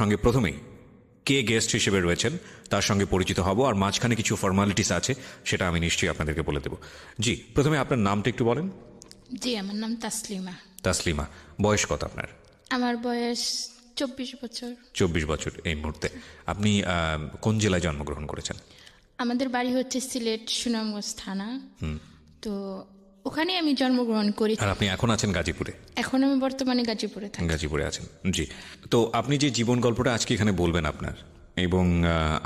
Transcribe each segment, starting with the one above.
সঙ্গে প্রথমেই কে গেস্ট হিসেবে রয়েছেন তার সঙ্গে পরিচিত হব, আর মাঝখানে কিছু ফর্মালিটিস আছে সেটা আমি নিশ্চয়ই আপনাদেরকে বলে দেবো। জি, প্রথমে আপনার নামটা একটু বলেন। জি, আমার নাম তাসলিমা। তাসলিমা, বয়স কত আপনার? আমার বয়স 24 বছর। 24 বছর এই মুহূর্তে। আপনি কোন জেলায় জন্মগ্রহণ করেছেন? আমাদের বাড়ি হচ্ছে সিলেট সুনামগঞ্জ থানা। তো ওখানে আমি জন্মগ্রহণ করি। আর আপনি এখন আছেন গাজীপুরে? এখন আমি বর্তমানে গাজীপুরে থাকি। গাজীপুরে আছেন, জি। তো আপনি যে জীবন গল্পটা আজকে এখানে বলবেন আপনার, এবং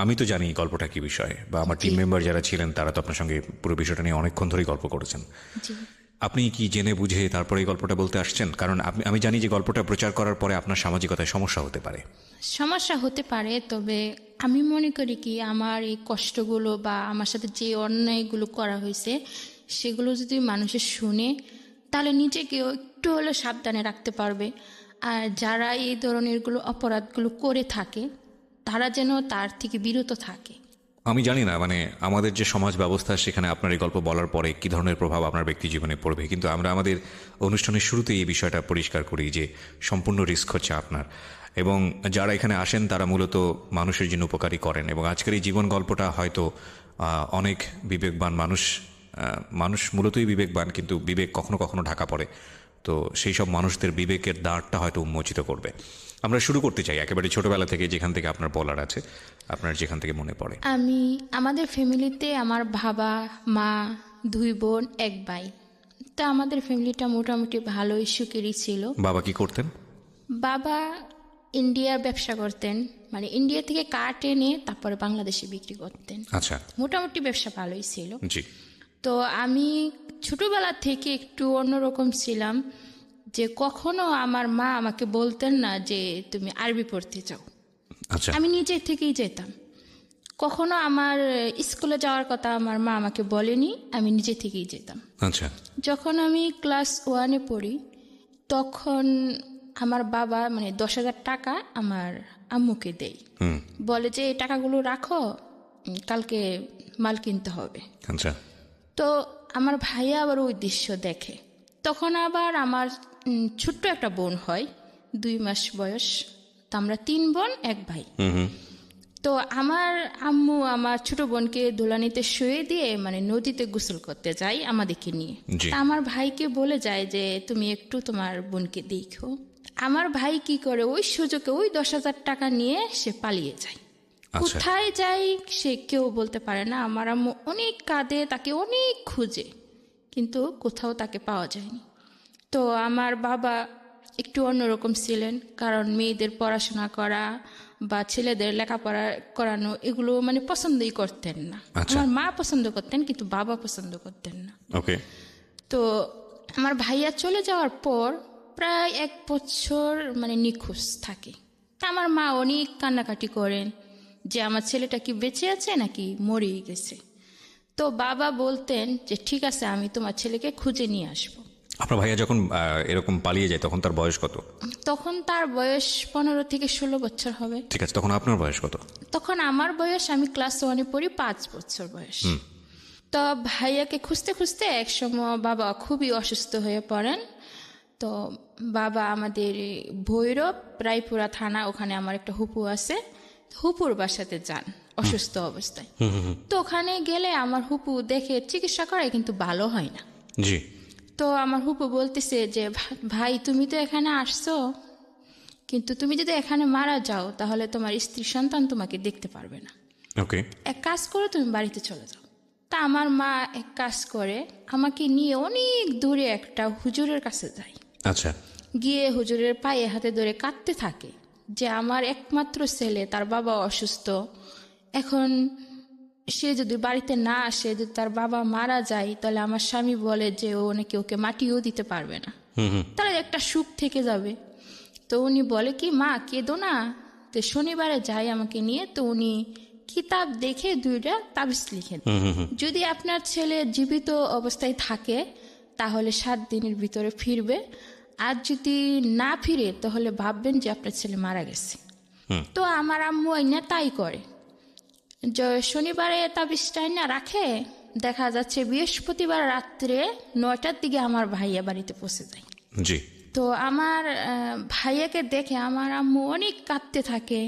আমি তো জানি গল্পটা কি বিষয়, বা আমার টিম মেম্বার যারা ছিলেন তারা তো আপনার সঙ্গে পুরো বিষয়টা নিয়ে অনেকক্ষণ ধরেই গল্প করেছেন। জি। আপনি কি জেনে বুঝে তারপরে এই গল্পটা বলতে আসছেন? কারণ আমি জানি যে গল্পটা প্রচার করার পরে আপনার সামাজিকতায় সমস্যা হতে পারে। সমস্যা হতে পারে, তবে আমি মনে করি কি আমার এই কষ্টগুলো বা আমার সাথে যে অন্যায়গুলো করা হয়েছে সেগুলো যদি মানুষে শুনে তাহলে নিজেকেও একটু হলেও সাবধানে রাখতে পারবে। আর যারা এই ধরনেরগুলো অপরাধগুলো করে থাকে তারা যেন তার থেকে বিরত থাকে। আমি জানি না মানে আমাদের যে সমাজ ব্যবস্থা সেখানে আপনার এই গল্প বলার পরে কী ধরনের প্রভাব আপনার ব্যক্তি জীবনে পড়বে, কিন্তু আমরা আমাদের অনুষ্ঠানের শুরুতে এই বিষয়টা পরিষ্কার করি যে সম্পূর্ণ রিস্ক হচ্ছে আপনার, এবং যারা এখানে আসেন তারা মূলত মানুষের জন্য উপকারী করেন। এবং আজকের এই জীবন গল্পটা হয়তো অনেক বিবেকবান মানুষ মূলতই বিবেকবান, কিন্তু বিবেক কখনো কখনো ঢাকা পড়ে। তো সেই সব মানুষদের বিবেকের দ্বারটা হয়তো উন্মোচিত করবে। আমরা শুরু করতে চাই একেবারে ছোটবেলা থেকে, যেখান থেকে আপনার বলার আছে, আপনার যেখান থেকে মনে পড়ে। আমাদের ফ্যামিলিতে আমার বাবা মা 2 বোন 1 ভাই। তা আমাদের ফ্যামিলিটা মোটামুটি ভালোই সুখেরই ছিল। বাবা কি করতেন? বাবা ইন্ডিয়ার ব্যবসা করতেন, মানে ইন্ডিয়া থেকে কাঠ এনে তারপরে বাংলাদেশে বিক্রি করতেন। আচ্ছা, মোটামুটি ব্যবসা ভালোই ছিল। জি। তো আমি ছোটবেলা থেকে একটু অন্যরকম ছিলাম, যে কখনো আমার মা আমাকে বলতেন না যে তুমি আরবি পড়তে চাও। আচ্ছা, আমি নিজে থেকেই যেতাম। কখনো আমার স্কুলে যাওয়ার কথা আমার মা আমাকে বলেনি, আমি নিজে থেকেই যেতাম। আচ্ছা, যখন আমি ক্লাস 1-এ পড়ি তখন আমার বাবা মানে 10,000 টাকা আমার আম্মুকে দেয়, বলে যে এই টাকাগুলো রাখো, কালকে মাল কিনতে হবে। আচ্ছা, তো আমার ভাইয়া আবার ওই দৃশ্য দেখে। তখন আবার আমার ছোট্ট একটা বোন হয়, 2 মাস বয়স। তো আমরা 3 বোন 1 ভাই। তো আমার আম্মু আমার ছোট বোনকে দোলানিতে শুয়ে দিয়ে মানে নদীতে গোসল করতে যায় আমাদেরকে নিয়ে। তা আমার ভাইকে বলে যায় যে তুমি একটু তোমার বোনকে দেখো। আমার ভাই কি করে ওই সুযোগে ওই 10,000 টাকা নিয়ে সে পালিয়ে যায়। কোথায় যায় সে কেউ বলতে পারে না। আমার আম্মু অনেক কাঁদে, তাকে অনেক খুঁজে, কিন্তু কোথাও তাকে পাওয়া যায়নি। তো আমার বাবা একটু অন্যরকম ছিলেন, কারণ মেয়েদের পড়াশোনা করা বা ছেলেদের লেখাপড়া করানো এগুলো মানে পছন্দই করতেন না। আমার মা পছন্দ করতেন কিন্তু বাবা পছন্দ করতেন না। ওকে। তো আমার ভাইয়া চলে যাওয়ার পর প্রায় 1 বছর মানে নিখোঁজ থাকে। তা আমার মা অনেক কান্নাকাটি করেন যে আমার ছেলেটা কি বেঁচে আছে নাকি মরেই গেছে। তো বাবা বলতেন যে ঠিক আছে, আমি তোমার ছেলেকে খুঁজে নিয়ে আসবো। আপনার ভাইয়া যখন এরকম পালিয়ে যায় তখন তার বয়স কত? তখন তার বয়স 15 থেকে 16 বছর হবে। ঠিক আছে, তখন আপনার বয়স কত? তখন আমার বয়স, আমি ক্লাস 1-এ পড়ি, 5 বছর বয়স। তো ভাইয়াকে খুঁজতে খুঁজতে একসময় বাবা খুবই অসুস্থ হয়ে পড়েন। তো বাবা আমাদের ভৈরব রায়পুরা থানা, ওখানে আমার একটা হুপু আছে, হুপুর বাসাতে যান অসুস্থ অবস্থায়। তো ওখানে গেলে আমার হুপু দেখে চিকিৎসা করে কিন্তু ভালো হয় না। জি। তো আমার হুপু বলতেছে যে ভাই তুমি তো এখানে আসছো, কিন্তু তুমি যদি এখানে মারা যাও তাহলে তোমার স্ত্রী সন্তান তোমাকে দেখতে পারবে না। ওকে। এক কাজ করো, তুমি বাড়িতে চলে যাও। তা আমার মা এক কাজ করে আমাকে নিয়ে অনেক দূরে একটা হুজুরের কাছে যায়। আচ্ছা। গিয়ে হুজুরের পায়ে হাতে ধরে কাঁদতে থাকে যে আমার একমাত্র ছেলে, তার বাবা অসুস্থ, এখন সে যদি বাড়িতে না আসে, যদি তার বাবা মারা যায় তাহলে আমার স্বামী বলে যে ও নাকি ওকে মাটিও দিতে পারবে না, তাহলে একটা সুখ থেকে যাবে। তো উনি বলে কি মা কেঁদো না। তো শনিবারে যাই আমাকে নিয়ে, তো উনি কিতাব দেখে 2টা তাবিজ লিখেন, যদি আপনার ছেলে জীবিত অবস্থায় থাকে তাহলে 7 দিনের ভিতরে ফিরবে, আর যদি না ফিরে তাহলে ভাববেন যে আপনার ছেলে মারা গেছে। তো আমার আম্মু আইনা তাই করে, শনিবারে তাবিজটা না রাখে। দেখা যাচ্ছে বৃহস্পতিবার রাত্রে 9টার দিকে আমার ভাইয়া বাড়িতে পৌঁছে যায়। জি। তো আমার ভাইয়াকে দেখে আমার আম্মু অনেক কাঁদতে থাকে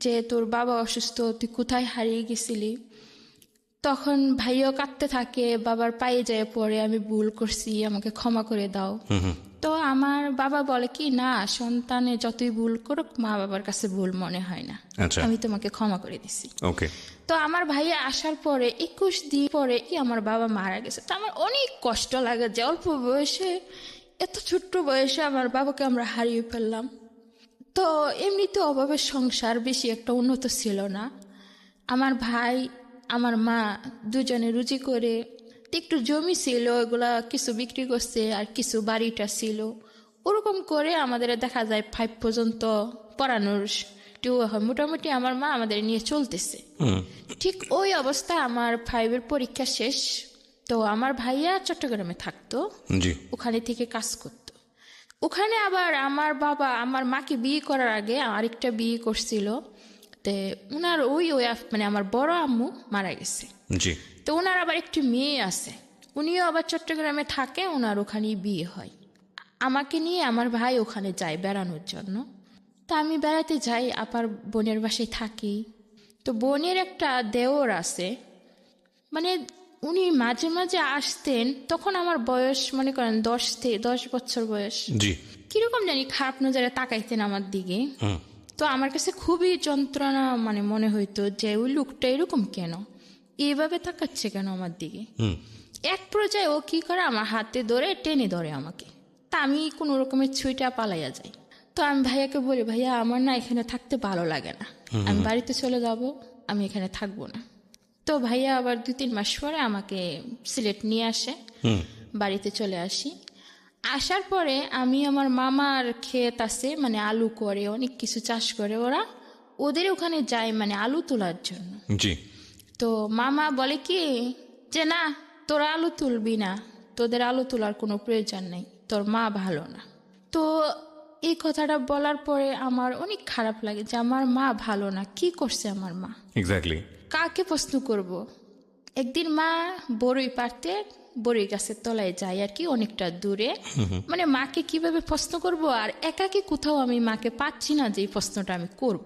যে তোর বাবা অসুস্থ, তুই কোথায় হারিয়ে গেছিলি। তখন ভাইয়াও কাঁদতে থাকে, বাবার পায়ে যায় পড়ে, আমি ভুল করছি, আমাকে ক্ষমা করে দাও। তো আমার বাবা বলে কি, না, সন্তানে যতই ভুল করুক মা বাবার কাছে ভুল মনে হয় না, আচ্ছা, আমি তোমাকে ক্ষমা করে দিছি। ওকে। তো আমার ভাইয়া আসার পরে 21 দিন পরে আমার বাবা মারা গেছে। তো আমার অনেক কষ্ট লাগে যে অল্প বয়সে, এত ছোট্ট বয়সে আমার বাবাকে আমরা হারিয়ে ফেললাম। তো এমনিতে অভাবের সংসার বেশি একটা উন্নত ছিল না। আমার ভাই আমার মা দুজনে রুজি করে, একটু জমি ছিল, ওগুলা কিছু বিক্রি করছে, আর কিছু বাড়িটা ছিল। ওরকম করে আমাদের দেখা যায় 5 পর্যন্ত পড়ানোর হয়, মোটামুটি আমার মা আমাদের নিয়ে চলতেছে। ঠিক ওই অবস্থা আমার 5-এর পরীক্ষা শেষ। তো আমার ভাইয়া চট্টগ্রামে থাকতো, ওখানে থেকে কাজ করত। ওখানে আবার আমার বাবা আমার মাকে বিয়ে করার আগে আরেকটা বিয়ে করছিল। তো ওনার ওই মানে আমার বড় আম্মু মারা গেছে। তো ওনার আবার একটি মেয়ে আছে, উনিও আবার চট্টগ্রামে থাকে, ওনার ওখানেই বিয়ে হয়। আমাকে নিয়ে আমার ভাই ওখানে যায় বেড়ানোর জন্য। তা আমি বেড়াতে যাই, আপার বোনের বাসায় থাকি। তো বোনের একটা দেওর আছে, মানে উনি মাঝে মাঝে আসতেন। তখন আমার বয়স মনে করেন 10 বছর বয়স। কিরকম জানি খারাপ নজরে তাকাইতেন আমার দিকে। তো আমার কাছে খুবই যন্ত্রণা মানে মনে হইতো যে ওই লোকটা এরকম কেন, এইভাবে তাকাচ্ছে কেন আমার দিকে। এক পর্যায়ে ও কি করে, আমার হাতে ধরে টেনে ধরে আমাকে। তা আমি কোনো রকমের ছুঁইটা পালাইয়া যাই। তো আমি ভাইয়াকে বলি, ভাইয়া আমার না এখানে থাকতে ভালো লাগে না, আমি বাড়িতে চলে যাব, আমি এখানে থাকবো না। তো ভাইয়া আবার 2-3 মাস পরে আমাকে সিলেট নিয়ে আসে, বাড়িতে চলে আসি। আসার পরে আমি আমার মামার ক্ষেত আছে, মানে আলু করে, অনেক কিছু চাষ করে ওরা, ওদের ওখানে যাই মানে আলু তোলার জন্য। তো মামা বলে কি যে না, তোরা আলু তুলবি না, তোদের আলু তোলার কোনো প্রয়োজন নেই, তোর মা ভালো না। তো এই কথাটা বলার পরে আমার অনেক খারাপ লাগে যে আমার মা ভালো না, কি করছে আমার মা, এক্স্যাক্টলি কাকে প্রশ্ন করব। একদিন মা বড়ই পারতে বড়ই গাছের তলায় যায় আর কি, অনেকটা দূরে। মানে মাকে কিভাবে প্রশ্ন করব, আর একাকি কোথাও আমি মাকে পাচ্ছি না যে এই প্রশ্নটা আমি করব।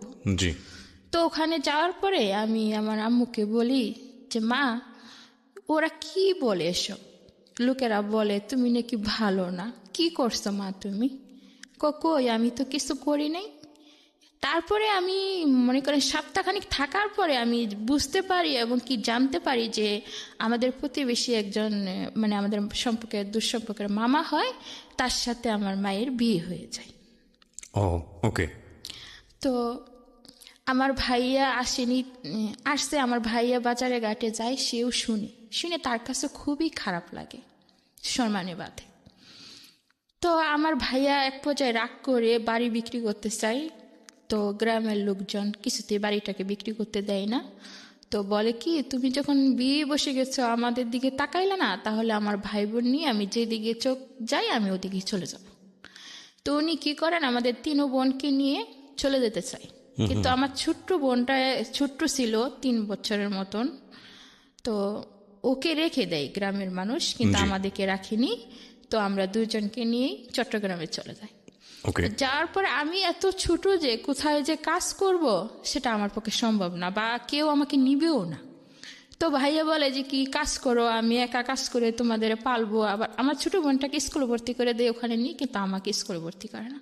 তো ওখানে যাওয়ার পরে আমি আমার আম্মুকে বলি যে মা, ওরা কি বলে এসব, লোকেরা বলে তুমি নাকি ভালো না, কি করছো মা তুমি? কই আমি তো কিছু করি নাই। তারপরে আমি মনে করেন সপ্তাহখানিক থাকার পরে আমি বুঝতে পারি এবং কি জানতে পারি যে আমাদের প্রতিবেশী একজন, মানে আমাদের সম্পর্কের দুঃসম্পর্কের মামা হয়, তার সাথে আমার মায়ের বিয়ে হয়ে যায়। ওকে। তো আমার ভাইয়া আসছে, আমার ভাইয়া বাজারে ঘাটে যায়, সেও শুনে তার কাছে খুবই খারাপ লাগে, সম্মানে বাঁধে। তো আমার ভাইয়া এক পর্যায়ে রাগ করে বাড়ি বিক্রি করতে চাই। তো গ্রামের লোকজন কিছুতেই বাড়িটাকে বিক্রি করতে দেয় না। তো বলে কি, তুমি যখন বিয়ে বসে গেছো আমাদের দিকে তাকাইলে না, তাহলে আমার ভাই বোন নিয়ে আমি যেদিকে চোখ যাই আমি ওদিকে চলে যাব। তো উনি কি করেন, আমাদের 3 বোনকে নিয়ে চলে যেতে চাই। কিন্তু আমার ছোট্ট বোনটা ছোট্ট ছিল, 3 বছরের মতন। তো ওকে রেখে দেয় গ্রামের মানুষ, কিন্তু আমাদেরকে রাখিনি। তো আমরা 2 জনকে নিয়ে চট্টগ্রামে চলে যাই। যাওয়ার পরে আমি এত ছোট যে কোথায় যে কাজ করব সেটা আমার পক্ষে সম্ভব না, বা কেউ আমাকে নিবেও না। তো ভাইয়া বলে যে কি কাজ করো, আমি একা কাজ করে তোমাদের পালবো। আবার আমার ছোট বোনটাকে স্কুলে ভর্তি করে দেয় ওখানে নিয়ে, কিন্তু আমাকে স্কুলে ভর্তি করে না,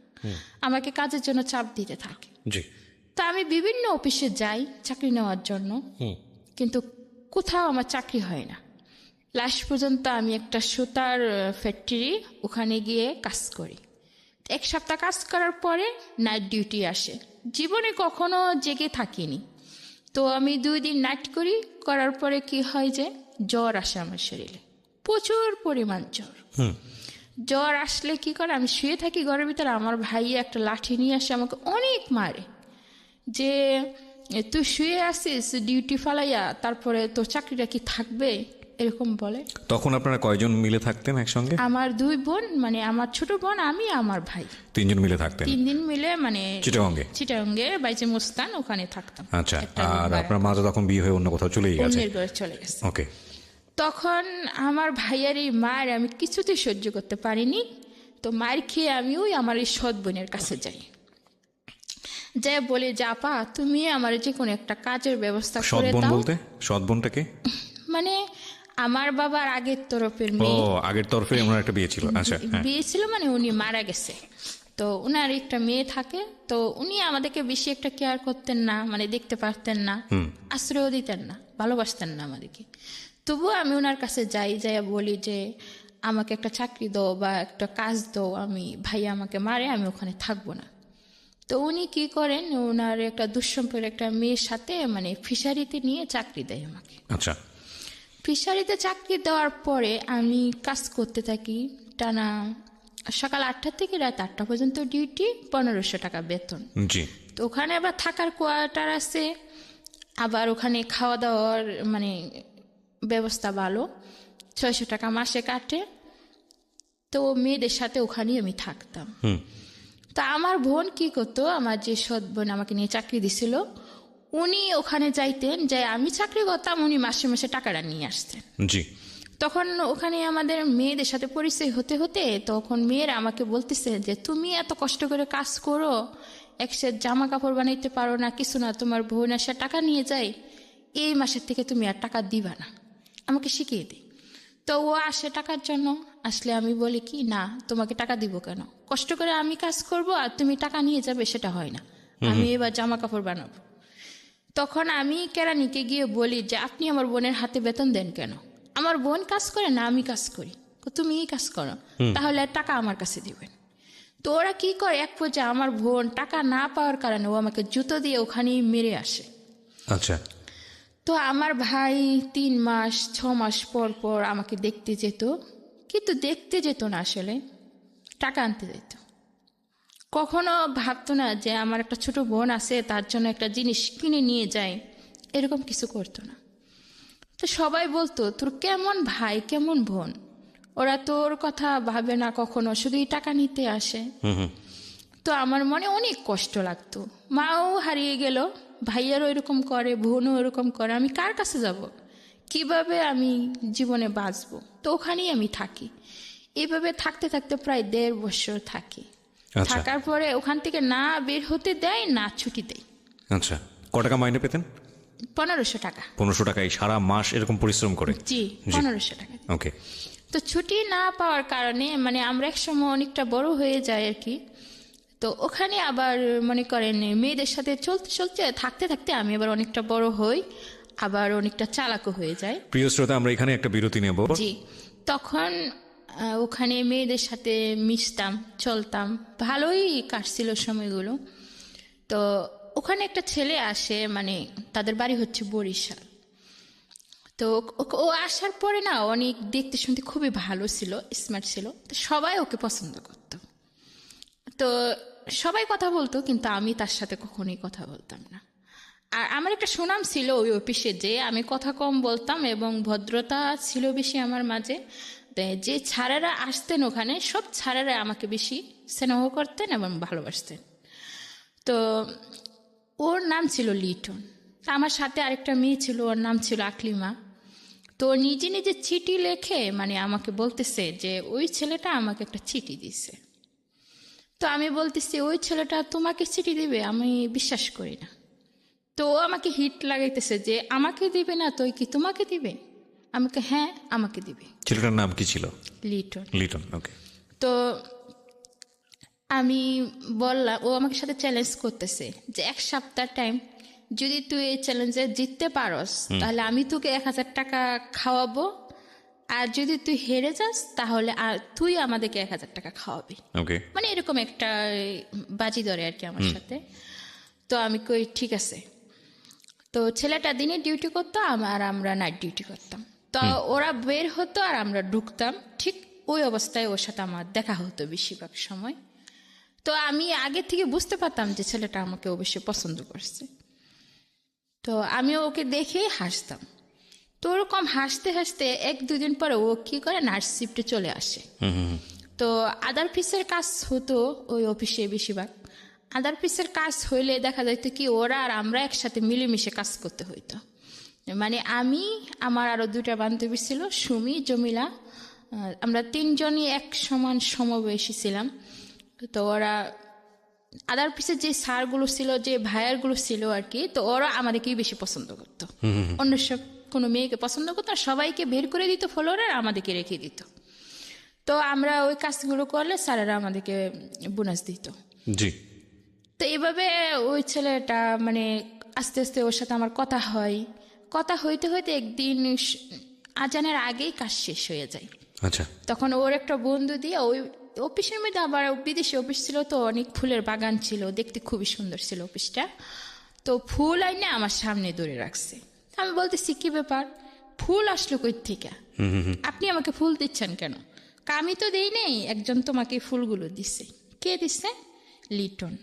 আমাকে কাজের জন্য চাপ দিতে থাকে। তা আমি বিভিন্ন অফিসে যাই চাকরি নেওয়ার জন্য, কিন্তু কোথাও আমার চাকরি হয় না। লাস্ট পর্যন্ত আমি একটা সুতার ফ্যাক্টরি, ওখানে গিয়ে কাজ করি। 1 সপ্তাহ কাজ করার পরে নাইট ডিউটি আসে। জীবনে কখনো জেগে থাকিনি। তো আমি 2 দিন নাইট করার পরে কি হয় যে জ্বর আসে আমার শরীরে, প্রচুর পরিমাণ জ্বর আসলে কি করে, আমি শুয়ে থাকি ঘরের ভিতরে, আমার ভাই একটা লাঠি নিয়ে আসে, আমাকে অনেক মারে যে তুই শুয়ে আসিস ডিউটি ফালাইয়া, তারপরে তোর চাকরিটা কি থাকবে, এরকম বলে। তখন আপনারা কয়জন মিলে থাকতেন একসঙ্গে? আমার 2 বোন, মানে আমার ছোট বোন, আমি, আমার ভাই, 3 জন মিলে থাকতেন। 3 দিন মিলে, মানে চিটাগঙ্গে বাইচে মুস্তান, ওখানে থাকতাম। আচ্ছা। আর আপনার মা তো তখন বিয়ে হয়ে অন্য কোথাও চলেই গেছে? অন্যের ঘরে চলে গেছে। ওকে। তখন আমার ভাইয়ার এই মায়ের আমি কিছুতেই সহ্য করতে পারিনি। তো মার খেয়ে আমি ওই আমার এই সৎ বোনের কাছে যাই, যাই বলে যে আপা তুমি আমার যে কোনো একটা কাজের ব্যবস্থা সৎ করে বোন দাও। বলতে সৎ বোনটাকে? মানে আমার বাবার আগের তরফের ও, মেয়ে, আগের তরফে ওনার একটা বিয়ে ছিল। আচ্ছা, হ্যাঁ। বিয়ে ছিল মানে উনি মারা গেছে, তো উনার একটা মেয়ে থাকে, তো উনি আমাদেরকে বেশি একটা কেয়ার করতেন না, মানে দেখতে পারতেন না, আশ্রয় দিতেন না, ভালোবাসতেন না আমাদেরকে। তবুও আমি ওনার কাছে যাই, যাই বলি যে আমাকে একটা চাকরি দাও বা একটা কাজ দাও, আমি ভাইয়া আমাকে মারে, আমি ওখানে থাকবো না। তো উনি কি করেন, ওনার একটা দুঃসম্পর্কের একটা মেয়ের সাথে মানে ফিশারিতে নিয়ে চাকরি দেয় আমাকে। আচ্ছা, ফিশারিতে চাকরি দেওয়ার পরে আমি কাজ করতে থাকি টানা সকাল 8টা থেকে রাত 8টা পর্যন্ত ডিউটি, 1500 টাকা বেতন। জি। তো ওখানে আবার থাকার কোয়ার্টার আছে, আবার ওখানে খাওয়া দাওয়ার মানে ব্যবস্থা ভালো, 600 টাকা মাসে কাটে। তো মেয়েদের সাথে ওখানেই আমি থাকতাম। তা আমার বোন কি করতো, আমার যে সৎ বোন আমাকে নিয়ে চাকরি দিছিল, উনি ওখানে যাইতেন, যে আমি চাকরি করতাম, উনি মাসে মাসে টাকাটা নিয়ে আসতেন। জি। তখন ওখানে আমাদের মেয়েদের সাথে পরিচয় হতে হতে তখন মেয়েরা আমাকে বলতেছে যে তুমি এত কষ্ট করে কাজ করো, এক সেট জামা কাপড় বানাইতে পারো না, কিছু না, তোমার বোন আসে টাকা নিয়ে যায়, এই মাসের থেকে তুমি আর টাকা দিবা না, আমাকে শিখিয়ে দিই। তো ও আসে টাকার জন্য, আসলে আমি বলি কি না, তোমাকে টাকা দিব কেন, কষ্ট করে আমি কাজ করব আর তুমি টাকা নিয়ে যাবে, সেটা হয় না, আমি এবার জামা কাপড় বানাবো। তখন আমি কেরানিকে গিয়ে বলি যে আপনি আমার বোনের হাতে বেতন দেন কেন, আমার বোন কাজ করে না আমি কাজ করি, তুমি এই কাজ করো, তাহলে টাকা আমার কাছে দিবেন। তো ওরা কি করে, এক পর্যায়ে আমার বোন টাকা না পাওয়ার কারণে ও আমাকে জুতো দিয়ে ওখানেই মেরে আসে। আচ্ছা। তো আমার ভাই 3 মাস 6 মাস পর পর আমাকে দেখতে যেত, কিন্তু দেখতে যেত না, আসলে টাকা আনতে যেত। কখনো ভাবতো না যে আমার একটা ছোট বোন আছে, তার জন্য একটা জিনিস কিনে নিয়ে যায়, এরকম কিছু করতো না। তো সবাই বলতো তোর কেমন ভাই কেমন বোন, ওরা তোর কথা ভাবে না কখনো, শুধুই টাকা নিতে আসে। তো আমার মনে অনেক কষ্ট লাগতো, মাও হারিয়ে গেল, ভাইয়ারও এরকম করে, বোনও এরকম করে, আমি কার কাছে যাব, কিভাবে আমি জীবনে বাঁচবো। তো ওখানেই আমি থাকি, এইভাবে থাকতে থাকতে প্রায় 1.5 বছর থাকি। থাকার পরে ওখান থেকে না বের হতে দেয় না ছুটি দেয়। আচ্ছা, ক টাকা মাইনে পেতেন? 1500 টাকা। 1500 টাকায় সারা মাস এরকম পরিশ্রম করে? জি, 1500 টাকা। ওকে। তো ছুটি না পাওয়ার কারণে মানে আমরা এক সময় অনেকটা বড় হয়ে যাই আর কি। তো ওখানে আবার মনে করেন মেয়েদের সাথে চলতে চলতে থাকতে থাকতে আমি আবার অনেকটা বড় হই, আবার অনেকটা চালাকও হয়ে যায়। প্রিয় শ্রোতা, আমরা এখানে একটা বিরতি নেব। জি, তখন ওখানে মেয়েদের সাথে মিশতাম, চলতাম, ভালোই কাটছিল সময়গুলো। তো ওখানে একটা ছেলে আসে, মানে তাদের বাড়ি হচ্ছে বরিশাল। তো ও আসার পরে না অনেক দেখতে শুনতে খুবই ভালো ছিল, স্মার্ট ছিল, তো সবাই ওকে পছন্দ করত। তো সবাই কথা বলতো, কিন্তু আমি তার সাথে কখনোই কথা বলতাম না। আর আমার একটা সুনাম ছিল ওই অফিসে, যে আমি কথা কম বলতাম এবং ভদ্রতা ছিল বেশি আমার মাঝে। যে ছাড়েরা আসতেন ওখানে, সব ছাড়েরা আমাকে বেশি স্নেহ করতেন এবং ভালোবাসতেন। তো ওর নাম ছিল লিটন, আমার সাথে আরেকটা মেয়ে ছিল, ওর নাম ছিল আকলিমা। তো নিজে নিজে চিঠি লেখে মানে আমাকে বলতেছে যে ওই ছেলেটা আমাকে একটা চিঠি দিছে। তো আমি বলতেছি ওই ছেলেটা তোমাকে চিঠি দিবে, আমি বিশ্বাস করি না। তো ও আমাকে হিট লাগাইতেছে যে আমাকে দিবে না তো কি তোমাকে দিবে, আমাকে হ্যাঁ আমাকে দিবে। ছেলেটার নাম কি ছিল? লিটন। লিটন, ওকে। তো আমি বললাম, ও আমাকে সাথে চ্যালেঞ্জ করতেছে যে 1 সপ্তাহ টাইম, যদি তুই এই চ্যালেঞ্জে জিততে পারস তাহলে আমি তোকে 1000 টাকা খাওয়াবো, আর যদি তুই হেরে যাস তাহলে আর তুই আমাদেরকে 1000 টাকা খাওয়াবি। ওকে। মানে এরকম একটা বাজি ধরে আর কি আমার সাথে। তো আমি কই ঠিক আছে। তো ছেলেটা দিনে ডিউটি করতো, আর আমরা নাইট ডিউটি করতাম। তো ওরা বের হতো আর আমরা ঢুকতাম, ঠিক ওই অবস্থায় ওর সাথে আমার দেখা হতো বেশিরভাগ সময়। তো আমি আগে থেকে বুঝতে পারতাম যে ছেলেটা আমাকে অবশ্যই পছন্দ করছে। তো আমি ওকে দেখে হাসতাম। তো ওরকম হাসতে হাসতে 1-2 দিন পরে ও কি করে নাইট শিফটে চলে আসে। তো আদার পিসের কাজ হতো ওই অফিসে বেশিরভাগ। আদার পিসের কাজ হইলে দেখা যাইতো কি ওরা আর আমরা একসাথে মিলেমিশে কাজ করতে হইতো। মানে আমি, আমার আরো 2টা বান্ধবী ছিল, সুমি, জমিলা, আমরা তিনজনই এক সমান সমবয়সী ছিলাম। তো ওরা আদার পিছে যে স্যারগুলো ছিল, যে ভাইয়ারগুলো ছিল আর কি, তো ওরা আমাদেরকেই বেশি পছন্দ করতো। অন্য সব কোনো মেয়েকে পছন্দ করতো না, সবাইকে বের করে দিত ফ্লোরে, আর আমাদেরকে রেখে দিত। তো আমরা ওই কাজগুলো করলে স্যারেরা আমাদেরকে বোনাস দিত। জি। তো এইভাবে ওই ছেলেটা মানে আস্তে আস্তে ওর সাথে আমার কথা হয়। কথা হইতে হইতে একদিন আজানের আগেই কাজ শেষ হয়ে যায়। আচ্ছা। তখন ওর একটা বন্ধু দিয়ে ওই অফিসের মধ্যে, আবার বিদেশি অফিস ছিল, তো অনেক ফুলের বাগান ছিল, দেখতে খুবই সুন্দর ছিল অফিসটা। তো ফুল আইনে আমার সামনে ধরে রাখছে। আমি বলতেছি, কি ব্যাপার, ফুল আসলো কই থেকে, আপনি আমাকে ফুল দিচ্ছেন কেন? আমি তো দেই নেই, একজন তোমাকে ফুলগুলো দিছে। কে দিচ্ছে? লিটন।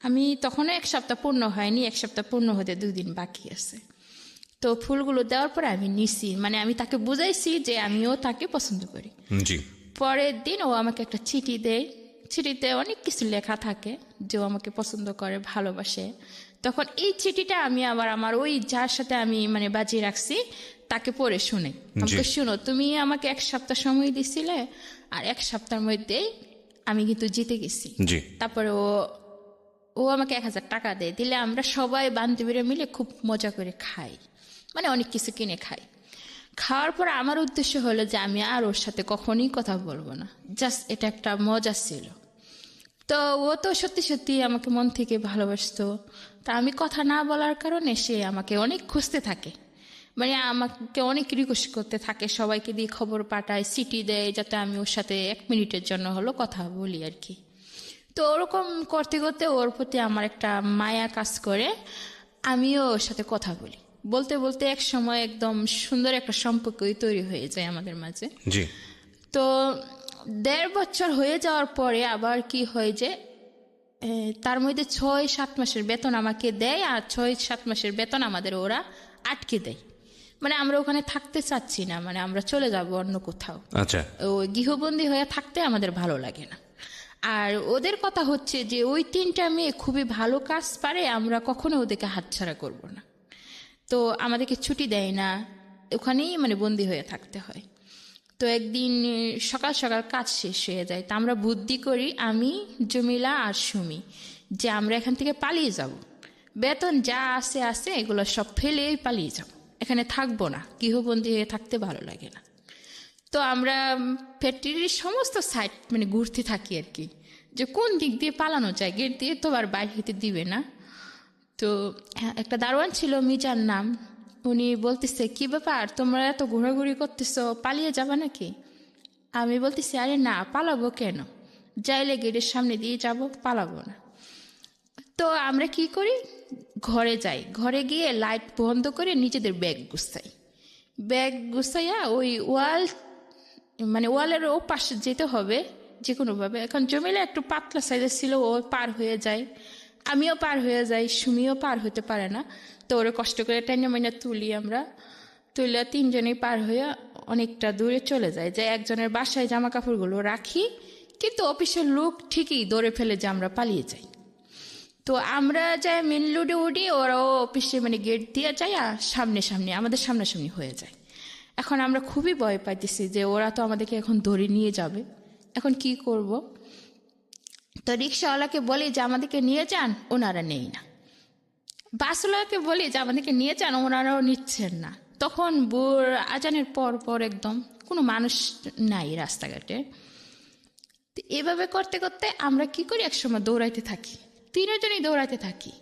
আমি তখনও 1 সপ্তাহ পূর্ণ হয়নি, 1 সপ্তাহ পূর্ণ হতে 2 দিন বাকি আছে। তো ফুলগুলো দেওয়ার পরে আমি নিছি, মানে আমি তাকে বুঝাইছি যে আমিও তাকে পছন্দ করি। জি। পরের দিন ও আমাকে একটা চিঠি দেয়। চিঠিতে অনেক কিছু লেখা থাকে যে ও আমাকে পছন্দ করে, ভালোবাসে। তখন এই চিঠিটা আমি আবার আমার ওই যার সাথে আমি মানে বাজিয়ে রাখছি তাকে পড়ে শুনে, আমাকে শুনো, তুমি আমাকে 1 সপ্তাহ সময় দিছিলে, আর 1 সপ্তাহের মধ্যেই আমি কিন্তু জিতে গেছি। জি। তারপরে ও আমাকে 1000 টাকা দেয়, দিলে আমরা সবাই বান্ধবীরা মিলে খুব মজা করে খাই, মানে অনেক কিছু কিনে খাই। খাওয়ার পর আমার উদ্দেশ্য হলো যে আমি আর ওর সাথে কখনই কথা বলবো না, জাস্ট এটা একটা মজা ছিল। তো ও তো সত্যি সত্যি আমাকে মন থেকে ভালোবাসতো। তা আমি কথা না বলার কারণে সে আমাকে অনেক খুঁজতে থাকে, মানে আমাকে অনেক রিকোয়েস্ট করতে থাকে, সবাইকে দিয়ে খবর পাঠায়, সিটি দেয় যাতে আমি ওর সাথে 1 মিনিটের জন্য হলো কথা বলি আর কি। তো ওরকম করতে করতে ওর প্রতি আমার একটা মায়া কাজ করে, আমিও ওর সাথে কথা বলি। বলতে বলতে এক সময় একদম সুন্দর একটা সম্পর্কই তৈরি হয়ে যায় আমাদের মাঝে। জি। তো 1.5 বছর হয়ে যাওয়ার পরে আবার কি হয় যে তার মধ্যে 6-7 মাসের বেতন আমাকে দেয়, আর 6-7 মাসের বেতন আমাদের ওরা আটকে দেয়। মানে আমরা ওখানে থাকতে চাচ্ছি না, মানে আমরা চলে যাব অন্য কোথাও। আচ্ছা। ওই গৃহবন্দী হয়ে থাকতে আমাদের ভালো লাগে না। আর ওদের কথা হচ্ছে যে ওই 3টা মেয়ে খুবই ভালো কাজ পারে, আমরা কখনো ওদেরকে হাতছাড়া করব না। তো আমাদেরকে ছুটি দেয় না, ওখানেই মানে বন্দি হয়ে থাকতে হয়। তো একদিন সকাল সকাল কাজ শেষ হয়ে যায়, তা আমরা বুদ্ধি করি, আমি, জমিলা আর সুমি, যে আমরা এখান থেকে পালিয়ে যাব। বেতন যা আছে এগুলো সব ফেলেই পালিয়ে যাব, এখানে থাকবো না, গৃহবন্দী হয়ে থাকতে ভালো লাগে না। তো আমরা ফ্যাক্টরির সমস্ত সাইড মানে ঘুরতে থাকি আর কি, যে কোন দিক দিয়ে পালানো যায়, গেট দিয়ে তো আর বাইরে হইতে দিবে না। তো একটা দারোয়ান ছিল, মিজান নাম, উনি বলতেছে, কি ব্যাপার তোমরা এত ঘোরাঘুরি করতেছো, পালিয়ে যাবা নাকি? আমি বলতেছি, আরে না, পালাবো কেন, যাইলে গেটের সামনে দিয়ে যাব, পালাবো না। তো আমরা কি করি, ঘরে যাই, ঘরে গিয়ে লাইট বন্ধ করে নিজেদের ব্যাগ গুছাইয়া ওই মানে ওয়ালের ও পাশে যেতে হবে যে কোনোভাবে। এখন জমিলা একটু পাতলা সাইজের ছিল, ও পার হয়ে যায়, আমিও পার হয়ে যাই, সুমিও পার হতে পারে না। তো ওরা কষ্ট করে টেনে মাইনা তুলি, আমরা তুলে 3জনেই পার হয়ে অনেকটা দূরে চলে যায়, যে একজনের বাসায় জামা কাপড়গুলো রাখি, কিন্তু অফিসের লোক ঠিকই ধরে ফেলে যে আমরা পালিয়ে যাই। তো আমরা যাই মেন রোডে উঠি, ওরাও অফিসে মানে গেট দিয়ে যায়, আর সামনে আমাদের সামনাসামনি হয়ে যায়। এখন আমরা খুবই ভয় পাইতেছি যে ওরা তো আমাদেরকে এখন ধরে নিয়ে যাবে, এখন কি করব। তো রিক্সাওয়ালাকে বলি যে আমাদেরকে নিয়ে যান, ওনারা নেই না। বাসওয়ালাকে বলি যে আমাদেরকে নিয়ে যান, ওনারাও নিচ্ছেন না। তখন আজানের পর একদম কোনো মানুষ নাই রাস্তাঘাটে। এভাবে করতে করতে আমরা কি করি, একসময় দৌড়াইতে থাকি, 3জনই দৌড়াইতে থাকি।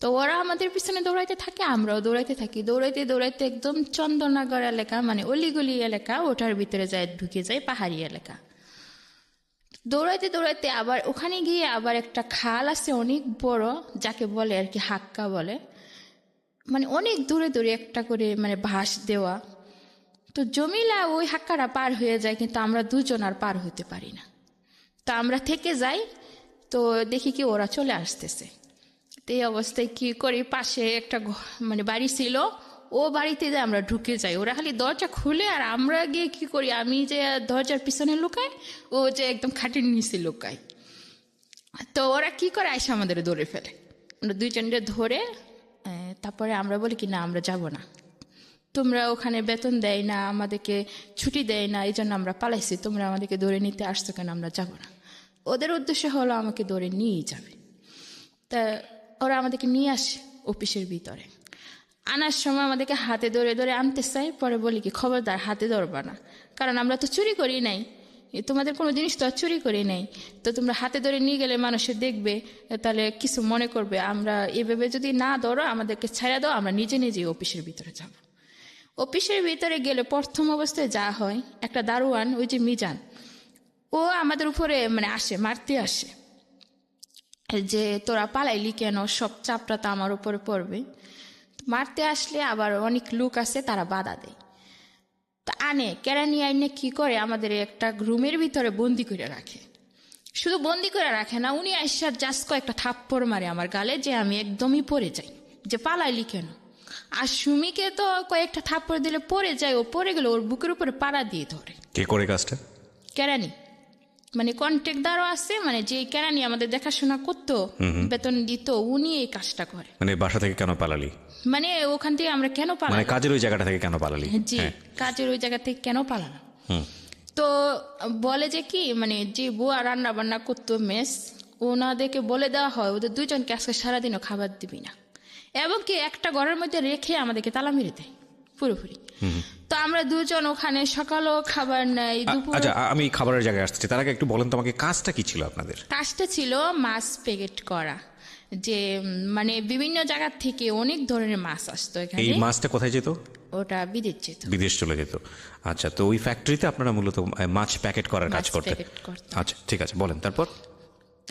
তো ওরা আমাদের পিছনে দৌড়াইতে থাকে, আমরাও দৌড়াইতে থাকি। দৌড়াইতে একদম চন্দননগর এলাকা, মানে অলিগলি এলাকা, ওটার ভিতরে ঢুকে যায়, পাহাড়ি এলাকা। দৌড়াইতে আবার ওখানে গিয়ে আবার একটা খাল আছে অনেক বড়, যাকে বলে আর কি হাক্কা বলে, মানে অনেক দূরে একটা করে মানে ভাস দেওয়া। তো জমিলা ওই হাক্কাটা পার হয়ে যায়, কিন্তু আমরা 2জন আর পার হতে পারি না। তো আমরা থেকে যাই, তো দেখি কি ওরা চলে আসতেছে। তো এই অবস্থায় কি করি, পাশে একটা মানে বাড়ি ছিল, ও বাড়িতে যে আমরা ঢুকে যাই, ওরা খালি দরজা খুলে, আর আমরা গিয়ে কি করি, আমি যে দরজার পিছনে লুকাই, ও যে একদম খাটির নিচে লুকাই। তো ওরা কি করে, আইসা আমাদের ধরে ফেলে। আমরা 2জনকে ধরে তারপরে আমরা বলি কি, না আমরা যাব না, তোমরা ওখানে বেতন দেয় না, আমাদেরকে ছুটি দেয় না, এই জন্য আমরা পালাইছি, তোমরা আমাদেরকে ধরে নিতে আসছো কেন, আমরা যাব না। ওদের উদ্দেশ্য হলো আমাকে ধরে নিয়েই যাবে। তা ওরা আমাদেরকে নিয়ে আসে অফিসের ভিতরে। আনার সময় আমাদেরকে হাতে ধরে ধরে আনতে চাই, পরে বলি কি খবরদার হাতে ধরবা না, কারণ আমরা তো চুরি করি নাই, তোমাদের কোনো জিনিস তো আর চুরি করি নাই, তো তোমরা হাতে ধরে নিয়ে গেলে মানুষে দেখবে, তাহলে কিছু মনে করবে। আমরা এভাবে যদি না ধরো, আমাদেরকে ছেড়ে দাও, আমরা নিজে নিজে অফিসের ভিতরে যাব। অফিসের ভিতরে গেলে প্রথম অবস্থায় যা হয়, একটা দারোয়ান, ওই যে মিজান, ও আমাদের উপরে মানে আসে, মারতে আসে, যে তোরা পালাইলি কেন, সব চাপটা তো আমার উপরে পড়বে। মারতে আসলে আবার অনেক লোক আছে, তারা বাধা দেয়। তা আনে কেরানি আইনে কি করে, আমাদের একটা রুমের ভিতরে বন্দি করে রাখে। শুধু বন্দি করে রাখে না, উনি আইসার জাস্ট কয়েকটা থাপ্পড় মারে আমার গালে, যে আমি একদমই পড়ে যাই, যে পালাইলি কেন। আর সুমিকে তো কয়েকটা থাপ্পড় দিলে পড়ে যায়, ও পড়ে গেলে ওর বুকের উপরে পাড়া দিয়ে ধরে। কে করে কাজটা? কেরানি, মানে কন্ট্রাক্টদারও আছে, মানে যে কেরানি আমাদের দেখাশোনা করতো, বেতন দিত, উনি এই কাজটা করে। মানে বাসা থেকে কেন পালালি? মানে ওখান থেকে আমরা কেন মানে পালাম, কাজের ওই জায়গাটা থেকে কেন পালালি? জি, কাজের ওই জায়গা থেকে কেন পালালাম। তো বলে যে কি, মানে যে বুয়া রান্না বান্না করতো মেস, ওনাদেরকে বলে দেওয়া হয় ওদের দুজনকে আজকে সারাদিনও খাবার দিবি না, এবং কি একটা ঘরের মধ্যে রেখে আমাদেরকে তালা মেরে দেয় পুরোপুরি। তো আমরা দুজন ওখানে সকালও খাবার নেই, দুপুর। আচ্ছা, আমি খাবারের জায়গায় আসছি, তার আগে একটু বলেন তো আমাকে, কাজটা কি ছিল আপনাদের? কাজটা ছিল মাছ প্যাকেট করা, যে মানে বিভিন্ন জায়গা থেকে অনেক ধরনের মাছ আসতো এখানে। এই মাছটা কোথায় যেত? ওটা বিদেশ যেত, বিদেশ চলে যেত। আচ্ছা, তো ওই ফ্যাক্টরিতে আপনারা মূলত মাছ প্যাকেট করার কাজ মাছ করতেন? প্যাকেট করতাম। আচ্ছা, ঠিক আছে, বলেন তারপর।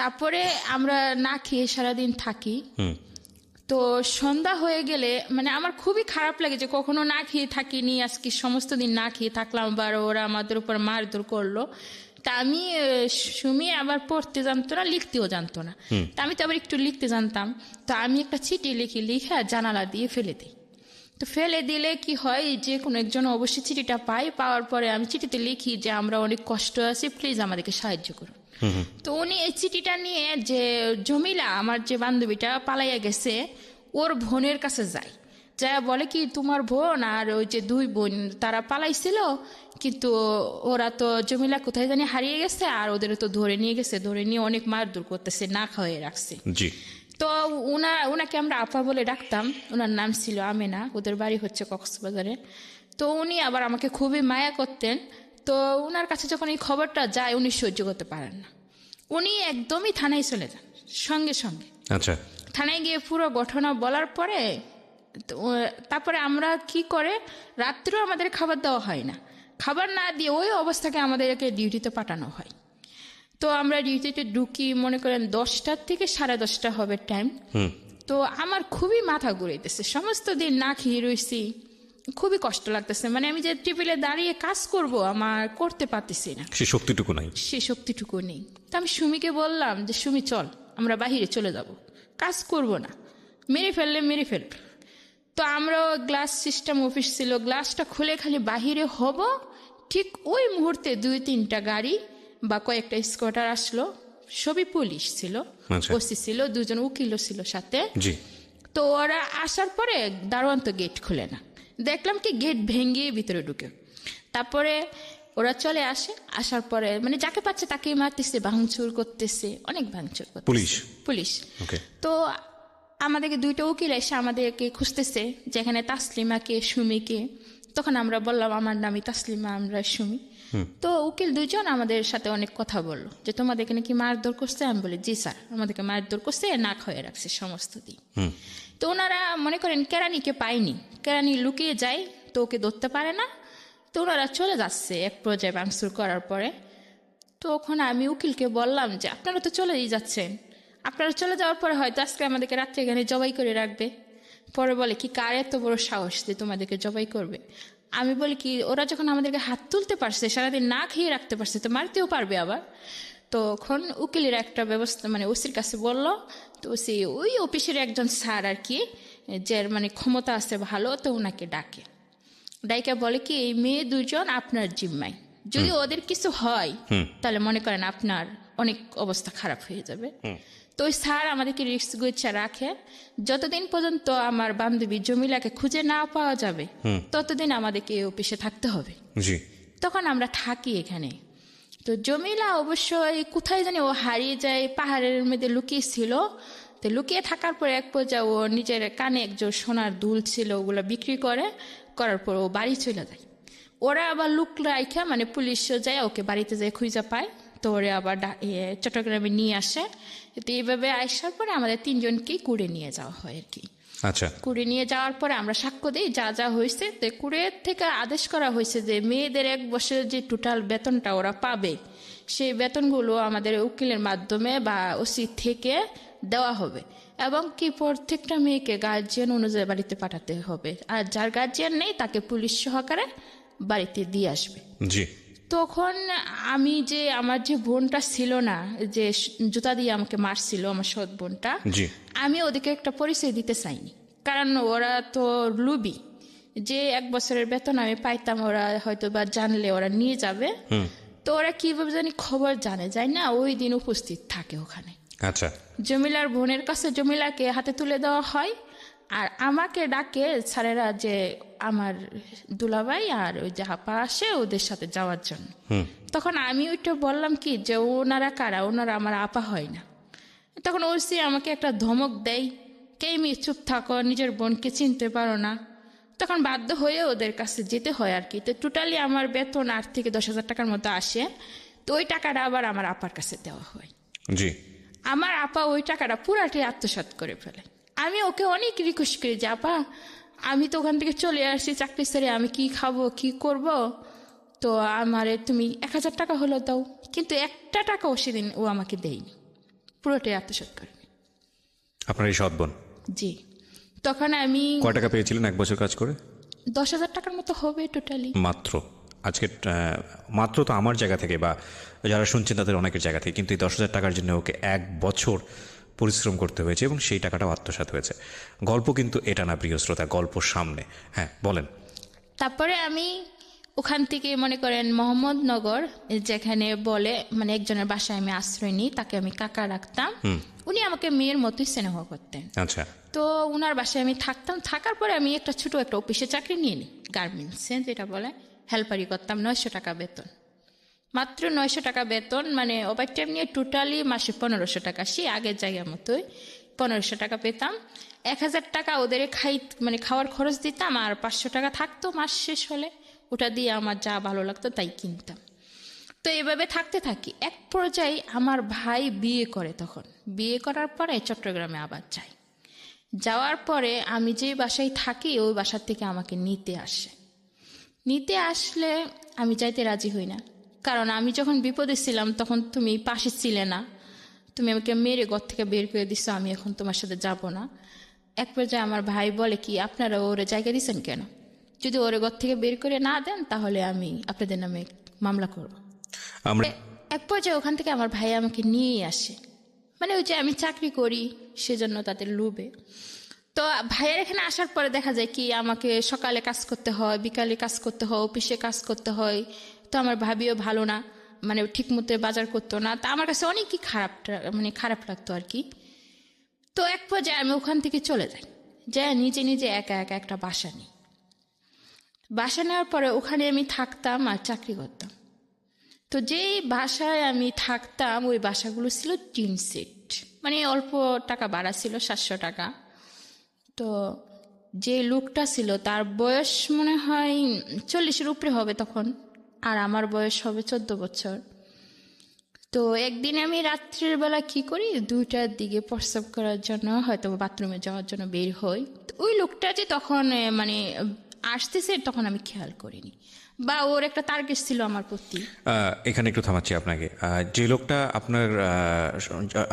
তারপরে আমরা না খেয়ে সারাদিন থাকি। তো সন্ধ্যা হয়ে গেলে মানে আমার খুবই খারাপ লাগে যে কখনো না খেয়ে থাকিনি, আজকে সমস্ত দিন না খেয়ে থাকলাম, বা ওরা আমাদের উপর মারধর করলো। তা আমি সুমি আবার পড়তে জানতো না, লিখতেও জানতো না, তা আমি তো আবার একটু লিখতে জানতাম। তো আমি একটা চিঠি লিখে জানালা দিয়ে ফেলে দিই। তো ফেলে দিলে কি হয়, যে কোনো একজন অবশ্যই চিঠিটা পাই, পাওয়ার পরে আমি চিঠিতে লিখি যে আমরা অনেক কষ্ট আছি, প্লিজ আমাদেরকে সাহায্য করুন। তো উনি এই চিঠিটা নিয়ে যে জমিলা, আমার যে বান্ধবীটা পালাইয়া গেছে, ওর বোনের কাছে যায়, যা বলে কি তোমার বোন আর ওই যে দুই বোন তারা পালাইছিল, কিন্তু ওরা তো জমিলা কোথায় জানি হারিয়ে গেছে, আর ওদের তো ধরে নিয়ে গেছে, ধরে নিয়ে অনেক মারধর করতেছে, না খাওয়াই রাখছে। জি। তো ওনাকে আমরা আপা বলে ডাকতাম, ওনার নাম ছিল আমেনা, ওদের বাড়ি হচ্ছে কক্সবাজারে। তো উনি আবার আমাকে খুবই মায়া করতেন। তো ওনার কাছে যখন এই খবরটা যায়, উনি সহ্য করতে পারেন না, উনি একদমই থানায় চলে যান সঙ্গে সঙ্গে। আচ্ছা, থানায় গিয়ে পুরো ঘটনা বলার পরে তারপরে আমরা কি করে, রাত্রেও আমাদের খাবার দেওয়া হয় না, খাবার না দিয়ে ওই অবস্থাকে আমাদেরকে ডিউটিতে পাঠানো হয়। তো আমরা ডিউটিতে ঢুকি, মনে করেন 10টার থেকে 10:30 হবে টাইম। তো আমার খুবই মাথা ঘুরাইতেছে, সমস্ত দিন না খেয়ে রয়েছি, খুবই কষ্ট লাগতেছে, মানে আমি যে টেবিলে দাঁড়িয়ে কাজ করব আমার করতে পারতেছি না, সে শক্তিটুকু নাই, সে শক্তিটুকু নেই। তো আমি সুমিকে বললাম যে সুমি চল আমরা বাহিরে চলে যাব, কাজ করব না, মেরে ফেললে মেরে ফেলবে। তো আমরাও গ্লাস সিস্টেম অফিস ছিল, গ্লাসটা খুলে খালি বাহিরে হব, ঠিক ওই মুহূর্তে 2-3টা গাড়ি বা কয়েকটা স্কুটার আসলো, সবই পুলিশ ছিল, ওসি ছিল, 2জন উকিলও ছিল সাথে। তো ওরা আসার পরে দারোয়ান তো গেট খুলে না, দেখলাম কি গেট ভেঙে ভিতরে ঢুকে। তারপরে ওরা চলে আসে, আসার পরে মানে যাকে পাচ্ছে তাকেই মারতেছে, ভাঙচুর করতেছে, অনেক ভাঙচুর করতেছে পুলিশ। তো আমাদেরকে 2টা উকিল এসে আমাদেরকে খুঁজতেছে, যেখানে তাসলিমাকে, সুমিকে। তখন আমরা বললাম আমার নামই তাসলিমা, আমরা সুমি। তো উকিল 2জন আমাদের সাথে অনেক কথা বললো যে তোমাদেরকে নাকি মারধর করছে। আমি বলি জি স্যার, আমাদেরকে মারধর করছে, না খাওয়াই রাখছে সমস্ত দিন। তো ওনারা মনে করেন কেরানিকে পায়নি, কেরানি লুকিয়ে যায়, তো ওকে ধরতে পারে না। তো ওনারা চলে যাচ্ছে এক পর্যায়ে ভাঙচুর করার পরে। তো ওখানে আমি উকিলকে বললাম যে আপনারা তো চলেই যাচ্ছেন, আপনারা চলে যাওয়ার পরে হয়তো আজকে আমাদেরকে রাত্রে এখানে জবাই করে রাখবে। পরে বলে কি কার এত বড় সাহস যে তোমাদেরকে জবাই করবে। আমি বলি কি ওরা যখন আমাদেরকে হাত তুলতে পারছে, সারাদিন না খেয়ে রাখতে পারছে, তো মারতেও পারবে আবার। তখন উকিলের একটা ব্যবস্থা মানে ওসির কাছে বলল। তো ওসি ওই অফিসের একজন স্যার আর কি, যার মানে ক্ষমতা আছে ভালো, তো ওনাকে ডাকে, ডাইকা বলে কি এই মেয়ে 2জন আপনার জিম্মায়, যদি ওদের কিছু হয় তাহলে মনে করেন আপনার অনেক অবস্থা খারাপ হয়ে যাবে। তো ওই স্যার আমাদেরকে রিস্ক গুচ্ছা রাখে, যতদিন পর্যন্ত আমার বান্ধবী জমিলাকে খুঁজে না পাওয়া যাবে ততদিন আমাদেরকে এই অফিসে থাকতে হবে। জি। তখন আমরা থাকি এখানে। তো জমিলা অবশ্যই কোথায় জানি ও হারিয়ে যায়, পাহাড়ের মধ্যে লুকিয়েছিল। তো লুকিয়ে থাকার পর এক পর্যায়ে ও নিজের কানে একজন সোনার দুল ছিল, ওগুলো বিক্রি করার পর ও বাড়ি চলে যায়। ওরা আবার লুক রাইখা মানে পুলিশও যায়, ওকে বাড়িতে যায় খুঁজে পায়। তো ওরা আবার চট্টগ্রামে নিয়ে আসে। তো এইভাবে আসার পরে আমাদের 3 জনকেই কুড়ে নিয়ে যাওয়া হয় আর কি। আচ্ছা। কুড়ে নিয়ে যাওয়ার পরে আমরা সাক্ষ্য দিই যা যা হয়েছে। তো কুড়ের থেকে আদেশ করা হয়েছে যে মেয়েদের 1 বছরের যে টোটাল বেতনটা ওরা পাবে, সেই বেতনগুলো আমাদের উকিলের মাধ্যমে বা ওসি থেকে দেওয়া হবে, এবং কি প্রত্যেকটা মেয়েকে গার্জিয়ান অনুযায়ী বাড়িতে পাঠাতে হবে, আর যার গার্জিয়ান নেই তাকে পুলিশ সহকারে বাড়িতে দিয়ে আসবে। জি। তখন আমি যে আমার যে বোনটা ছিল না, যে জুতা দিয়ে আমাকে মারছিল, আমার সৎ বোনটা, জি। আমি ওদেরকে একটা পরিচয় দিতে চাইনি, কারণ ওরা তো লুবি। যে 1 বছরের বেতন আমি পাইতাম ওরা হয়তো বা জানলে ওরা নিয়ে যাবে। তো ওরা কিভাবে জানি খবর জানে, যায় না ওই দিন উপস্থিত থাকে ওখানে। আচ্ছা। জমিলার বোনের কাছে জমিলাকে হাতে তুলে দেওয়া হয়, আর আমাকে ডাকে স্যারেরা যে আমার দুলাভাই আর ওই জাহাপা আসে ওদের সাথে যাওয়ার জন্য। তখন আমি ওইটা বললাম কি যে ওনারা কারা, ওনারা আমার আপা হয় না। তখন ওসি আমাকে একটা ধমক দেয়, কে মেয়ে চুপ থাকো, নিজের বোনকে চিনতে পারো না। তখন বাধ্য হয়ে ওদের কাছে যেতে হয় আর কি। তো টোটালি আমার বেতন 8 থেকে 10,000 টাকার মতো আসে। তো ওই টাকাটা আবার আমার আপার কাছে দেওয়া হয়। জি। আমার আপা ওই টাকাটা পুরাটি আত্মসাৎ করে ফেলে। আমি ওকে অনেক রিকোয়েস্ট করি যে আপা আমি তো ওখান থেকে চলে আসছি চাকরি ছেড়ে, আমি কি খাবো কি করব, তো আমারে তুমি 1,000 টাকা হলো দাও। কিন্তু একটা টাকাও সেদিন ও আমাকে দেয়নি, পুরোটাই আত্মসাৎ করে। আপনার এই সৎ বোন? জি। তখন আমি কয় টাকা পেয়েছিলেন 1 বছর কাজ করে? 10,000 টাকার মতো হবে টোটালি। মাত্র? আজকে মাত্র তো আমার জায়গা থেকে বা যারা শুনছেন তাদের অনেকের জায়গা থেকে, কিন্তু এই 10,000 টাকার জন্য ওকে 1 বছর পরিশ্রম করতে হয়েছে এবং সেই টাকাটাও আত্মসাৎ হয়েছে। গল্প কিন্তু এটা না প্রিয় শ্রোতা, গল্প সামনে। হ্যাঁ বলেন। তারপরে আমি ওখান থেকে মনে করেন মোহাম্মদনগর, যেখানে বলে মানে একজনের বাসায় আমি আশ্রয় নিই, তাকে আমি কাকা রাখতাম। উনি আমাকে মেয়ের মতোই স্নেহ করতেন। আচ্ছা। তো উনার বাসায় আমি থাকতাম। থাকার পরে আমি একটা ছোট একটা অফিসে চাকরি নিয়ে নিই, গার্মেন্টসে যেটা বলে, হেল্পারি করতাম। 900 টাকা বেতন, মাত্র 900 টাকা বেতন, মানে ওভার টাইম নিয়ে টোটালি মাসে 1500 টাকা, সেই আগের জায়গার মতোই 1500 টাকা পেতাম। 1,000 টাকা ওদের মানে খাওয়ার খরচ দিতাম, আর 500 টাকা থাকতো মাস শেষ হলে, ওটা দিয়ে আমার যা ভালো লাগতো তাই কিনতাম। তো এভাবে থাকতে থাকি। এক পর্যায়ে আমার ভাই বিয়ে করে। তখন বিয়ে করার পরে চট্টগ্রামে আবার যাই। যাওয়ার পরে আমি যে বাসায় থাকি ওই বাসার থেকে আমাকে নিতে আসলে আমি যাইতে রাজি হই না, কারণ আমি যখন বিপদে ছিলাম তখন তুমি পাশে ছিলে না, তুমি আমাকে মেরে ঘর থেকে বের করে দিছো, আমি এখন তোমার সাথে যাব না। এক পর্যায়ে আমার ভাই বলে কি আপনারা ওরে জায়গা দিচ্ছেন কেন, যদি ওরে ঘর থেকে বের করে না দেন তাহলে আমি আপনাদের নামে মামলা করব। এক পর্যায়ে ওখান থেকে আমার ভাই আমাকে নিয়েই আসে, মানে ওই যে আমি চাকরি করি সেজন্য তাদের লোভে। তো ভাইয়ের এখানে আসার পরে দেখা যায় কি আমাকে সকালে কাজ করতে হয়, বিকালে কাজ করতে হয়, অফিসে কাজ করতে হয়। তো আমার ভাবিও ভালো না, মানে ঠিক মতো বাজার করতো না। তা আমার কাছে অনেকই খারাপ লাগতো আর কি। তো এক পর্যায়ে আমি ওখান থেকে চলে যাই, নিজে নিজে একা একা একটা বাসা নিই। বাসা নেওয়ার পরে ওখানে আমি থাকতাম আর চাকরি করতাম। তো যেই বাসায় আমি থাকতাম ওই বাসাগুলো ছিল টিন সেট, মানে অল্প টাকা ভাড়া ছিল, 700 টাকা। তো যে লোকটা ছিল তার বয়স মনে হয় 40-এর উপরে হবে তখন, আর আমার বয়স হবে 14 বছর। তো একদিন আমি রাত্রির বেলা কি করি, 2টার দিকে প্রস্রাব করার জন্য হয়তো বাথরুমে যাওয়ার জন্য বের হই। ওই লোকটা যে তখন মানে আসতেছে তখন আমি খেয়াল করিনি, বা ওর একটা টার্গেট ছিল আমার প্রতি। এখানে একটু থামাচ্ছি আপনাকে। যে লোকটা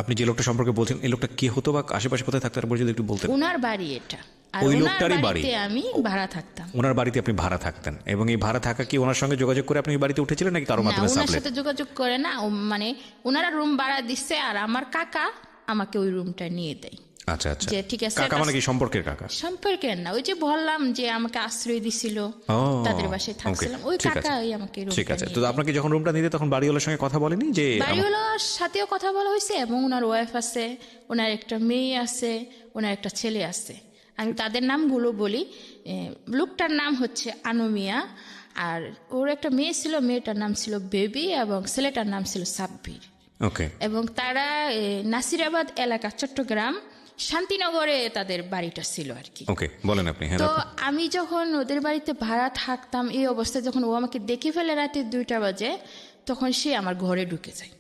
আপনি যে লোকটা সম্পর্কে বলছেন, এই লোকটা কি হতো বা আশেপাশে কোথায় থাকতো তারপর যদি একটু বলতেন। ওনার বাড়ি এটা, আর ওই ওনার লোকটারই বাড়ি? বাড়িতে আমি ভাড়া থাকতাম। ওনার বাড়িতে আপনি ভাড়া থাকতেন, এবং এই ভাড়া থাকা কি ওনার সঙ্গে যোগাযোগ করে আপনি বাড়িতে উঠেছিলেন নাকি কারো না, মাধ্যমে? ওনার সাথে যোগাযোগ করে না, মানে ওনারা রুম ভাড়া দিচ্ছে আর আমার কাকা আমাকে ওই রুমটা নিয়ে দেয়। আচ্ছা আচ্ছা, যে ঠিক আছে, কাকা মানে কি সম্পর্কের কাকা? সম্পর্কের না, ওই যে বললাম যে আমাকে আশ্রয় দিছিল, ও, তাদের বাসায় ওকে, থাকছিলাম, ওই ঠিক কাকা আছে, ওই আমাকে ঠিক রুমটা আছে। তো নিয়ে দেয়। আপনাকে যখন রুমটা নিতে তখন বাড়িওয়ালার সঙ্গে কথা বলেনি যে বাড়িওয়ালার সাথেও কথা বলা হয়েছে, এবং ওনার ওয়াইফ আছে, ওনার একটা মেয়ে আছে, ওনার একটা ছেলে আছে। আমি তাদের নামগুলো বলি। লোকটার নাম হচ্ছে আনুমিয়া, আর ওর একটা মেয়ে ছিল, মেয়েটার নাম ছিল বেবি, এবং ছেলেটার নাম ছিল সাব্বির। ওকে, এবং তারা নাসিরাবাদ এলাকা, চট্টগ্রাম শান্তিনগরে তাদের বাড়িটা ছিল আর কি। ওকে, বলেন আপনি। হ্যাঁ, তো আমি যখন ওদের বাড়িতে ভাড়া থাকতাম, এই অবস্থায় যখন ও আমাকে দেখে ফেলে রাতে 2টা বাজে, তখন সে আমার ঘরে ঢুকে যায়।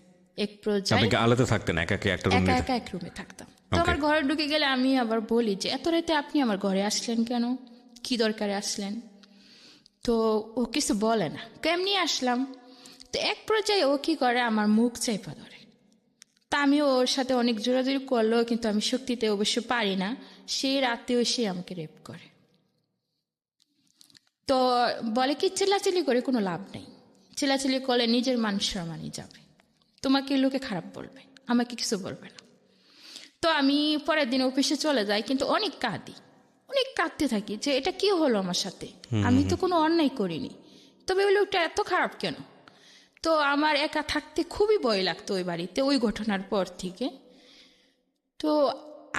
এক পর্যায়ে আপনি কি আলাদা থাকতেন, একা একটা রুম একা নিয়ে? একা এক রুমে থাকতাম। তো আমার ঘরে ঢুকে গেলে আমি আবার বলি যে এত রাতে আপনি আমার ঘরে আসলেন কেন, কি দরকারে আসলেন? তো ও কিছু বলে না, কেমনি আসলাম। তো এক পর্যায়ে ও কি করে, আমার মুখ চাইপা ধরে। তা আমি ওর সাথে অনেক জোরাজোরি করলেও কিন্তু আমি শক্তিতে অবশ্য পারি না, সেই রাতেও সে আমাকে রেপ করে। তো বলে কি চিল্লাচিল্লি করে কোনো লাভ নেই, চিল্লাচিল্লি করলে নিজের মান সম্মানই যাবে, তোমাকে লোকে খারাপ বলবে, আমাকে কিছু বলবে না। তো আমি পরের দিন অফিসে চলে যাই, কিন্তু অনেক কাঁদি, অনেক কাঁদতে থাকি যে এটা কি হলো আমার সাথে, আমি তো কোনো অন্যায় করিনি, তবে ওই লোকটা এত খারাপ কেন? তো আমার একা থাকতে খুবই ভয় লাগতো ওই বাড়িতে, ওই ঘটনার পর থেকে। তো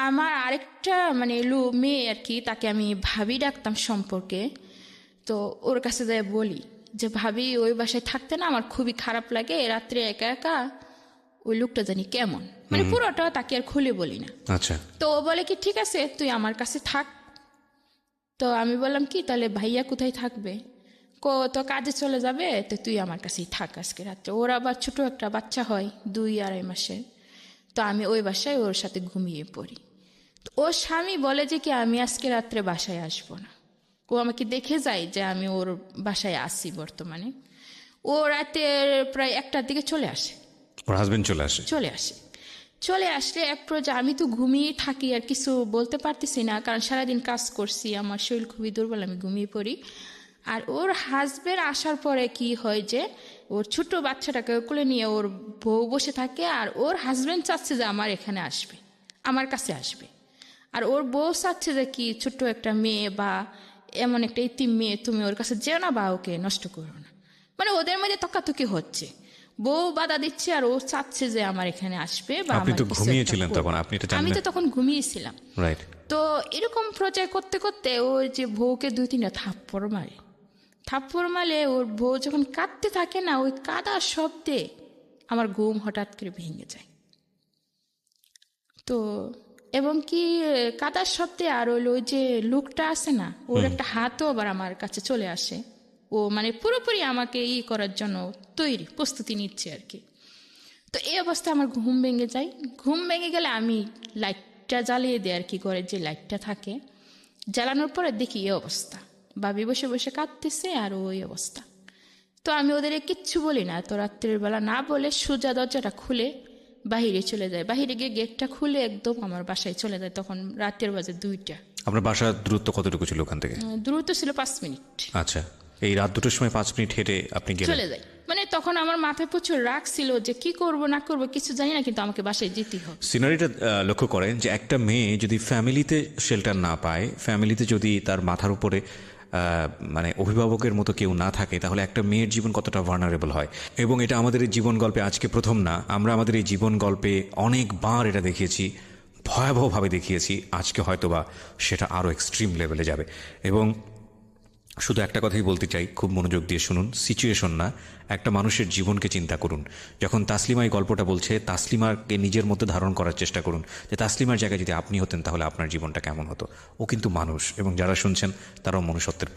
আমার আরেকটা মানে মেয়ে আর কি, তাকে আমি ভাবি ডাকতাম সম্পর্কে। তো ওর কাছে যাই বলি যে ভাবি, ওই বাসায় থাকতে না আমার খুবই খারাপ লাগে, রাত্রে একা একা, ওই লোকটা জানি কেমন, মানে পুরোটা তাকে আর খুলে বলি না। আচ্ছা, তো ও বলে কি ঠিক আছে তুই আমার কাছে থাক। তো আমি বললাম কি তাহলে ভাইয়া কোথায় থাকবে? তো কাজে চলে যাবে, তো তুই আমার কাছেই থাক আজকে রাত্রে। ওর আবার ছোট একটা বাচ্চা হয়, 2-2.5 মাসের। তো আমি ওই বাসায় ওর সাথে ঘুমিয়ে পড়ি। তো ওর স্বামী বলে যে কি আমি আজকে রাত্রে বাসায় আসবো না। ও আমাকে দেখে যায় যে আমি ওর বাসায় আসি বর্তমানে। ও রাতের প্রায় 1টার দিকে চলে আসে। ওর হাজবেন্ড চলে আসে? চলে আসলে এক পর্যায়ে আমি তো ঘুমিয়ে থাকি, আর কিছু বলতে পারতেছি না, কারণ সারাদিন কাজ করছি, আমার শরীর খুবই দুর্বল, আমি ঘুমিয়ে পড়ি। আর ওর হাজবেন্ড আসার পরে কি হয় যে ওর ছোট বাচ্চাটাকে কোলে নিয়ে ওর বউ বসে থাকে, আর ওর হাজবেন্ড চাচ্ছে যে আমার এখানে আসবে, আমার কাছে আসবে। আর ওর বউ চাচ্ছে যে কি ছোট্ট একটা মেয়ে বা এমন একটা ইতিম মেয়ে, তুমি ওর কাছে যেও না বা ওকে নষ্ট করো না। মানে ওদের মধ্যে তকাতকি হচ্ছে, বউ বাধা দিচ্ছে আর ও চাচ্ছে যে আমার এখানে আসবে বা আপনি আমার তো কিছু একটা ঘুমিয়েছিলেন করবে। তখন, আপনি এটা জানেন আমি না? তো তখন ঘুমিয়েছিলাম। রাইট। তো এরকম প্রচার করতে করতে ওই যে বউকে 2-3টা থাপ্পড় মারে ওর বউ যখন কাঁদতে থাকে না, ওই কাদার শব্দে আমার ঘুম হঠাৎ করে ভেঙে যায়। তো এবং কি কাদার শব্দে আর ওই যে লোকটা আছে না, ওর একটা হাতও আবার আমার কাছে চলে আসে। ও মানে পুরোপুরি আমাকে করার জন্য প্রস্তুতি নিচ্ছে আর কি। তো এই অবস্থায় আমার ঘুম ভেঙে যায়। ঘুম ভেঙে গেলে আমি লাইটটা জ্বালিয়ে দিই আর কি, করে যে লাইটটা থাকে জ্বালানোর পরে দেখি এই অবস্থা, ভাবি বসে বসে কাঁদতেছে আর ওই অবস্থা। তো আমি ওদের কিচ্ছু বলি না, তো রাত্রের বেলা না বলে সোজা দরজাটা খুলে বাহিরে চলে যায়। বাহিরে গিয়ে গেটটা খুলে একদম আমার বাসায় চলে যায়। তখন রাতের বাজে 2টা। আপনার বাসার দূরত্ব কতটুকু ছিল ওখান থেকে? দূরত্ব ছিল 5 মিনিট। আচ্ছা, এই রাত 2টোর সময় 5 মিনিট হেঁটে আপনি গেলেন? চলে যাই। মানে তখন আমার মাথায় প্রচুর রাগ ছিল যে কি করব না করব কিছু জানি না, কিন্তু আমাকে বাসায় যেতেই হবে। সিনারিটা লক্ষ্য করেন যে একটা মেয়ে যদি ফ্যামিলিতে শেল্টার না পায়, ফ্যামিলিতে যদি তার মাথার উপরে মানে অভিভাবকের মতো কেউ না থাকে, তাহলে একটা মেয়ের জীবন কতটা ভার্নারেবল হয়। এবং এটা আমাদের এই জীবন গল্পে আজকে প্রথম না, আমরা আমাদের এই জীবন গল্পে অনেকবার এটা দেখিয়েছি, ভয়াবহভাবে দেখিয়েছি। আজকে হয়তোবা সেটা আরও এক্সট্রিম লেভেলে যাবে। এবং শুধু একটা কথাই বলতে চাই, খুব মনোযোগ দিয়ে শুনুন, সিচুয়েশন না, একটা মানুষের জীবনকে চিন্তা করুন। যখন তাসলিমা এই গল্পটা বলছে, তাসলিমাকে নিজের মধ্যে ধারণ করার চেষ্টা করুন যে তাসলিমার জায়গায় যদি আপনি হতেন তাহলে আপনার জীবনটা কেমন হতো। ও কিন্তু মানুষ, এবং যারা শুনছেন তারাও মনুষ্যত্বের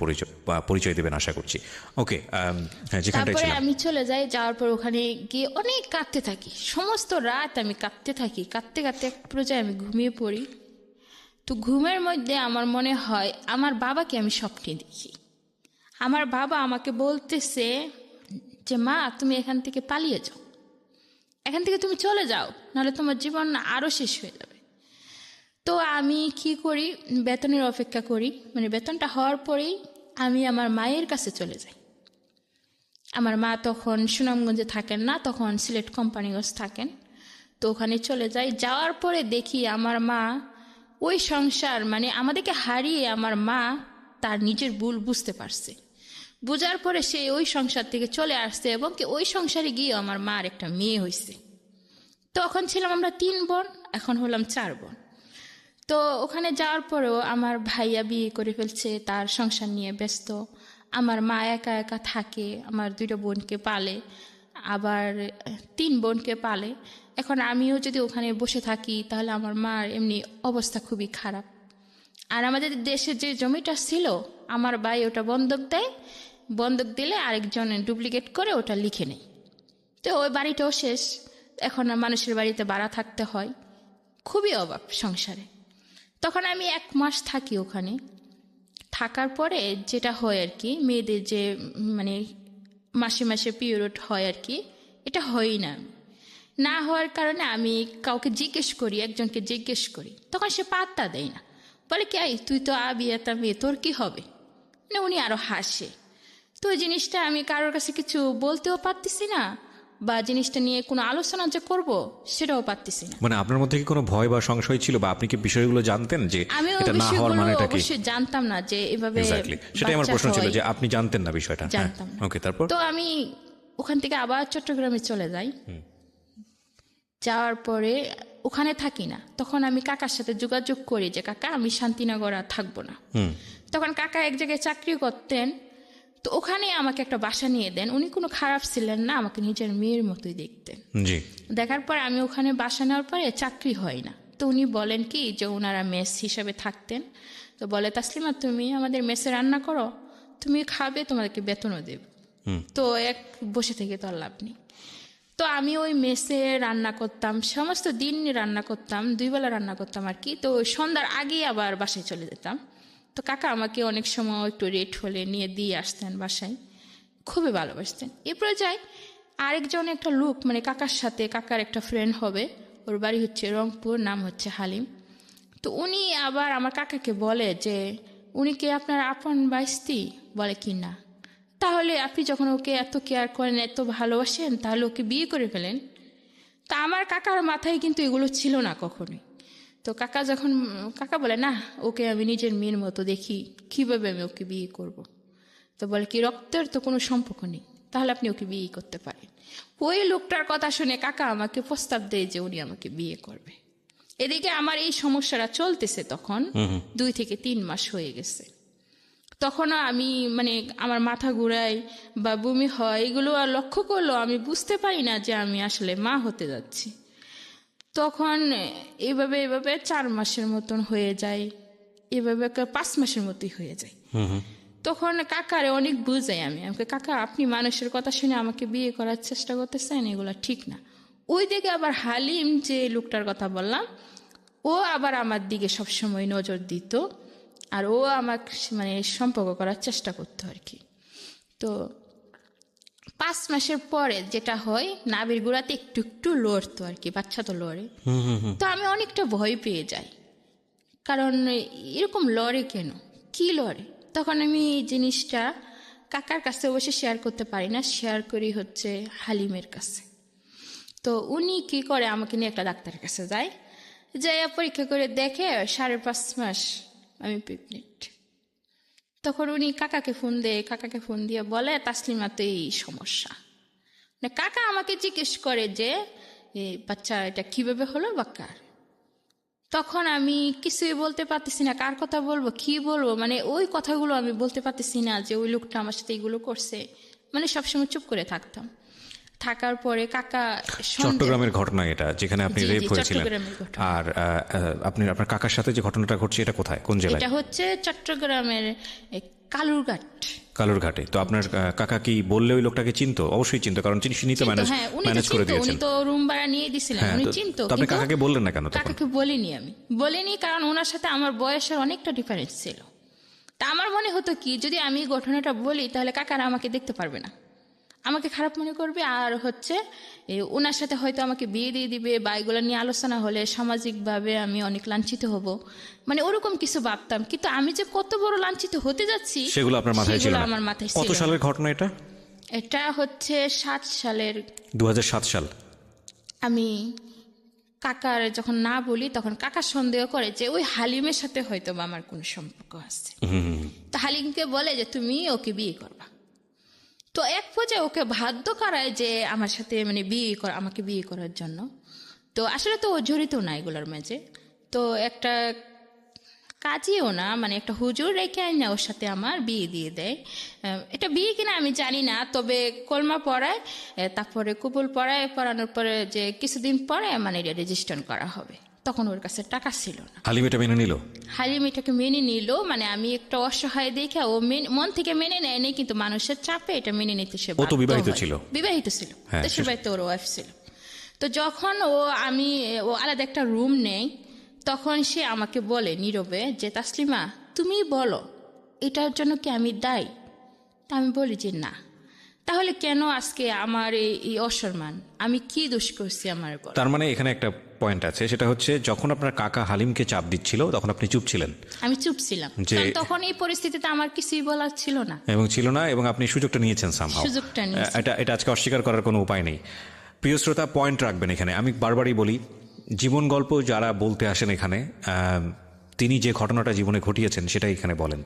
পরিচয় দেবেন আশা করছি। ওকে, যেখানটায় তারপরে ছিলাম। আমি চলে যাই, যাওয়ার পর ওখানে গিয়ে অনেক কাঁদতে থাকি, সমস্ত রাত আমি কাঁদতে থাকি। কাঁদতে কাঁদতে এক পর্যায়ে আমি ঘুমিয়ে পড়ি। তো ঘুমের মধ্যে আমার মনে হয় আমার বাবাকে আমি স্বপ্নে দেখি। আমার বাবা আমাকে বলতেছে যে মা তুমি এখান থেকে পালিয়ে যাও, এখান থেকে তুমি চলে যাও, নাহলে তোমার জীবন আরও শেষ হয়ে যাবে। তো আমি কি করি, বেতনের অপেক্ষা করি। মানে বেতনটা হওয়ার পরেই আমি আমার মায়ের কাছে চলে যাই। আমার মা তখন সুনামগঞ্জে থাকেন না, তখন সিলেট কোম্পানিগঞ্জ থাকেন। তো ওখানে চলে যাই। যাওয়ার পরে দেখি আমার মা ওই সংসার মানে আমাদেরকে হারিয়ে আমার মা তার নিজের ভুল বুঝতে পারছে, বোঝার পরে সে ওই সংসার থেকে চলে আসছে এবং কি ওই সংসারে গিয়ে আমার মার একটা মেয়ে হয়েছে। তখন ছিলাম আমরা 3 বোন, এখন হলাম 4 বোন। তো ওখানে যাওয়ার পরেও আমার ভাইয়া বিয়ে করে ফেলছে, তার সংসার নিয়ে ব্যস্ত। আমার মা একা একা থাকে, আমার 2টা বোনকে পালে, আবার 3 বোনকে পালে। এখন আমিও যদি ওখানে বসে থাকি তাহলে আমার মার এমনি অবস্থা খুবই খারাপ। আর আমাদের দেশে যে জমিটা ছিল আমার ভাই ওটা বন্ধক দেয়, বন্ধক দিলে আরেকজন ডুপ্লিকেট করে ওটা লিখে নেয়। তো ওই বাড়িটাও শেষ, এখন মানুষের বাড়িতে ভাড়া থাকতে হয়, খুবই অভাব সংসারে। তখন আমি 1 মাস থাকি ওখানে। থাকার পরে যেটা হয় আর কি, মেয়েদের যে মানে মাসে মাসে পিরিয়ড হয় আর কি, এটা হয়ই না। না হওয়ার কারণে আমি কাউকে জিজ্ঞেস করি, একজনকে জিজ্ঞেস করি, তখন সে পাত্তা দেয় না, বলে কি তুই তো আবি এটা মেয়ে, তোর কি হবে, মানে উনি আরো হাসে। তো ওই জিনিসটা আমি কারোর কাছে কিছু বলতেও পারতেছি না, বা জিনিসটা নিয়ে কোনো আলোচনা যে করব সেটাও পারতেছি না। মানে আপনার মধ্যে কি কোনো ভয় বা সংশয় ছিল, বা আপনি কি বিষয়গুলো জানতেন যে আমি এটা না হওয়ার মানেটা কি? অবশ্যই জানতাম না যে এভাবে সেটাই আমার প্রশ্ন ছিল হয়। যে আপনি জানতেন না বিষয়টা? জানতাম না। ওকে, তারপর? তো আমি ওখান থেকে আবার চট্টগ্রামে চলে যাই। যাওয়ার পরে ওখানে থাকি না, তখন আমি কাকার সাথে যোগাযোগ করি যে কাকা আমি শান্তিনগর আর থাকবো না। তখন কাকা এক জায়গায় চাকরি করতেন, তো ওখানে আমাকে একটা বাসা নিয়ে দেন। উনি কোনো খারাপ ছিলেন না, আমাকে নিজের মেয়ের মতোই দেখতেন। জি। দেখার পর আমি ওখানে বাসা নেওয়ার পরে চাকরি হয় না, তো উনি বলেন কি যে ওনারা মেস হিসাবে থাকতেন, তো বলে তাসলিমা তুমি আমাদের মেসে রান্না করো, তুমি খাবে, তোমাদেরকে বেতনও দেব। তো এক বসে থেকে তো আর লাভ নেই। তো আমি ওই মেসে রান্না করতাম, সমস্ত দিন রান্না করতাম, 2 বেলা রান্না করতাম আর কি। তো সন্ধ্যার আগেই আবার বাসায় চলে যেতাম। তো কাকা আমাকে অনেক সময় একটু রেট হলে নিয়ে দিয়ে আসতেন বাসায়, খুবই ভালোবাসতেন। এরপরে যাই আরেকজন একটা লোক, মানে কাকার সাথে কাকার একটা ফ্রেন্ড হবে, ওর বাড়ি হচ্ছে রংপুর, নাম হচ্ছে হালিম। তো উনি আবার আমার কাকাকে বলে যে উনি কি আপনার আপন বাইস্তি? বলে কি না। তাহলে আপনি যখন ওকে এত কেয়ার করেন, এত ভালোবাসেন, তাহলে ওকে বিয়ে করে ফেলেন। তা আমার কাকার মাথায় কিন্তু এগুলো ছিল না কখনোই। তো কাকা বলে না, ওকে আমি নিজের মেয়ের মতো দেখি, কিভাবে আমি ওকে বিয়ে করব। তো বলে কি রক্তের তো কোনো সম্পর্ক নেই, তাহলে আপনি ওকে বিয়ে করতে পারেন। ওই লোকটার কথা শুনে কাকা আমাকে প্রস্তাব দেয় যে উনি আমাকে বিয়ে করবে। এদিকে আমার এই সমস্যাটা চলতেছে, তখন 2 থেকে 3 মাস হয়ে গেছে। তখনও আমি মানে আমার মাথা ঘুরায় বা বমি হয়, এগুলো আর লক্ষ্য করলেও আমি বুঝতে পারি না যে আমি আসলে মা হতে যাচ্ছি। তখন এভাবে 4 মাসের মতন হয়ে যায়, এভাবে 5 মাসের মতোই হয়ে যায়। তখন কাকারে অনেক বুঝাই আমি, আমাকে কাকা আপনি মানুষের কথা শুনে আমাকে বিয়ে করার চেষ্টা করতেছেন, এগুলো ঠিক না। ওই দিকে আবার হালিম যে লোকটার কথা বললাম, ও আবার আমার দিকে সবসময় নজর দিত, আর ও আমাকে মানে সম্পর্ক করার চেষ্টা করতো আর কি। তো 5 মাসের পরে যেটা হয়, নাভির গোড়াতে একটু একটু লড়তো আর কি, বাচ্চা তো লড়ে। তো আমি অনেকটা ভয় পেয়ে যাই, কারণ এরকম লড়ে কেন, কি লড়ে। তখন আমি এই জিনিসটা কাকার কাছে অবশ্যই শেয়ার করতে পারি না, শেয়ার করি হচ্ছে হালিমের কাছে। তো উনি কি করে, আমাকে নিয়ে একটা ডাক্তারের কাছে যায়, যাই পরীক্ষা করে দেখে 5.5 মাস আমি প্রেগনেন্ট। তখন উনি কাকাকে ফোন দিয়ে বলে তাসলিমা তো এই সমস্যা। মানে কাকা আমাকে জিজ্ঞেস করে যে বাচ্চা এটা কিভাবে হলো বা কার। তখন আমি কিছুই বলতে পারতেছি না, কার কথা বলবো, কি বলবো, মানে ওই কথাগুলো আমি বলতে পারতেছি না যে ওই লোকটা আমার সাথে এগুলো করছে, মানে সবসময় চুপ করে থাকতাম। থাকার পরে কাকা চট্টগ্রামের ঘটনা এটা, যেখানে আপনি রেপ হয়েছিলেন। আর আপনি আপনার কাকার সাথে যে ঘটনাটা ঘটছে এটা কোথায়, কোন জেলায়? এটা হচ্ছে চট্টগ্রামের কালুরঘাটে। তো আপনার কাকা কি বললে ওই লোকটাকে চিনতো? অবশ্যই চিনতো, কারণ তিনি তো ম্যানেজ করে দিয়েছেন। উনি তো রুম ভাড়া নিয়ে দিয়েছিলেন, উনি চিনতো। আপনি কাকাকে বললেন না কেন? কাকাকে বলিনি কারণ ওনার সাথে আমার বয়সের অনেকটা ডিফারেন্স ছিল। তা আমার মনে হতো কি, যদি আমি ঘটনাটা বলি তাহলে কাকারা আমাকে দেখতে পারবে না, আমাকে খারাপ মনে করবে, আর হচ্ছে ওনার সাথে হয়তো আমাকে বিয়ে দিয়ে দিবে, বা এগুলো নিয়ে আলোচনা হলে সামাজিকভাবে আমি অনেক লাঞ্ছিত হব, মানে ওরকম কিছু ভাবতাম। কিন্তু আমি যে কত বড় লাঞ্ছিত হতে যাচ্ছি সেগুলো আপনার মাথায় ছিল না? আমার মাথায় ছিল। কত সালের ঘটনা এটা? এটা হচ্ছে 7 সালের 2007 সাল। আমি কাকার যখন না বলি তখন কাকা সন্দেহ করে যে ওই হালিমের সাথে হয়তো বা আমার কোনো সম্পর্ক আছে। তো হালিমকে বলে যে তুমি ওকে বিয়ে করবা। তো এক পর্যায়ে ওকে বাধ্য করায় যে আমার সাথে মানে আমাকে বিয়ে করার জন্য। তো আসলে তো ও জড়িত না এগুলোর মাঝে। তো একটা কাজীও না, মানে একটা হুজুর রেখে আইনা ওর সাথে আমার বিয়ে দিয়ে দেয়। এটা বিয়ে কিনা আমি জানি না, তবে কলমা পড়ায়, তারপরে কবুল পড়ানোর পরে যে কিছুদিন পরে মানে এটা রেজিস্ট্রেশন করা হবে। তখন ওর কাছে টাকা ছিল না। হালিম এটা মেনে নিল? হালিম এটাকে মেনে নিল, মানে আমি একটা অসহায় দেখে ও মন থেকে মেনে নেয়নি, কিন্তু মানুষের চাপে এটা মেনে নিতে সে ও তো বাধ্য বিবাহিত হয়। ছিল? বিবাহিত ছিল, হ্যাঁ, দেশের বাড়িতে ওর ওয়াইফ ছিল। তো যখন ও আলাদা একটা রুম নেই, তখন সে আমাকে বলে নীরবে যে তাসলিমা তুমি বলো এটার জন্য কি আমি দায়ী? তা আমি বলি যে না। তাহলে কেন আজকে আমার এই অসম্মান, আমি কি দোষ করছি আমার বলো। তার মানে এখানে একটা পয়েন্ট আছে, সেটা হচ্ছে যখন আপনার কাকা হালিমকে চাপ দিচ্ছিল তখন আপনি চুপ ছিলেন? আমি চুপ ছিলাম, কারণ তখন এই পরিস্থিতিতে আমার কিছুই বলার ছিল না। এবং আপনি সুযোগটা নিয়েছেন সামহাও। সুযোগটা নিয়েছি। এটা আজকে অস্বীকার করার কোনো উপায় নেই। প্রিয় শ্রোতা, পয়েন্ট রাখবেন এখানে। আমি বারবারই বলি, জীবন গল্প যারা বলতে আসেন এখানে, তিনি যে ঘটনাটা জীবনে ঘটিয়েছেন সেটাই এখানে বলেন।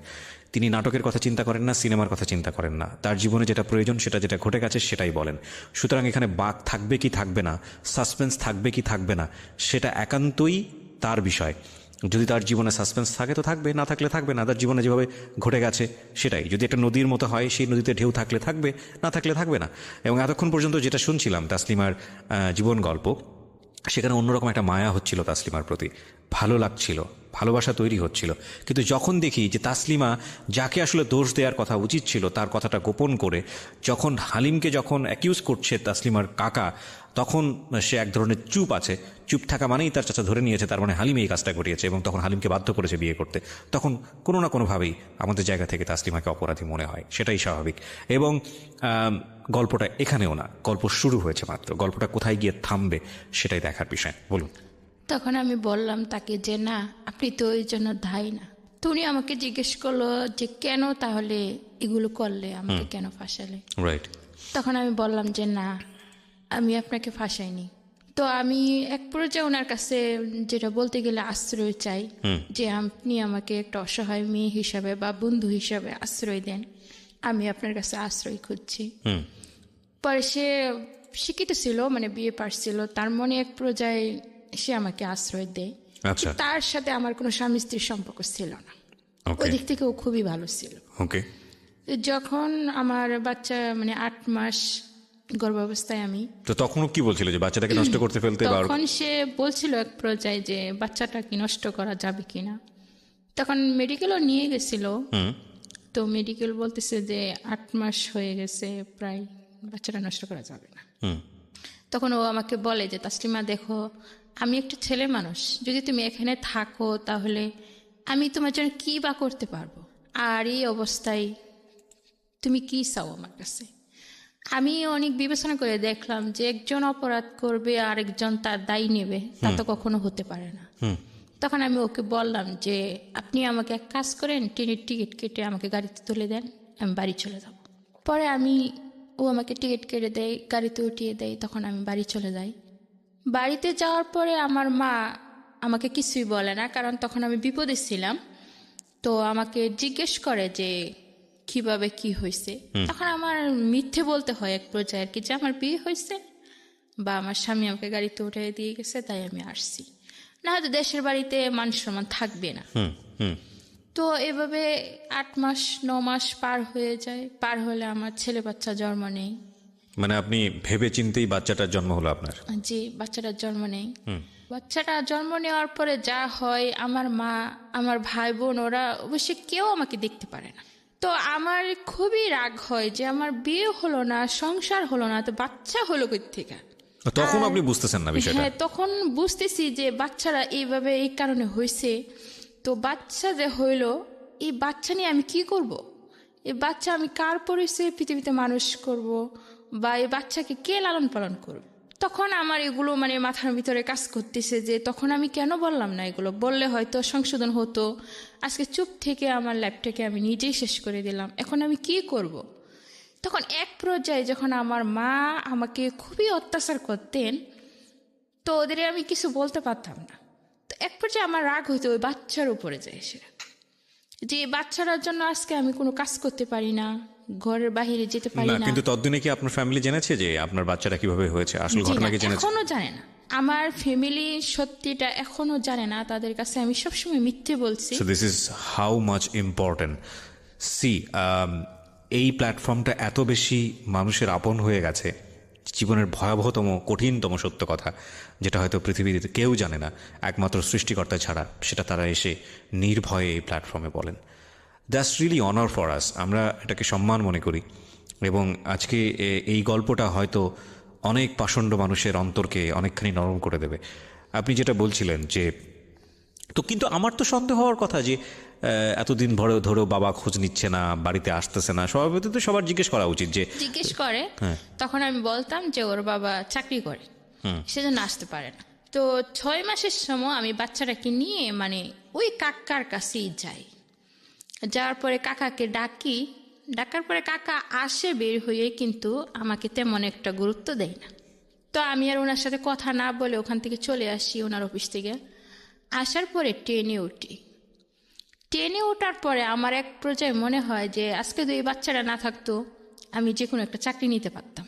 তিনি নাটকের কথা চিন্তা করেন না, সিনেমার কথা চিন্তা করেন না, তার জীবনে যেটা প্রয়োজন যেটা ঘটে গেছে সেটাই বলেন। সুতরাং এখানে বাক থাকবে কি থাকবে না, সাসপেন্স থাকবে কি থাকবে না, সেটা একান্তই তার বিষয়। যদি তার জীবনে সাসপেন্স থাকে তো থাকবে, না থাকলে থাকবে না। তার জীবনে যেভাবে ঘটে গেছে সেটাই। যদি একটা নদীর মতো হয়, সেই নদীতে ঢেউ থাকলে থাকবে, না থাকলে থাকবে না। এবং এতক্ষণ পর্যন্ত যেটা শুনছিলাম তাসলিমার জীবন গল্প, সেখানে অন্যরকম একটা মায়া হচ্ছিল তাসলিমার প্রতি, ভালো লাগছিল, ভালোবাসা তৈরি হচ্ছিল। কিন্তু যখন দেখি যে তাসলিমা যাকে আসলে দোষ দেওয়ার কথা উচিত ছিল তার কথাটা গোপন করে যখন হালিমকে যখন অ্যাকিউজ করছে তাসলিমার কাকা, তখন সে এক ধরনের চুপ আছে। চুপ থাকা মানেই তার চাচা ধরে নিয়েছে তার মানে হালিম এই কাজটা ঘটিয়েছে, এবং তখন হালিমকে বাধ্য করেছে বিয়ে করতে। তখন কোনো না কোনোভাবেই আমাদের জায়গা থেকে তাসলিমাকে অপরাধী মনে হয়, সেটাই স্বাভাবিক। এবং গল্পটা এখানেও না, গল্প শুরু হয়েছে মাত্র, গল্পটা কোথায় গিয়ে থামবে সেটাই দেখার বিষয়। বলুন। তখন আমি বললাম তাকে যে না, আপনি তো ওই জন্য দায়ী না। তো উনি আমাকে জিজ্ঞেস করলো যে কেন তাহলে এগুলো করলে, আমাকে কেন ফাঁসালে। রাইট। তখন আমি বললাম যে না, আমি আপনাকে ফাঁসাইনি। তো আমি এক পর্যায়ে ওনার কাছে যেটা বলতে গেলে আশ্রয় চাই, যে আপনি আমাকে একটা অসহায় মেয়ে হিসাবে বা বন্ধু হিসাবে আশ্রয় দেন, আমি আপনার কাছে আশ্রয় খুঁজছি। পরে সে শিক্ষিত ছিল, মানে বিয়ে পাশ ছিল, তার মনে এক পর্যায়ে সে আমাকে আশ্রয় দেয়। আচ্ছা। তার সাথে আমার কোনো স্বামী স্ত্রীর সম্পর্ক ছিল না, ওই দিক থেকে ও খুবই ভালো ছিল। ওকে। যখন আমার বাচ্চা মানে 8 মাস গর্ভাবস্থায় আমি, তো তখনও কি বলছিল যে বাচ্চাটাকে নষ্ট করতে ফেলতে? তখন সে বলছিল এক পর্যায়ে যে বাচ্চাটা কি নষ্ট করা যাবে কিনা। তখন মেডিকেলও নিয়ে গেছিল, তো মেডিকেল বলতেছে যে 8 মাস হয়ে গেছে প্রায়, বাচ্চাটা নষ্ট করা যাবে না। তখন ও আমাকে বলে যে তাসলিমা দেখো, আমি একটা ছেলে মানুষ, যদি তুমি এখানে থাকো তাহলে আমি তোমার জন্য কি বা করতে পারবো, আর এই অবস্থায় তুমি কি চাও আমার কাছে। আমি অনেক বিবেচনা করে দেখলাম যে একজন অপরাধ করবে আর একজন তার দায়ী নেবে, তা তো কখনো হতে পারে না। তখন আমি ওকে বললাম যে আপনি আমাকে এক কাজ করেন, ট্রেনের টিকিট কেটে আমাকে গাড়িতে তুলে দেন, আমি বাড়ি চলে যাব। পরে ও আমাকে টিকিট কেটে দেয়, গাড়িতে উঠিয়ে দেয়, তখন আমি বাড়ি চলে যাই। বাড়িতে যাওয়ার পরে আমার মা আমাকে কিছুই বলে না, কারণ তখন আমি বিপদে ছিলাম। তো আমাকে জিজ্ঞেস করে যে কিভাবে কি হয়েছে। তখন আমার মিথ্যে বলতে হয় এক পর্যায়ে আর কি, যে আমার বিয়ে হয়েছে বা আমার স্বামী আমাকে গাড়িতে উঠে দিয়ে গেছে তাই আমি আসছি, না হয়তো দেশের বাড়িতে মান সম্মান থাকবে না। তো এভাবে 8 মাস 9 মাস পার হয়ে যায়। পার হলে আমার ছেলে বাচ্চা জন্ম নেই। মানে আপনি ভেবে চিন্তেই বাচ্চাটার জন্ম হলো আপনার? জি, বাচ্চাটার জন্ম নেই। বাচ্চাটা জন্ম নেওয়ার পরে যা হয়, আমার মা, আমার ভাই বোন, ওরা অবশ্যই কেউ আমাকে দেখতে পারে না। তো আমার খুবই রাগ হয় যে আমার বিয়ে হলো না, সংসার হলো না, তো বাচ্চা হলো কই থেকে। তখন আপনি বুঝতেছেন না বিষয়টা? হ্যাঁ, তখন বুঝতেছি যে বাচ্চারা এইভাবে এই কারণে হয়েছে। তো বাচ্চা যে হইলো, এই বাচ্চা নিয়ে আমি কি করব, এই বাচ্চা আমি কার পরিচয়ে পৃথিবীতে মানুষ করব, বা এই বাচ্চাকে কে লালন পালন করবে। তখন আমার এগুলো মানে মাথার ভিতরে কাজ করতেছে যে তখন আমি কেন বললাম না, এগুলো বললে হয়তো সংশোধন হতো। আজকে চুপ থেকে আমার লাইফটাকে আমি নিজেই শেষ করে দিলাম, এখন আমি কি করব। তখন এক পর্যায়ে যখন আমার মা আমাকে খুবই অত্যাচার করতেন, তো ওদের আমি কিছু বলতে পারতাম না। তো এক পর্যায়ে আমার রাগ হইতো ওই বাচ্চার উপরে যায় সে, যে এই বাচ্চাটার জন্য আজকে আমি কোনো কাজ করতে পারি না, ঘরের বাইরে যেতে পারি না, না। কিন্তু ততদিনে কি আপনার ফ্যামিলি জেনেছে যে আপনার বাচ্চাটা কিভাবে হয়েছে, আসল জি ঘটনা না, কি জেনেছে? এখনো জানে না। আমার ফ্যামিলি সত্যিটা এখনো জানে না, তাদের কাছে আমি সবসময় মিথ্যে বলছি। So this is how much important. See, এই প্ল্যাটফর্মটা এত বেশি মানুষের আপন হয়ে গেছে, জীবনের ভয়াবহতম কঠিনতম সত্য কথা যেটা হয়তো পৃথিবীতে কেউ জানে না একমাত্র সৃষ্টিকর্তা ছাড়া, সেটা তারা এসে নির্ভয়ে এই প্ল্যাটফর্মে বলেন। That's really honour for us. আমরা এটাকে সম্মান মনে করি, এবং আজকে এই গল্পটা হয়তো অনেক পাষণ্ড মানুষের অন্তরকে অনেকখানি নরম করে দেবে। আপনি যেটা বলছিলেন যে, তো কিন্তু আমার তো সন্দেহ হওয়ার কথা যে এতদিন ধরেও বাবা খোঁজ নিচ্ছে না, বাড়িতে আসতেছে না, স্বভাবত তো সবার জিজ্ঞেস করা উচিত যে। জিজ্ঞেস করে, তখন আমি বলতাম যে ওর বাবা চাকরি করে, সেজন্য আসতে পারে না। তো 6 মাসের সময় আমি বাচ্চাটাকে নিয়ে মানে ওই কাকার কাছেই যাই। যাওয়ার পরে কাকাকে ডাকার পরে কাকা আসে বের হয়ে, কিন্তু আমাকে তেমন একটা গুরুত্ব দেয় না। তো আমি আর ওনার সাথে কথা না বলে ওখান থেকে চলে আসি ওনার অফিস থেকে। আসার পরে ট্রেনে ওঠার পরে আমার এক পর্যায়ে মনে হয় যে আজকে যদি এই বাচ্চাটা না থাকতো, আমি যে কোনো একটা চাকরি নিতে পারতাম,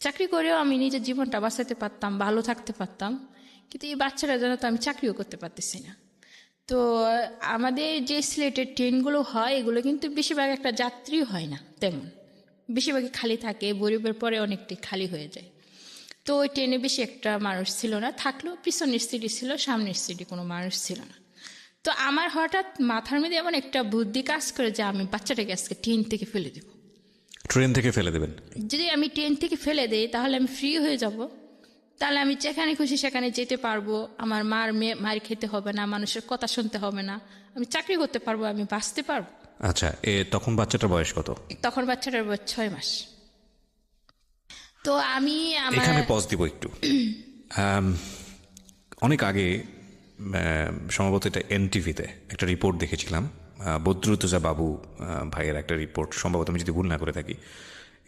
চাকরি করেও আমি নিজের জীবনটা বাঁচাতে পারতাম, ভালো থাকতে পারতাম। কিন্তু এই বাচ্চাটার জন্য তো আমি চাকরিও করতে পারতেছি না। তো আমাদের যে সিলেটের ট্রেনগুলো হয়, এগুলো কিন্তু বেশিরভাগ একটা যাত্রী হয় না তেমন, বেশিরভাগই খালি থাকে, গরিবের পরে অনেকটাই খালি হয়ে যায়। তো ওই ট্রেনে বেশি একটা মানুষ ছিল না, থাকলেও পিছনের সিটে ছিল, সামনের সিটে কোনো মানুষ ছিল না। তো আমার হঠাৎ মাথার মধ্যে এমন একটা বুদ্ধি কাজ করে যে আমি বাচ্চাটাকে আজকে ট্রেন থেকে ফেলে দেব। ট্রেন থেকে ফেলে দেবেন? যদি আমি ট্রেন থেকে ফেলে দেই তাহলে আমি ফ্রি হয়ে যাব, তাহলে আমি যেখানে খুশি সেখানে যেতে পারবো, আমার মার খেতে হবে না, মানুষের কথা শুনতে হবে না, আমি চাকরি করতে পারবো, আমি বাঁচতে পারবো। আচ্ছা, তখন বাচ্চাটার বয়স কত? তখন বাচ্চাটার বয়স 6 মাস। তো আমি এখানে পজ দিব একটু। অনেক আগে সম্ভবত এটা এনটিভিতে একটা রিপোর্ট দেখেছিলাম, বদরুদ্দোজা বাবু ভাইয়ের একটা রিপোর্ট, সম্ভবত আমি যদি ভুল না করে থাকি।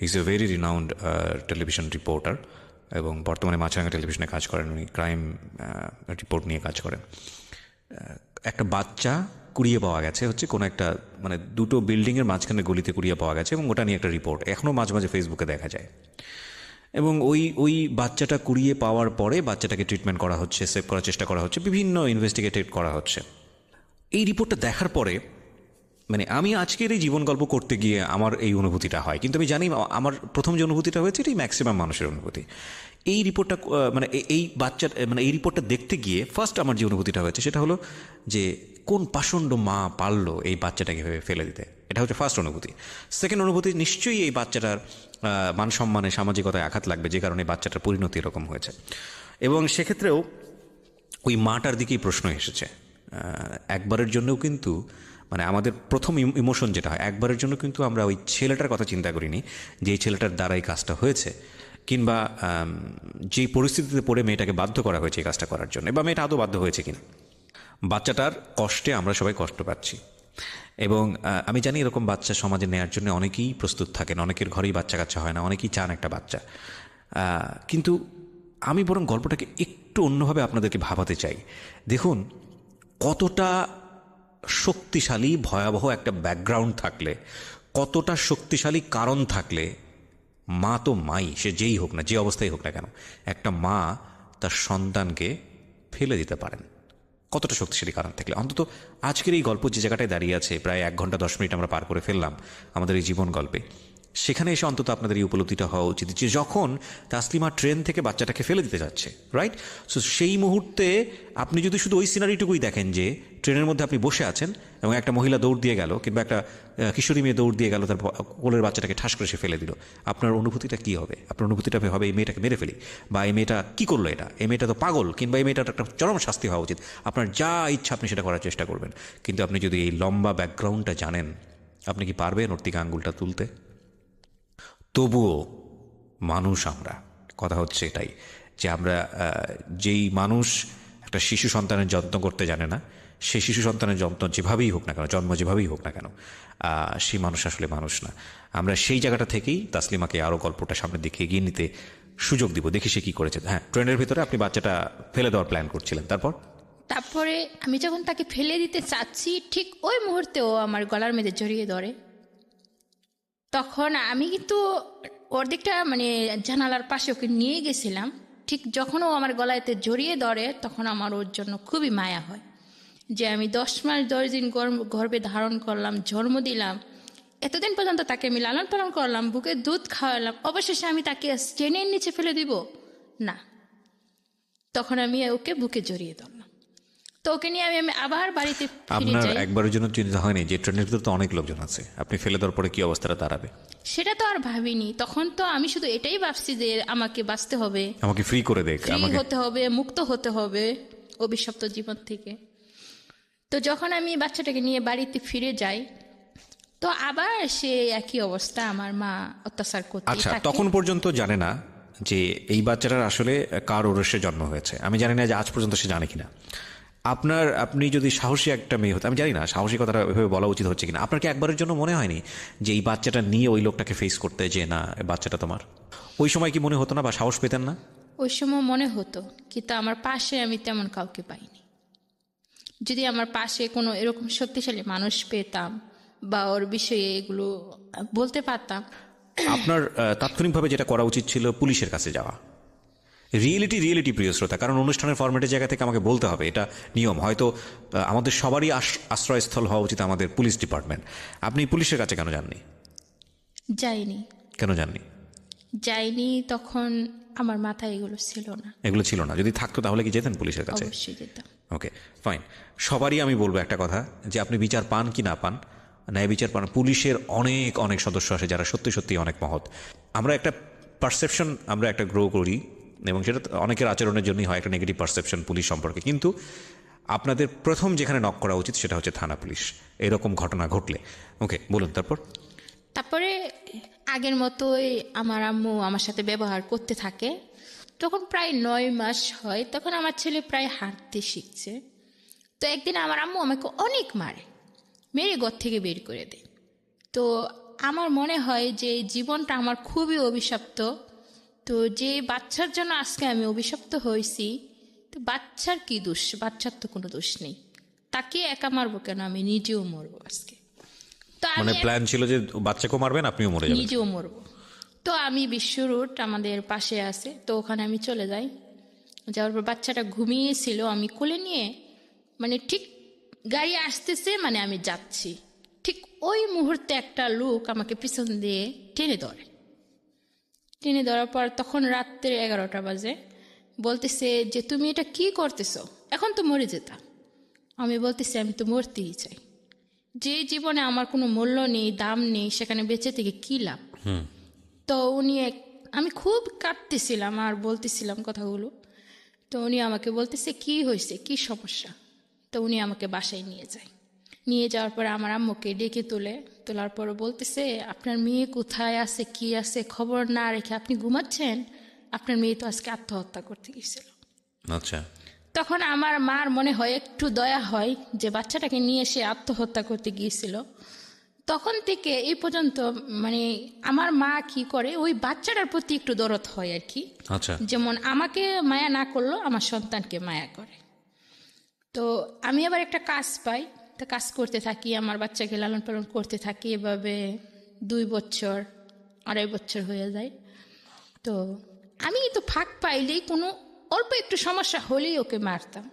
Is a very renowned television reporter, এবং বর্তমানে মাছরাঙা টেলিভিশনে কাজ করেন, উনি ক্রাইম রিপোর্ট নিয়ে কাজ করেন। একটা বাচ্চা কুড়িয়ে পাওয়া গেছে হচ্ছে কোনো একটা মানে দুটো বিল্ডিংয়ের মাঝখানে গলিতে কুড়িয়ে পাওয়া গেছে, এবং ওটা নিয়ে একটা রিপোর্ট এখনও মাঝে মাঝে ফেসবুকে দেখা যায়। এবং ওই বাচ্চাটা কুড়িয়ে পাওয়ার পরে বাচ্চাটাকে ট্রিটমেন্ট করা হচ্ছে, সেভ করার চেষ্টা করা হচ্ছে, বিভিন্ন ইনভেস্টিগেটেড করা হচ্ছে। এই রিপোর্টটা দেখার পরে মানে আমি আজকের এই জীবন গল্প করতে গিয়ে আমার এই অনুভূতিটা হয়, কিন্তু আমি জানি আমার প্রথম যে অনুভূতিটা হয়েছে এটাই ম্যাক্সিমাম মানুষের অনুভূতি। এই রিপোর্টটা মানে এই বাচ্চার মানে এই রিপোর্টটা দেখতে গিয়ে ফার্স্ট আমার যে অনুভূতিটা হয়েছে সেটা হলো যে কোন পাষণ্ড মা পারলো এই বাচ্চাটাকে ভেবে ফেলে দিতে। এটা হচ্ছে ফার্স্ট অনুভূতি। সেকেন্ড অনুভূতি, নিশ্চয়ই এই বাচ্চাটার মান সম্মানে সামাজিকতায় আঘাত লাগবে, যে কারণে বাচ্চাটার পরিণতি এরকম হয়েছে। এবং সেক্ষেত্রেও ওই মাটার দিকেই প্রশ্ন এসেছে। একবারের জন্যও কিন্তু মানে আমাদের প্রথম ইমোশন যেটা হয়, একবারের জন্য কিন্তু আমরা ওই ছেলেটার কথা চিন্তা করিনি যে এই ছেলেটার দ্বারা এই কাজটা হয়েছে, কিংবা যেই পরিস্থিতিতে পড়ে মেয়েটাকে বাধ্য করা হয়েছে এই কাজটা করার জন্য, বা মেয়েটা আদৌ বাধ্য হয়েছে কিনা। বাচ্চাটার কষ্টে আমরা সবাই কষ্ট পাচ্ছি, এবং আমি জানি এরকম বাচ্চা সমাজে নেওয়ার জন্য অনেকেই প্রস্তুত থাকেন, অনেকের ঘরেই বাচ্চা কাচ্চা হয় না, অনেকেই চান একটা বাচ্চা। কিন্তু আমি বরং গল্পটাকে একটু অন্যভাবে আপনাদেরকে ভাবাতে চাই। দেখুন, কতটা শক্তিশালী ভয়াবহ একটা ব্যাকগ্রাউন্ড থাকলে, কতটা শক্তিশালী কারণ থাকলে, মা তো মাই, সে যেই হোক না, যে অবস্থায় হোক না কেন, একটা মা তার সন্তানকে ফেলে দিতে পারেন। কতটা শক্তিশালী কারণ থাকলে। অন্তত আজকের এই গল্প যে জায়গাটায় দাঁড়িয়ে আছে, প্রায় 1 ঘন্টা 10 মিনিট আমরা পার করে ফেললাম আমাদের এই জীবন গল্পে, সেখানে এসে অন্তত আপনাদের এই উপলব্ধিটা হওয়া উচিত যে যখন তাসলিমা ট্রেন থেকে বাচ্চাটাকে ফেলে দিতে যাচ্ছে, রাইট? সো সেই মুহূর্তে আপনি যদি শুধু ওই সিনারিটুকুই দেখেন যে ট্রেনের মধ্যে আপনি বসে আছেন এবং একটা মহিলা দৌড় দিয়ে গেল, কিংবা একটা কিশোরী মেয়ে দৌড় দিয়ে গেল, তার কোলের বাচ্চাটাকে ঠাস করে সে ফেলে দিল, আপনার অনুভূতিটা কী হবে? আপনার অনুভূতিটা হবে এই মেয়েটাকে মেরে ফেলি, বা এই মেয়েটা কী করলো, এই মেয়েটা তো পাগল, কিংবা এই মেয়েটার একটা চরম শাস্তি হওয়া উচিত। আপনার যা ইচ্ছা আপনি সেটা করার চেষ্টা করবেন। কিন্তু আপনি যদি এই লম্বা ব্যাকগ্রাউন্ডটা জানেন, আপনি কি পারবেন ওর দিকে আঙুলটা তুলতে? তবুও মানুষ আমরা, কথা হচ্ছে এটাই যে আমরা যেই মানুষ একটা শিশু সন্তানের যত্ন করতে জানে না, সেই শিশু সন্তানের যত্ন যেভাবেই হোক না কেন, জন্ম যেভাবেই হোক না কেন, সেই মানুষ আসলে মানুষ না। আমরা সেই জায়গাটা থেকেই তাসলিমাকে আরও গল্পটা সামনের দিকে এগিয়ে নিতে সুযোগ দিব, দেখি সে কি করেছে। হ্যাঁ, ট্রেনের ভিতরে আপনি বাচ্চাটা ফেলে দেওয়ার প্ল্যান করছিলেন, তারপরে আমি যখন তাকে ফেলে দিতে চাচ্ছি, ঠিক ওই মুহূর্তে ও আমার গলার মধ্যে জড়িয়ে ধরে। তখন আমি কিন্তু ওর দিকটা মানে জানালার পাশে ওকে নিয়ে গেছিলাম। ঠিক যখন ও আমার গলায়তে জড়িয়ে ধরে, তখন আমার ওর জন্য খুবই মায়া হয় যে আমি 10 মাস 10 দিন গর্ভে ধারণ করলাম, জন্ম দিলাম, এতদিন পর্যন্ত তাকে আমি লালন পালন করলাম, বুকে দুধ খাওয়ালাম, অবশেষে আমি তাকে ট্রেনের নিচে ফেলে দিব না। তখন আমি ওকে বুকে জড়িয়ে ধরলাম। তো ওকে নিয়ে আমি আবার বাড়িতে ফিরে আপনার যাই। একবারের জন্য চিন্তা হয়নি যে ট্রেনের ভিতরে তো অনেক লোকজন আছে, আপনি ফেলে দেওয়ার পরে কি অবস্থাটা দাঁড়াবে? সেটা তো আর ভাবিনি। তখন তো আমি শুধু এটাই ভাবছি যে আমাকে বাঁচতে হবে, আমাকে ফ্রি করে দেখ, ফ্রি আমাকে হতে হবে, মুক্ত হতে হবে অভিশপ্ত জীবন থেকে। তো যখন আমি বাচ্চাটাকে নিয়ে বাড়িতে ফিরে যাই, তো আবার সে একই অবস্থা, আমার মা অত্যাচার করতে আচ্ছা, থাকে। তখন পর্যন্ত জানে না যে এই বাচ্চাটার আসলে কার ওরসে জন্ম হয়েছে। আমি জানি না যে আজ পর্যন্ত সে জানে কিনা। আপনি যদি সাহসী একটা মেয়ে হতো, আমি জানি না সাহসী কথাটা ওইভাবে বলা উচিত হচ্ছে কিনা, আপনার কি একবারের জন্য মনে হয়নি যে এই বাচ্চাটা নিয়ে ওই লোকটাকে ফেস করতে, যে না বাচ্চাটা তোমার? ওই সময় কি মনে হতো না বা সাহস পেতেন না? ওই সময় মনে হতো, কিন্তু আমার পাশে আমি তেমন কাউকে পাইনি। যদি আমার পাশে কোনো এরকম শক্তিশালী মানুষ পেতাম বা ওর বিষয়ে এগুলো বলতে পারতাম। আপনার তাৎক্ষণিকভাবে যেটা করা উচিত ছিল পুলিশের কাছে যাওয়া। রিয়েলিটি প্রিয় শ্রোতা, কারণ অনুষ্ঠানের ফরম্যাটের জায়গা থেকে আমাকে বলতে হবে, এটা নিয়ম। হয়তো আমাদের সবারই আশ্রয়স্থল হওয়া উচিত আমাদের পুলিশ ডিপার্টমেন্ট। আপনি পুলিশের কাছে কেন যাননি? যাইনি। কেন যাননি? যাইনি, তখন আমার মাথায় এগুলো ছিল না। এগুলো ছিল না। যদি থাকতো তাহলে কি যেতেন পুলিশের কাছে? অবশ্যই যেতাম। ওকে, ফাইন। সবারই আমি বলবো একটা কথা, যে আপনি বিচার পান কি না পান, ন্যায় বিচার পান, পুলিশের অনেক অনেক সদস্য আছে যারা সত্যি সত্যি অনেক মহৎ। আমরা একটা পারসেপশন আমরা একটা গ্রো করি, এবং সেটা অনেকের আচরণের জন্যই হয়, একটা নেগেটিভ পারসেপশন পুলিশ সম্পর্কে। কিন্তু আপনাদের প্রথম যেখানে নক করা উচিত সেটা হচ্ছে থানা পুলিশ, এরকম ঘটনা ঘটলে। ওকে, বলুন তারপরে আগের মতোই আমার আম্মু আমার সাথে ব্যবহার করতে থাকে। তখন প্রায় 9 মাস হয়, তখন আমার ছেলে প্রায় হাঁটতে শিখছে। তো একদিন আমার আম্মু আমাকে অনেক মারে, মেরে ঘর থেকে বের করে দেয়। তো আমার মনে হয় যে জীবনটা আমার খুবই অভিশপ্ত। তো যে বাচ্চার জন্য আজকে আমি অভিশপ্ত হয়েছি, তো বাচ্চার কি দোষ? বাচ্চার তো কোনো দোষ নেই, তাকে একা মারবো কেন? আমি নিজেও মরবো আজকে। তো মানে আমি প্ল্যান ছিল যে বাচ্চাকেও মারবেন, আপনিও মরে যাবেন। নিজেও মরবো। তো আমি বিশ্ব রোড আমাদের পাশে আছে, তো ওখানে আমি চলে যাই। যাওয়ার পর বাচ্চাটা ঘুমিয়েছিল, আমি কোলে নিয়ে মানে ঠিক গাড়ি আসতেছে, মানে আমি যাচ্ছি, ঠিক ওই মুহূর্তে একটা লোক আমাকে পিছন দিয়ে টেনে ধরে। টেনে ধরার পর তখন রাত্রে 11টা বাজে, বলতেছে যে তুমি এটা কি করতেছো, এখন তো মরে যেতাম। আমি বলতেছি আমি তো মরতেই চাই, যে জীবনে আমার কোনো মূল্য নেই, দাম নেই, সেখানে বেঁচে থেকে কী লাভ। তো উনি আমি খুব কাঁদতেছিলাম আর বলতেছিলাম কথাগুলো। তো উনি আমাকে বলতেছে কি হয়েছে, কি সমস্যা। তো উনি আমাকে বাসায় নিয়ে যায়। নিয়ে যাওয়ার পরে আমার আম্মুকে ডেকে তোলার পরে বলতেছে আপনার মেয়ে কোথায় আছে, কি আছে, খবর না রেখে আপনি ঘুমাচ্ছেন? আপনার মেয়ে তো আজকে আত্মহত্যা করতে গেছিল। আচ্ছা। তখন আমার মার মনে হয় একটু দয়া হয় যে বাচ্চাটাকে নিয়ে সে আত্মহত্যা করতে গিয়েছিল। তখন থেকে এই পর্যন্ত মানে আমার মা কি করে, ওই বাচ্চাটার প্রতি একটু দরদ হয় আর কি। আচ্ছা। যেমন আমাকে মায়া না করলেও আমার সন্তানকে মায়া করে। তো আমি আবার একটা কাজ পাই, তো কাজ করতে থাকি, আমার বাচ্চাকে লালন পালন করতে থাকি। এভাবে 2 বছর 2.5 বছর হয়ে যায়। তো আমি তো ফাঁক পাইলেই কোনো অল্প একটু সমস্যা হলেই ওকে মারতাম,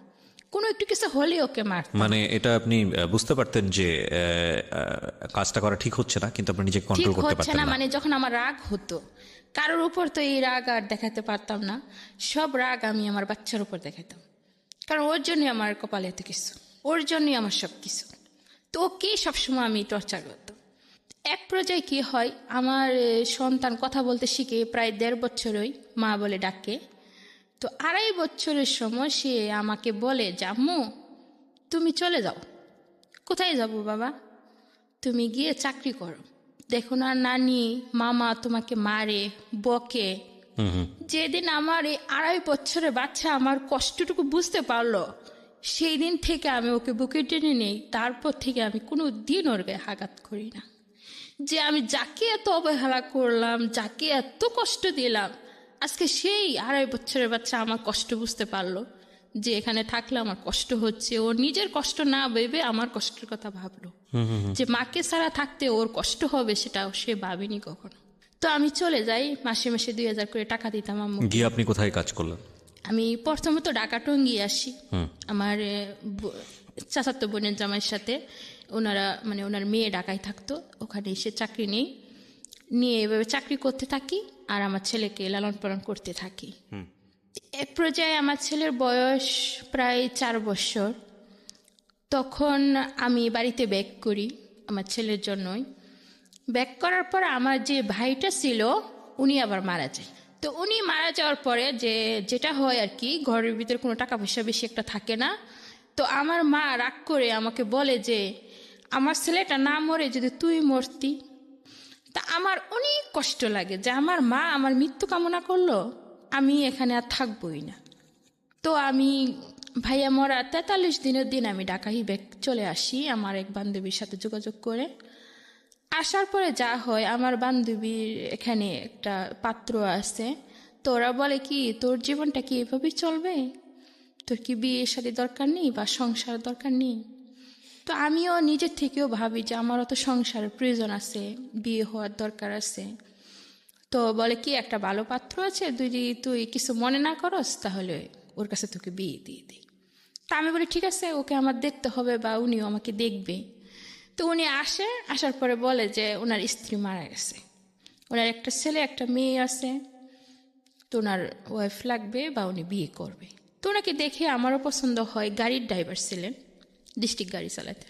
কোনো একটু কিছু হলেই ওকে মারতাম। মানে এটা আপনি বুঝতে পারতেন যে কাজটা করা ঠিক হচ্ছে না, কিন্তু আপনি নিজেকে ঠিক কন্ট্রোল করতে হচ্ছে পারতেন না, না। মানে যখন আমার রাগ হতো কারোর উপর, তো এই রাগ আর দেখাতে পারতাম না। সব রাগ আমি আমার বাচ্চার উপর দেখাতাম, কারণ ওর জন্যই আমার কপালে এত কিছু, ওর জন্যই আমার সব কিছু। তো ওকে সবসময় আমি টর্চার করতাম। এক পর্যায়ে কি হয়, আমার সন্তান কথা বলতে শিখে প্রায় 1.5 বছরই মা বলে ডাকে। তো 2.5 বছরের সময় সে আমাকে বলে যে আম্মু তুমি চলে যাও। কোথায় যাব বাবা? তুমি গিয়ে চাকরি করো, দেখো না নানি মামা তোমাকে মারে বকে। যেদিন আমার এই 2.5 বছরের বাচ্চা আমার কষ্টটুকু বুঝতে পারলো, সেই দিন থেকে আমি ওকে বুকে টেনে নেই। তারপর থেকে আমি কোনো দিন ওর গায়ে আঘাত করি না। যে আমি যাকে এত অবহেলা করলাম, যাকে এত কষ্ট দিলাম, আজকে সেই 2.5 বছরের বাচ্চা আমার কষ্ট বুঝতে পারলো যে এখানে থাকলে আমার কষ্ট হচ্ছে। ওর নিজের কষ্ট না ভেবে আমার কষ্টের কথা ভাবলো, যে মাকে ছাড়া থাকতে ওর কষ্ট হবে সেটা সে ভাবেনি কখনো। তো আমি চলে যাই, মাসে মাসে 2000 করে টাকা দিতাম আম্মু। গিয়ে আপনি কোথায় কাজ করলেন? আমি প্রথমত ঢাকা টঙ্গী আসি আমার চাচাতো বোনের জামাইয়ের সাথে। ওনারা মানে ওনার মেয়ে ঢাকায় থাকতো, ওখানে এসে চাকরি নিয়ে এভাবে চাকরি করতে থাকি আর আমার ছেলেকে লালন পালন করতে থাকি। এক পর্যায়ে আমার ছেলের বয়স প্রায় 4 বছর, তখন আমি বাড়িতে ব্যাক করি আমার ছেলের জন্যই। ব্যাক করার পর আমার যে ভাইটা ছিল উনি আবার মারা যায়। তো উনি মারা যাওয়ার পরে যেটা হয় আর কি, ঘরের ভিতরে কোনো টাকা পয়সা বেশি একটা থাকে না। তো আমার মা রাগ করে আমাকে বলে যে আমার ছেলেটা না মরে যদি তুই মরতি। তা আমার অনেক কষ্ট লাগে যে আমার মা আমার মৃত্যু কামনা করলো, আমি এখানে আর থাকবোই না। তো আমি ভাইয়া মরা 43 দিনের দিন আমি ঢাকায় ব্যাক চলে আসি আমার এক বান্ধবীর সাথে যোগাযোগ করে। আসার পরে যা হয়, আমার বান্ধবীর এখানে একটা পাত্র আছে, তো ওরা বলে কি তোর জীবনটা কি এভাবেই চলবে, তোর কি বিয়ের সাথে দরকার নেই বা সংসার দরকার নেই। তো আমিও নিজের থেকেও ভাবি যে আমারও তো সংসারের প্রয়োজন আছে, বিয়ে হওয়ার দরকার আছে। তো বলে কি একটা ভালো পাত্র আছে, যদি তুই কিছু মনে না করস তাহলে ওর কাছে তোকে বিয়ে দিয়ে দিই। তা আমি বলি ঠিক আছে, ওকে আমার দেখতে হবে বা উনিও আমাকে দেখবে। তো উনি আসার পরে বলে যে ওনার স্ত্রী মারা গেছে, ওনার একটা ছেলে একটা মেয়ে আছে, তো ওনার ওয়াইফ লাগবে বা উনি বিয়ে করবে। তো ওনাকে দেখে আমারও পছন্দ হয়। গাড়ির ড্রাইভার ছিলেন, ডিস্ট্রিক্ট গাড়ি চালাতে।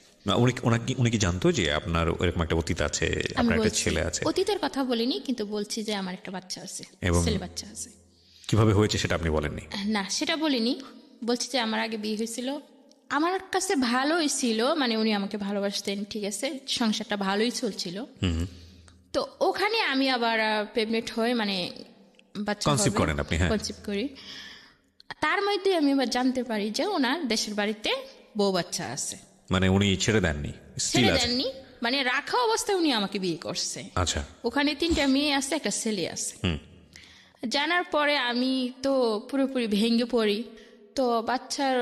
উনি কি জানতো যে আপনার এরকম একটা অতীত আছে, আপনার একটা ছেলে আছে? অতীতের কথা বলিনি, কিন্তু বলছি যে আমার একটা বাচ্চা আছে, ছেলে বাচ্চা আছে। কিভাবে হয়েছে সেটা আপনি বলেননি? না, সেটা বলিনি। বলছি যে আমার আগে বিয়ে হয়েছিল, আমার কাছে ভালোই ছিল, মানে উনি আমাকে ভালোবাসতেন, ঠিক আছে, সংসারটা ভালোই চলছিল। তো ওখানে আমি আবার প্রেগনেন্ট হয়ে মানে বাচ্চা কনসিভ করেন আপনি? হ্যাঁ, কনসিভ করি। তার মধ্যে আমি আবার জানতে পারি যে ওনার দেশের বাড়িতে বউ বাচ্চা আছে। মানে উনি ছেড়ে দেননি? ছেড়ে দেননি, মানে রাখা অবস্থায় উনি আমাকে বিয়ে করছে। আচ্ছা। ওখানে 3টা মেয়ে আছে, একটা ছেলে আছে। জানার পরে আমি তো পুরোপুরি ভেঙে পড়ি। তো বাচ্চার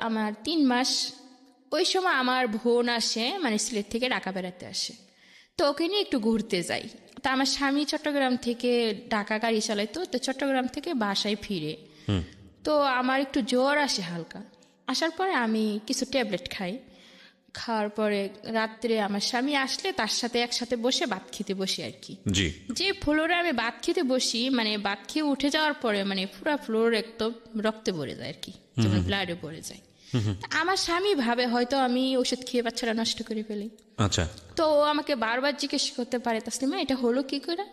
আমার 3 মাস, ওই সময় আমার বোন আসে, মানে সিলেট থেকে ঢাকা বেড়াতে আসে। তো ওকে নিয়ে একটু ঘুরতে যাই। তা আমার স্বামী চট্টগ্রাম থেকে ঢাকা গাড়ি চালাইতো, তো চট্টগ্রাম থেকে বাসায় ফিরে। তো আমার একটু জ্বর আসে হালকা, আসার পরে আমি কিছু ট্যাবলেট খাই। খাওয়ার পরে রাত্রে আমার স্বামী আসলে তার সাথে একসাথে বসে ভাত খেতে বসি আর কি। জি। যে ফ্লোরে আমি ভাত খেতে বসি, মানে ভাত খেয়ে উঠে যাওয়ার পরে মানে পুরো ফ্লোর একদম রক্তে ভরে যায় আর কি, যেমন ব্লাডে ভরে যায়। আমার স্বামী ভাবে হয়তো আমি ওষুধ খেয়ে বাচ্চারা নষ্ট করে ফেলি। আচ্ছা। তো ও আমাকে বারবার জিজ্ঞেস করতে পারে, তাসলিমা এটা হলো কি করে?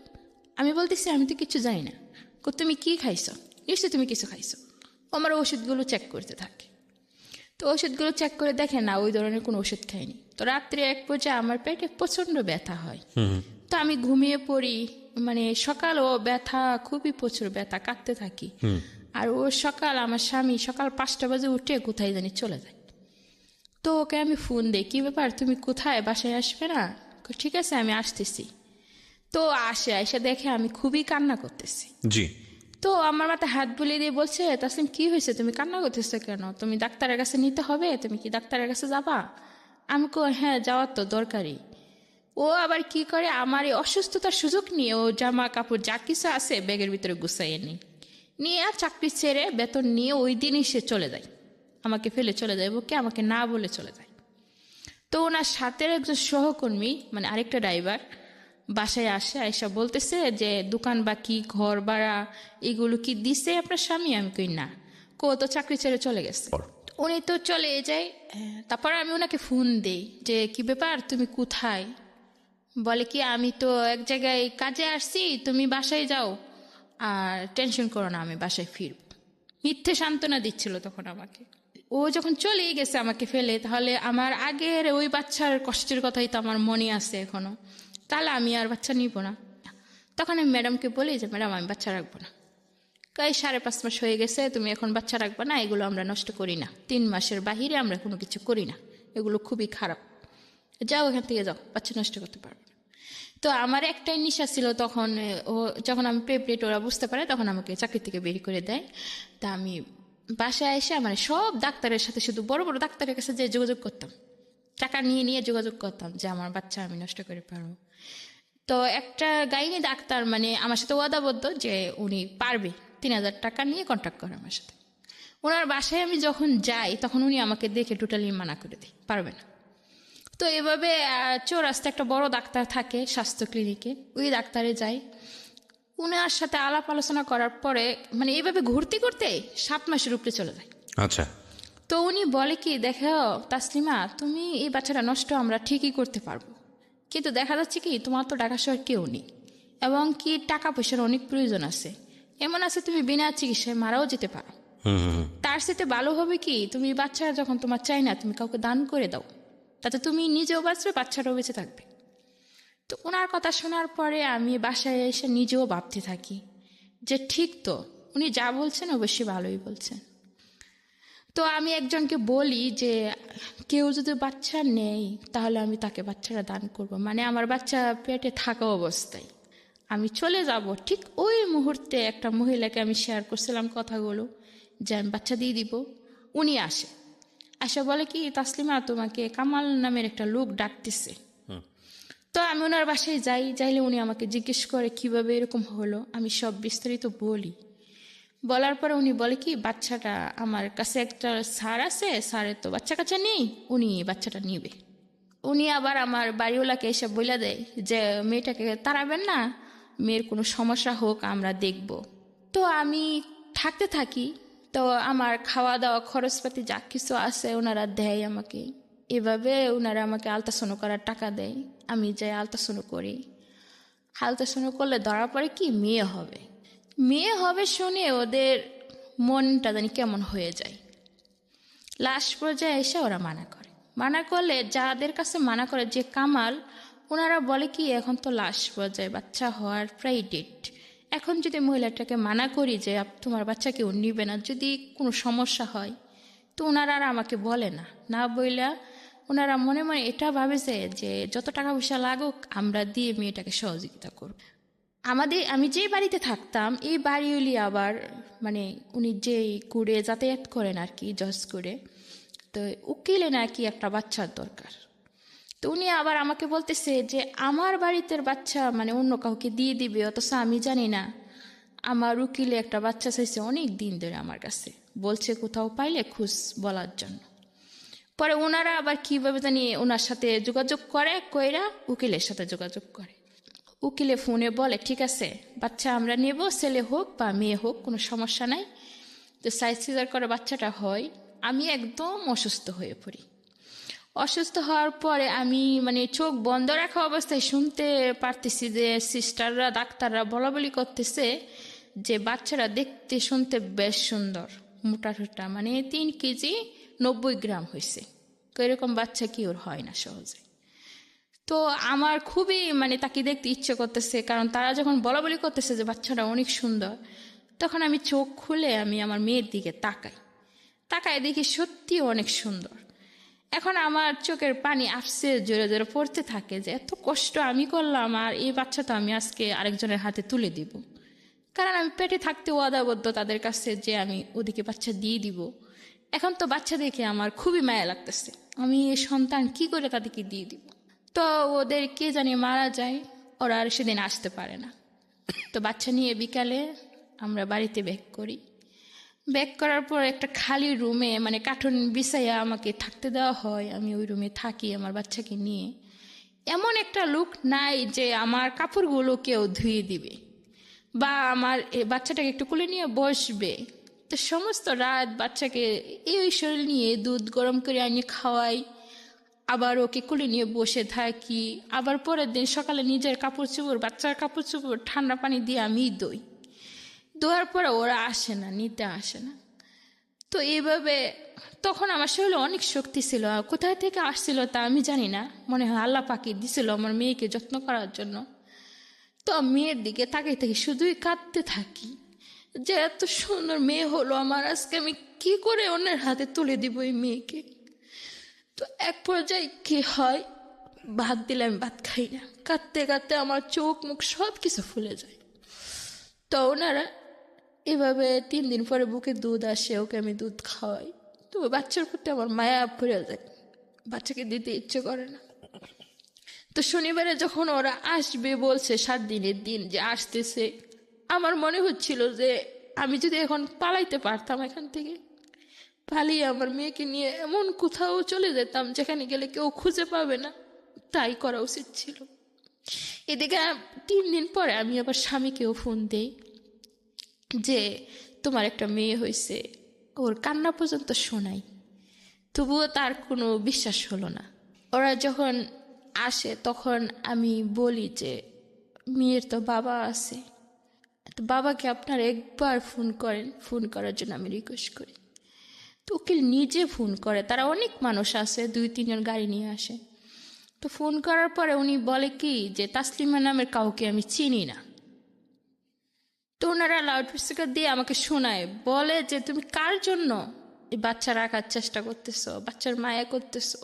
আমি বলতেছি আমি তো কিছু জানি না। তুমি কি খাইছো? নিশ্চয়ই তুমি কিছু খাইছো। আমার ওষুধগুলো চেক করতে থাকে। তো ওষুধগুলো চেক করে দেখে না, ওই ধরনের কোনো ওষুধ খাইনি। তো রাত্রে এক পর্যায়ে আমার পেটে প্রচন্ড ব্যথা হয়। তো আমি ঘুমিয়ে পড়ি, মানে সকাল ও ব্যথা, খুবই প্রচুর ব্যথা, কাঁদতে থাকি। আর ও সকাল, আমার স্বামী সকাল 5টা বাজে উঠে কোথায় জানি চলে যায়। তো ওকে আমি ফোন দিই, কি ব্যাপার তুমি কোথায়, বাসায় আসবে না? ঠিক আছে আমি আসতেছি। তো এসে দেখে আমি খুবই কান্না করতেছি। জি। তো আমার মাথায় হাত বুলিয়ে দিয়ে বলছে, তাসলিম কি হয়েছে, তুমি কান্না করতেছো কেন? তুমি ডাক্তারের কাছে নিতে হবে, তুমি কি ডাক্তারের কাছে যাবা? আমি হ্যাঁ যাওয়ার তো দরকারই। ও আবার কি করে, আমার এই অসুস্থতার সুযোগ নিয়ে ও জামা কাপড় যা কিছু আছে ব্যাগের ভিতরে গুছাইয়ে নিয়ে চাকরি ছেড়ে বেতন নিয়ে ওই দিনই সে চলে যায়, আমাকে ফেলে চলে যায়, ওকে আমাকে না বলে চলে যায়। তো ওনার সাথে একজন সহকর্মী, মানে আরেকটা ড্রাইভার বাসায় এসে বলতেছে যে দোকান বাকি, ঘর ভাড়া এগুলো কি দিছে আপনার স্বামী? আমি কই না, তো চাকরি ছেড়ে চলে গেছে। উনি তো চলে যায়। তারপর আমি ওনাকে ফোন দিই যে কি ব্যাপার, তুমি কোথায়? বলে কি আমি তো এক জায়গায় কাজে আসছি, তুমি বাসায় যাও, আর টেনশন করো না, আমি বাসায় ফিরব। মিথ্যে সান্ত্বনা দিচ্ছিল তখন আমাকে। ও যখন চলেই গেছে আমাকে ফেলে, তাহলে আমার আগের ওই বাচ্চার কষ্টের কথাই তো আমার মনে আছে এখনো, তাহলে আমি আর বাচ্চা নিব না। তখন আমি ম্যাডামকে বলি যে ম্যাডাম আমি বাচ্চা রাখবো না। এই 5.5 মাস হয়ে গেছে, তুমি এখন বাচ্চা রাখবে না, এগুলো আমরা নষ্ট করি না, 3 মাসের বাহিরে আমরা কোনো কিছু করি না, এগুলো খুবই খারাপ, যাও এখান থেকে যাও, বাচ্চা নষ্ট করতে পারবে না। তো আমার একটাই নেশা ছিল তখন, ও যখন আমি প্রেগনেন্ট ওরা বুঝতে পারে তখন আমাকে চাকরি থেকে বের করে দেয়। তা আমি বাসায় এসে মানে সব ডাক্তারের সাথে, শুধু বড় বড় ডাক্তারের কাছে যে যোগাযোগ করতাম, টাকা নিয়ে নিয়ে যোগাযোগ করতাম যে আমার বাচ্চা আমি নষ্ট করে পারবো। তো একটা গাইনি ডাক্তার মানে আমার সাথে ওয়াদাবদ্ধ যে উনি পারবে, 3,000 টাকা নিয়ে কন্ট্যাক্ট করে আমার সাথে। ওনার বাসায় আমি যখন যাই তখন উনি আমাকে দেখে টোটালি মানা করে দেয়, পারবে না। তো এভাবে চৌরাস্তা একটা বড় ডাক্তার থাকে স্বাস্থ্য ক্লিনিকে, ওই ডাক্তারে যাই। উনার সাথে আলাপ আলোচনা করার পরে মানে এইভাবে ঘুরতে ঘুরতে 7 মাসের উপরে চলে যায়। আচ্ছা। তো উনি বলে কি, দেখো তাসলিমা, তুমি এই বাচ্চাটা নষ্ট আমরা ঠিকই করতে পারবো, কিন্তু দেখা যাচ্ছে কি তোমার তো ঢাকা শহর কেউ নেই, এবং কি টাকা পয়সার অনেক প্রয়োজন আছে, এমন আছে তুমি বিনা চিকিৎসায় মারাও যেতে পারো। তার সাথে ভালো হবে কি, তুমি বাচ্চা যখন তোমার চাই না তুমি কাউকে দান করে দাও, তাতে তুমি নিজেও বাঁচবে, বাচ্চাটাও বেঁচে থাকবে। তো ওনার কথা শোনার পরে আমি বাসায় এসে নিজেও ভাবতে থাকি যে ঠিক তো, উনি যা বলছেন অবশ্যই ভালোই বলছেন। তো আমি একজনকে বলি যে কেউ যদি বাচ্চা নেই তাহলে আমি তাকে বাচ্চাটা দান করব, মানে আমার বাচ্চা পেটে থাকা অবস্থায় আমি চলে যাব। ঠিক ওই মুহূর্তে একটা মহিলাকে আমি শেয়ার করছিলাম কথাগুলো যে আমি বাচ্চা দিয়ে দিব। উনি আসে বলে কি, তাসলিমা তোমাকে কামাল নামের একটা লোক ডাকতেছে। তো আমি ওনার বাসায় যাইলে উনি আমাকে জিজ্ঞেস করে কিভাবে এরকম হলো, আমি সব বিস্তারিত বলি। বলার পরে উনি বলে কি, বাচ্চাটা আমার কাছে একটা স্যার আছে, স্যারের তো বাচ্চা কাচ্চা নেই, উনি বাচ্চাটা নিবে। উনি আবার আমার বাড়িওয়ালাকে এসে বলে দেয় যে মেয়েটাকে তাড়াবেন না, মেয়ের কোনো সমস্যা হোক আমরা দেখব। তো আমি থাকতে থাকি। তো আমার খাওয়া দাওয়া খরচপাতি যা কিছু আছে ওনারা দেয় আমাকে। এভাবে ওনারা আমাকে আলট্রাসাউন্ড করার টাকা দেয়, আমি যাই আলট্রাসাউন্ড করি। আলট্রাসাউন্ড করলে ধরা পড়ে কি মেয়ে হবে। মেয়ে হবে শুনে ওদের মনটা জানি কেমন হয়ে যায়। লাস্ট পর্যায়ে এসে ওরা মানা করলে যাদের কাছে মানা করে যে কামাল, ওনারা বলে কি এখন তো লাস্ট পর্যায়ে বাচ্চা হওয়ার প্রায় ডেট, এখন যদি মহিলাটাকে মানা করি যে তোমার বাচ্চা কেউ নিবে না, যদি কোনো সমস্যা হয়, তো ওনারা আর আমাকে বলে না বইলা ওনারা মনে মনে এটা ভাবে যে যত টাকা পয়সা লাগুক আমরা দিয়ে মেয়েটাকে সহযোগিতা করব। আমি যে বাড়িতে থাকতাম এই বাড়িওলি আবার মানে উনি যেই করে যাতায়াত করেন আর কি, জজ করে, তো উকিলে নাকি একটা বাচ্চার দরকার। তো উনি আবার আমাকে বলতেছে যে আমার বাড়িতে বাচ্চা মানে অন্য কাউকে দিয়ে দিবে, অথচ আমি জানি না। আমার উকিলে একটা বাচ্চা চাইছে অনেক দিন ধরে আমার কাছে, বলছে কোথাও পাইলে খুঁজ বলার জন্য। পরে ওনারা আবার কিভাবে জানি ওনার সাথে যোগাযোগ করে, কইরা উকিলের সাথে যোগাযোগ করে। উকিলে ফোনে বলে ঠিক আছে বাচ্চা আমরা নেব, ছেলে হোক বা মেয়ে হোক কোনো সমস্যা নাই। তো সাইজ সিজার করে বাচ্চাটা হয়। আমি একদম অসুস্থ হয়ে পড়ি। অসুস্থ হওয়ার পরে আমি মানে চোখ বন্ধ রাখা অবস্থায় শুনতে পারতেছি যে সিস্টাররা ডাক্তাররা বলাবলি করতেছে যে বাচ্চারা দেখতে শুনতে বেশ সুন্দর, মোটা ঠোঁটা, মানে 3 কেজি 90 গ্রাম হয়েছে। তো এরকম বাচ্চা কি ওর হয় না সহজে। তো আমার খুবই মানে তাকে দেখতে ইচ্ছে করতেছে, কারণ তারা যখন বলাবলি করতেছে যে বাচ্চাটা অনেক সুন্দর, তখন আমি চোখ খুলে আমি আমার মেয়ের দিকে তাকায় দেখি সত্যি অনেক সুন্দর। এখন আমার চোখের পানি আসছে জোরে জোরে পড়তে থাকে যে এত কষ্ট আমি করলাম আর এই বাচ্চাটা আমি আজকে আরেকজনের হাতে তুলে দিব। কারণ আমি পেটে থাকতে ওয়াদাবদ্ধ তাদের কাছে যে আমি ওদিকে বাচ্চা দিয়ে দিব। এখন তো বাচ্চা দেখে আমার খুবই মায়া লাগতেছে, আমি এই সন্তান কি করে তাদেরকে দিয়ে দিব। তো ওদের কে জানি মারা যায়, ওরা আর সেদিন আসতে পারে না। তো বাচ্চা নিয়ে বিকালে আমরা বাড়িতে ব্যাক করার পর একটা খালি রুমে মানে কার্টুন বিছাইয়া আমাকে থাকতে দেওয়া হয়। আমি ওই রুমে থাকি আমার বাচ্চাকে নিয়ে। এমন একটা লোক নাই যে আমার কাপড়গুলো কেউ ধুয়ে দিবে বা আমার এই বাচ্চাটাকে একটু কোলে নিয়ে বসবে। তো সমস্ত রাত বাচ্চাকে এই শরীর নিয়ে দুধ গরম করে আনিয়ে খাওয়াই, আবার ওকে কোলে নিয়ে বসে থাকি। আবার পরের দিন সকালে নিজের কাপড় চোপড়, বাচ্চার কাপড় চোপড় ঠান্ডা পানি দিয়ে আমি দোয়ার পরে ওরা আসে না, নিতে আসে না। তো এইভাবে তখন আমার শরীরে অনেক শক্তি ছিল, কোথায় থেকে আসছিল তা আমি জানি না, মনে হয় আল্লাহ পাকি দিছিল আমার মেয়েকে যত্ন করার জন্য। তো মেয়ের দিকে তাকিয়ে থাকি, শুধুই কাঁদতে থাকি যে এত সুন্দর মেয়ে হলো আমার, আজকে আমি কি করে অন্যের হাতে তুলে দিব এই মেয়েকে। তো এক পর্যায়ে কি হয়, ভাত দিলে আমি ভাত খাই না, কাঁদতে কাঁদতে আমার চোখ মুখ সব কিছু ফুলে যায়। তো ওনারা এভাবে 3 দিন পরে বুকে দুধ আসে, ওকে আমি দুধ খাওয়াই। তো ওই বাচ্চার প্রতি আমার মায়া পড়ে যায়, বাচ্চাকে দিতে ইচ্ছে করে না। তো শনিবারে যখন ওরা আসবে বলছে 7 দিনের দিন যে আসতেছে, আমার মনে হচ্ছিল যে আমি যদি এখন পালাইতে পারতাম এখান থেকে, পালিয়ে আমার মেয়েকে নিয়ে এমন কোথাও চলে যেতাম যেখানে গেলে কেউ খুঁজে পাবে না, তাই করা উচিত ছিল। এদিকে 3 দিন পরে আমি আবার স্বামীকেও ফোন দেই যে তোমার একটা মেয়ে হয়েছে, ওর কান্না পর্যন্ত শোনাই, তবুও তার কোনো বিশ্বাস হলো না। ওরা যখন আসে তখন আমি বলি যে মেয়ের তো বাবা আছে, তো বাবাকে আপনার একবার ফোন করেন, ফোন করার জন্য আমি রিকোয়েস্ট করি। তো উকিল নিজে ফোন করে, তারা অনেক মানুষ আছে, 2-3 জন গাড়ি নিয়ে আসে। তো ফোন করার পরে উনি বলে কি যে তাসলিমা নামের কাউকে আমি চিনি না। তো ওনারা লাউড স্পিকার দিয়ে আমাকে শোনায়, বলে যে তুমি কার জন্য এই বাচ্চা রাখার চেষ্টা করতেছো, বাচ্চার মায়া করতেছো,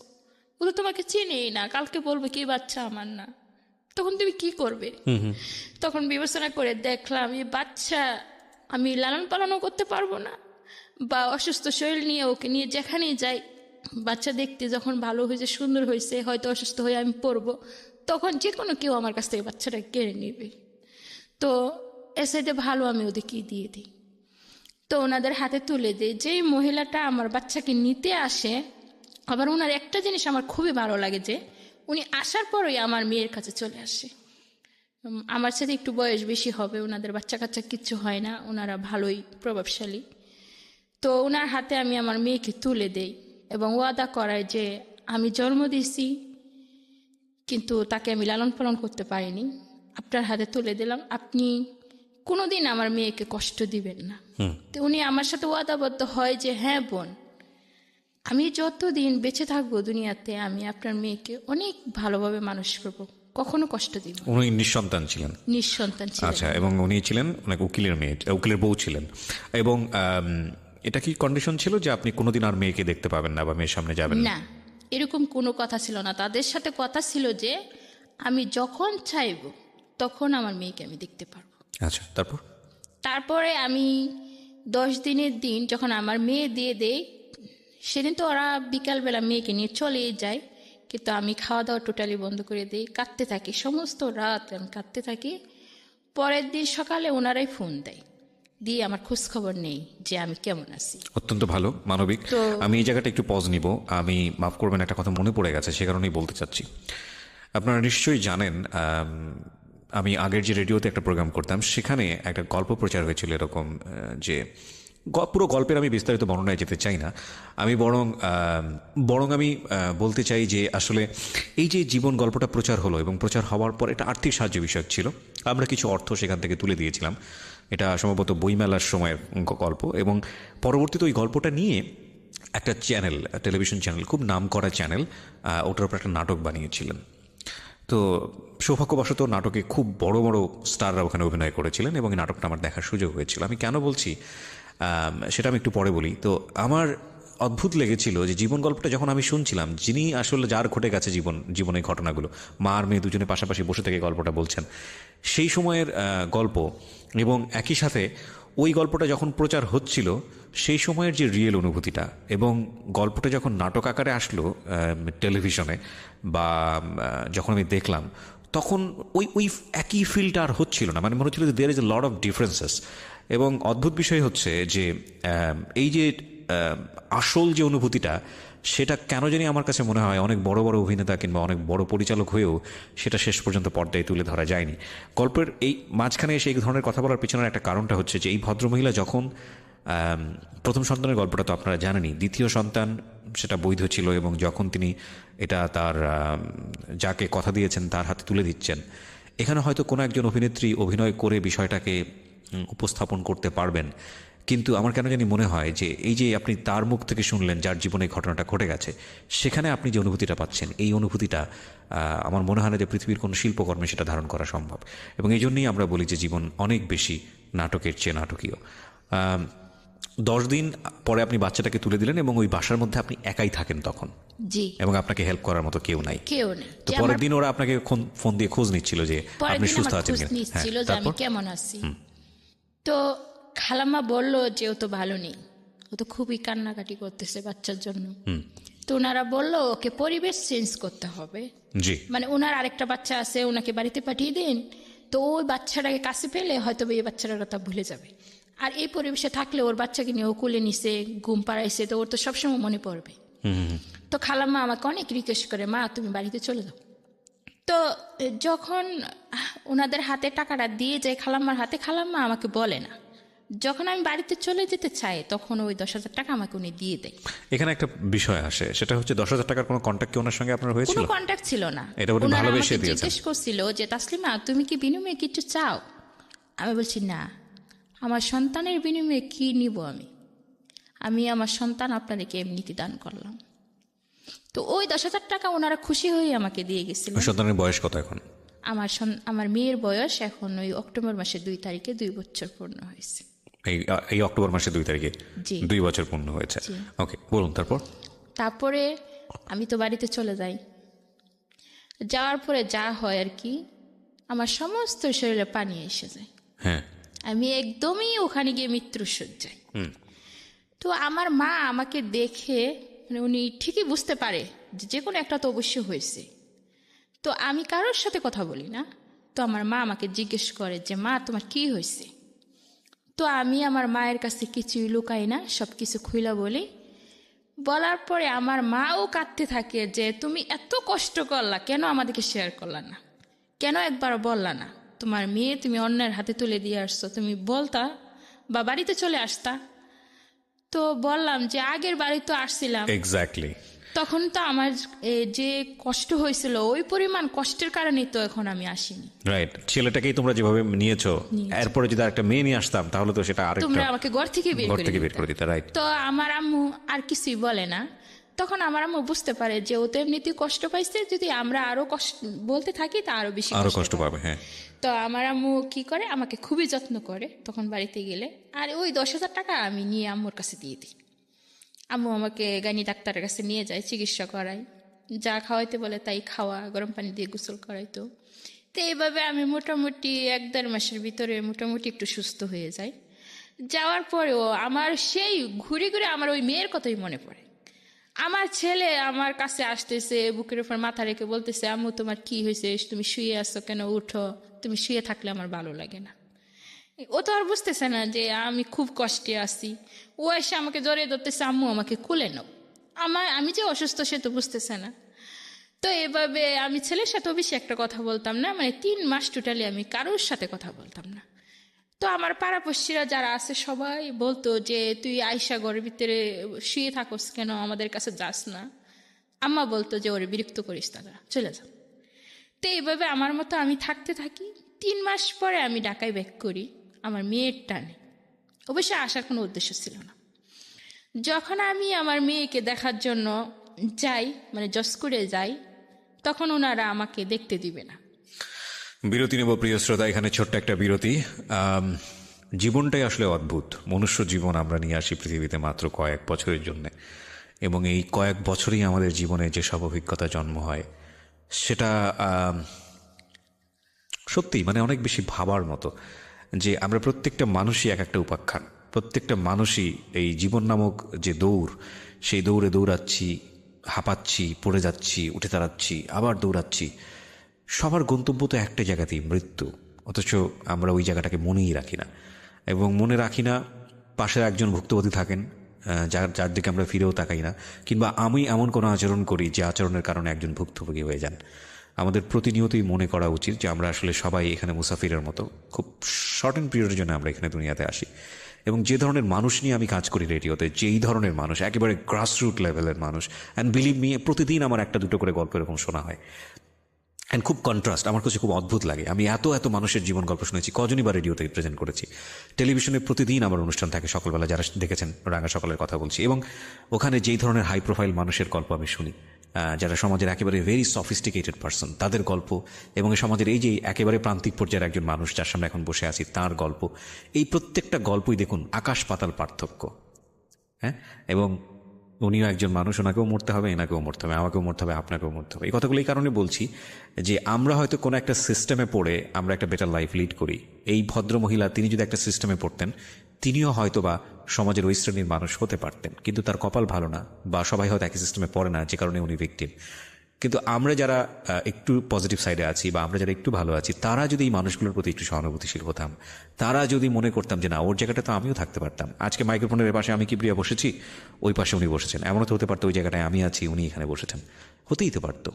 ও তো তোমাকে চিনেই না, কালকে বলবে কি বাচ্চা আমার না, তখন তুমি কি করবে? তখন বিবেচনা করে দেখলাম এই বাচ্চা আমি লালন পালনও করতে পারবো না, বা অসুস্থ শরীর নিয়ে ওকে নিয়ে যেখানেই যাই, বাচ্চা দেখতে যখন ভালো হয়েছে সুন্দর হয়েছে, হয়তো অসুস্থ হয়ে আমি পড়বো, তখন যে কোনো কেউ আমার কাছ থেকে বাচ্চাটা কেড়ে নেবে। তো এর সাথে ভালো আমি ওদেরকে দিয়ে দিই। তো ওনাদের হাতে তুলে দিই। যেই মহিলাটা আমার বাচ্চাকে নিতে আসে, আবার ওনার একটা জিনিস আমার খুবই ভালো লাগে যে উনি আসার পরই আমার মেয়ের কাছে চলে আসে। আমার সাথে একটু বয়স বেশি হবে, ওনাদের বাচ্চা কাচ্চা কিচ্ছু হয় না, ওনারা ভালোই প্রভাবশালী। তো ওনার হাতে আমি আমার মেয়েকে তুলে দেই এবং ওয়াদা করাই যে আমি জন্ম দিয়েছি কিন্তু তাকে আমি লালন পালন করতে পারিনি, আপনার হাতে তুলে দিলাম, আপনি কোনোদিন আমার মেয়েকে কষ্ট দিবেন না। তো উনি আমার সাথে ওয়াদাবদ্ধ হয় যে হ্যাঁ বোন, আমি যতদিন বেঁচে থাকবো দুনিয়াতে আমি আপনার মেয়েকে অনেক ভালোভাবে মানুষ করবো, কখনো কষ্ট দিব। উনি নিঃসন্তান ছিলেন? নিঃসন্তান ছিলেন। আচ্ছা, এবং উনি ছিলেন অনেক উকিলের মেয়ে, উকিলের বউ ছিলেন। এবং এটা কি কন্ডিশন ছিল যে আপনি কোনোদিন আর মেয়েকে দেখতে পাবেন না বা মেয়ের সামনে যাবেন না? এরকম কোনো কথা ছিল না। তাদের সাথে কথা ছিল যে আমি যখন চাইব তখন আমার মেয়েকে আমি দেখতে পারবো। আচ্ছা, তারপরে আমি 10 দিনের দিন যখন আমার মেয়ে দিয়ে দেই, সেদিন তো ওরা বিকালবেলা মেয়েকে নিয়ে চলেই যায়, কিন্তু আমি খাওয়া দাওয়া টোটালি বন্ধ করে দিই, কাঁদতে থাকি, সমস্ত রাত আমি কাঁদতে থাকি। পরের দিন সকালে ওনারাই ফোন দেয়, দিয়ে আমার খোঁজ খবর নেই যে আমি কেমন আছি। অত্যন্ত ভালো, মানবিক। আমি এই জায়গাটা একটু পজ নিব, আমি মাফ করবেন, একটা কথা মনে পড়ে গেছে, সে কারণেই বলতে চাচ্ছি। আপনারা নিশ্চয়ই জানেন, আমি আগের যে রেডিওতে একটা প্রোগ্রাম করতাম সেখানে একটা গল্প প্রচার হয়েছিল এরকম যে পুরো গল্পের আমি বিস্তারিত বর্ণনায় যেতে চাই না, আমি বরং আমি বলতে চাই যে আসলে এই যে জীবন গল্পটা প্রচার হলো এবং প্রচার হওয়ার পর এটা আর্থিক সাহায্য বিষয়ক ছিল, আমরা কিছু অর্থ সেখান থেকে তুলে দিয়েছিলাম, এটা সম্ভবত বইমেলার সময়ের গল্প। এবং পরবর্তীতে ওই গল্পটা নিয়ে একটা চ্যানেল, টেলিভিশন চ্যানেল, খুব নাম করা চ্যানেল, ওটার উপর একটা নাটক বানিয়েছিলেন। তো সৌভাগ্যবশত নাটকে খুব বড় বড় স্টাররা ওখানে অভিনয় করেছিলেন এবং এই নাটকটা আমার দেখার সুযোগ হয়েছিল। আমি কেন বলছি সেটা আমি একটু পরে বলি। তো আমার অদ্ভুত লেগেছিল যে জীবন গল্পটা যখন আমি শুনছিলাম, যিনি আসলে যার ঘটে গেছে জীবনের ঘটনাগুলো, মা আর মেয়ে দুজনে পাশাপাশি বসে থেকে গল্পটা বলছেন, সেই সময়ের গল্প, এবং একই সাথে ওই গল্পটা যখন প্রচার হচ্ছিল সেই সময়ের যে রিয়েল অনুভূতিটা, এবং গল্পটা যখন নাটক আকারে আসলো টেলিভিশনে বা যখন আমি দেখলাম, তখন ওই একই ফিলটা আর হচ্ছিল না, মানে মনে হচ্ছিল যে there is a lot of differences. এবং অদ্ভুত বিষয় হচ্ছে যে এই যে আসল যে অনুভূতিটা, সেটা কেন জানি আমার কাছে মনে হয় অনেক বড় বড় অভিনেতা কিংবা অনেক বড় পরিচালক হয়েও সেটা শেষ পর্যন্ত পর্দায় তুলে ধরা যায়নি। গল্পের এই মাঝখানে এসে এই ধরনের কথা বলার পিছনের একটা কারণটা হচ্ছে যে এই ভদ্রমহিলা যখন প্রথম সন্তানের গল্পটা তো আপনারা জানেনই, দ্বিতীয় সন্তান সেটা বৈধ ছিল, এবং যখন তিনি এটা তার যাকে কথা দিয়েছেন তার হাতে তুলে দিচ্ছেন, এখানে হয়তো কোনো একজন অভিনেত্রী অভিনয় করে বিষয়টাকে উপস্থাপন করতে পারবেন, কিন্তু আমার কেন জানি মনে হয় যে এই যে আপনি তার মুখ থেকে শুনলেন যার জীবনে ঘটনাটা ঘটে গেছে, সেখানে আপনি যে অনুভূতিটা পাচ্ছেন, এই অনুভূতিটা আমার মনে হয় না যে পৃথিবীর কোনো শিল্পকর্মে সেটা ধারণ করা সম্ভব। এবং এই জন্যই আমরা বলি যে জীবন অনেক বেশি নাটকের চেয়ে নাটকীয়। 10 দিন পরে আপনি বাচ্চাটাকে তুলে দিলেন এবং ওই বাসার মধ্যে আপনি একাই থাকেন তখন, জি, এবং আপনাকে হেল্প করার মতো কেউ নাই। কেউ নেই। তো পরের দিন ওরা আপনাকে ফোন দিয়ে খোঁজ নিচ্ছিল যে আপনি সুস্থ আছেন কিনা? নিচ্ছিল যে আমি কেমন আছি। তো খালাম্মা বলল যে ও তো ভালো নেই, ও তো খুবই কান্নাকাটি করতেছে বাচ্চার জন্য। তো ওনারা বলল ওকে পরিবেশ চেঞ্জ করতে হবে, জি, মানে ওনার আরেকটা বাচ্চা আছে, ওনাকে বাড়িতে পাঠিয়ে দিন, তো ওই বাচ্চাটাকে কাছে পেলে হয়তো এই বাচ্চাটার কথা ভুলে যাবে। আর এই পরিবেশে থাকলে ওর বাচ্চাকে নিয়ে ও কুলে নিছে, ঘুম পাড়াইছে, তো ওর তো সবসময় মনে পড়বে। তো খালাম্মা আমাকে অনেক রিকোয়েস্ট করে, মা তুমি বাড়িতে চলে যাও। তো যখন ওনাদের হাতে টাকাটা দিয়ে যায় খালাম্মার হাতে, খালাম্মা আমাকে বলে না। যখন আমি বাড়িতে চলে যেতে চাই তখন ওই 10,000 টাকা আমাকে উনি দিয়ে দেয়। এখানে একটা বিষয় আসে, সেটা হচ্ছে 10,000 টাকার কোনো কন্ট্যাক্ট কি ওনার সঙ্গে আপনার হয়েছিল? কোনো কন্ট্যাক্ট ছিল না। এটা উনি ওনারা ভালোবেসে আমাকে দিয়েছেন। জিজ্ঞেস করছিল যে তাসলিমা তুমি কি বিনিময়ে কিছু চাও? আমি বলছি না, আমার সন্তানের বিনিময়ে কি নিব আমি আমার সন্তান আপনাদেরকে এমনিতে দান করলাম। তো ওই 10,000 টাকা ওনারা খুশি হয়ে আমাকে দিয়ে গেছিল। সন্তানের বয়স কত এখন? আমার মেয়ের বয়স এখন ওই অক্টোবর মাসের 2 তারিখে 2 বছর পূর্ণ হয়েছে। এই অক্টোবর মাসের 2 তারিখে জি। 2 বছর পূর্ণ হয়েছে। ওকে, বলুন তারপরে আমি তো বাড়িতে চলে যাই। যাওয়ার পরে যা হয় আর কি, আমার সমস্ত শরীরে পানি এসে যায়। হ্যাঁ, আমি একদমই ওখানে গিয়ে মৃত্যুর শয্যায়। তো আমার মা আমাকে দেখে, মানে উনি ঠিকই বুঝতে পারে যে কোনো একটা তো অবশ্যই হয়েছে। তো আমি কারোর সাথে কথা বলি না। তো আমার মা আমাকে জিজ্ঞেস করে যে মা তোমার কি হয়েছে? তো আমি আমার মায়ের কাছে কিছুই লুকাই না, সব কিছু খুইলা বলি। বলার পরে আমার মাও কাঁদতে থাকে যে তুমি এত কষ্ট করলা, কেন আমাদেরকে শেয়ার করলা না, কেন একবার বললা না? তোমার মেয়ে তুমি অন্যের হাতে তুলে দিয়ে আসছো, তুমি বলতা বা বাড়িতে চলে আসতা। তো বললাম যে আগের বাড়ি তো আসছিলাম, এক্স্যাক্টলি, তখন তো আমার যে কষ্ট হয়েছিল ওই পরিমাণ কষ্টের কারণেই তো এখন আমি আসিনি। রাইট। ছেলেটাকেই তোমরা যেভাবে নিয়েছো, এরপরে যদি একটা মেয়ে নিয়ে আসতাম তাহলে তো সেটা তোমরা আরেকটা আমাকে ঘর থেকে বের করে দিতে। রাইট। তো আমার আম্মু আর কিছুই বলে না। তখন আমার আম্মু বুঝতে পারে যে ও তো এমনিতেই কষ্ট পাইছে, যদি আমরা আরো কষ্ট বলতে থাকি তা আরো বেশি কষ্ট পাবে। হ্যাঁ। তো আমার আম্মু কি করে, আমাকে খুবই যত্ন করে তখন বাড়িতে গেলে। আর ওই 10,000 টাকা আমি নিয়ে আম্মুর কাছে দিয়ে দিই। আম্মু আমাকে গাইনি ডাক্তারের কাছে নিয়ে যায়, চিকিৎসা করাই, যা খাওয়াইতে বলে তাই খাওয়া, গরম পানি দিয়ে গোসল করাইতো। তো এইভাবে আমি মোটামুটি 1-1.5 মাসের ভিতরে মোটামুটি একটু সুস্থ হয়ে যাই। যাওয়ার পরেও আমার সেই ঘুরে ঘুরে আমার ওই মেয়ের কথাই মনে পড়ে। আমার ছেলে আমার কাছে আসতেছে, বুকের উপর মাথা রেখে বলতেছে আম্মু তোমার কি হয়েছে, তুমি শুয়ে আসছো কেন, উঠো, তুমি শুয়ে থাকলে আমার ভালো লাগে না। ও তো আর বুঝতেছে না যে আমি খুব কষ্টে আছি। ও এসে আমাকে জড়িয়ে ধরতেছে, আম্মু আমাকে খুলে নাও। আমি যে অসুস্থ সে তো বুঝতেছে না। তো এভাবে আমি ছেলের সাথে বেশি একটা কথা বলতাম না, মানে 3 মাস টোটালি আমি কারোর সাথে কথা বলতাম না। তো আমার পাড়াপড়শিরা যারা আছে সবাই বলতো যে তুই আয়শা ঘরের ভিতরে শুয়ে থাকস কেন, আমাদের কাছে যাস না। আম্মা বলতো যে ওরে বিরক্ত করিস না, চলে যা। তো এইভাবে আমার মতো আমি থাকতে থাকি। 3 মাস পরে আমি ঢাকায় ব্যাক করি আমার মেয়ের টানে। অবশ্যই আসার কোনো উদ্দেশ্য ছিল না। যখন আমি আমার মেয়েকে দেখার জন্য যাই, মানে জসকোরে যাই, তখন ওনারা আমাকে দেখতে দিবে না। বিরতি নেব প্রিয় শ্রোতা, এখানে ছোট্ট একটা বিরতি। জীবনটাই আসলে অদ্ভুত। মনুষ্য জীবন আমরা নিয়ে আসি পৃথিবীতে মাত্র কয়েক বছরের জন্য, এবং এই কয়েক বছরই আমাদের জীবনে যে সব অভিজ্ঞতা জন্ম হয় সেটা সত্যি মানে অনেক বেশি ভাবার মতো, যে আমরা প্রত্যেকটা মানুষই এক একটা উপাখ্যান। প্রত্যেকটা মানুষই এই জীবন নামক যে দৌড়, সেই দৌড়ে দৌড়াচ্ছি, হাঁপাচ্ছি, পড়ে যাচ্ছি, উঠে দাঁড়াচ্ছি, আবার দৌড়াচ্ছি। সবার গন্তব্য তো একটা জায়গাতেই, মৃত্যু। অথচ আমরা ওই জায়গাটাকে মনেই রাখি না, এবং মনে রাখি না পাশে একজন ভুক্তভোগী থাকেন যার দিকে আমরা ফিরেও তাকাই না, কিংবা আমি এমন কোনো আচরণ করি যে আচরণের কারণে একজন ভুক্তভোগী হয়ে যান। আমাদের প্রতিনিয়তই মনে করা উচিত যে আমরা আসলে সবাই এখানে মুসাফিরের মতো, খুব শর্ট এন্ড পিরিয়ডের জন্য আমরা এখানে দুনিয়াতে আসি। এবং যে ধরনের মানুষ নিয়ে আমি কাজ করি রেডিওতে, যেই ধরনের মানুষ, একেবারে গ্রাসরুট লেভেলের মানুষ, অ্যান্ড বিলিভ মি, প্রতিদিন আমার 1-2 করে গল্প এরকম শোনা হয়। অ্যান্ড খুব কন্ট্রাস্ট, আমার কাছে খুব অদ্ভুত লাগে। আমি এত মানুষের জীবন গল্প শুনেছি, কজনই বা রেডিওতে প্রেজেন্ট করেছি। টেলিভিশনে প্রতিদিন আমার অনুষ্ঠান থাকে সকালবেলা, যারা দেখেছেন রাঙা সকালের কথা বলছি, এবং ওখানে যেই ধরনের হাই প্রোফাইল মানুষের গল্প আমি শুনি, যারা সমাজের একেবারে ভেরি সফিস্টিকেটেড পার্সন, তাদের গল্প, এবং এই সমাজের এই যে একেবারে প্রান্তিক পর্যায়ের একজন মানুষ যার সামনে এখন বসে আছি তার গল্প, এই প্রত্যেকটা গল্পই দেখুন আকাশ পাতাল পার্থক্য। হ্যাঁ, এবং উনিও একজন মানুষ, ওনাকেও মরতে হবে, এনাকেও মরতে হবে, আমাকেও মরতে হবে, আপনাকেও মরতে হবে। এই কথাগুলো এই কারণে বলছি যে আমরা হয়তো কোনো একটা সিস্টেমে পড়ে আমরা একটা বেটার লাইফ লিড করি। এই ভদ্র মহিলা, তিনি যদি একটা সিস্টেমে পড়তেন, তিনিও হয়তো বা সমাজের ওই শ্রেণীর মানুষ হতে পারতেন, কিন্তু তার কপাল ভালো না, বা সবাই হয়তো একই সিস্টেমে পড়ে না, যে কারণে উনি ভিকটিম। কিন্তু আমরা যারা একটু পজিটিভ সাইডে আছি, বা আমরা যারা একটু ভালো আছি, তারা যদি এই মানুষগুলোর প্রতি একটু সহানুভূতিশীল হতাম, তারা যদি মনে করতাম যে না, ওর জায়গাটা তো আমিও থাকতে পারতাম। আজকে মাইক্রোফোনের পাশে আমি কিবরিয়া বসেছি, ওই পাশে উনি বসেছেন, এমনও তো হতে পারতো ওই জায়গাটায় আমি আছি, উনি এখানে বসেছেন, হতেই তো পারতো।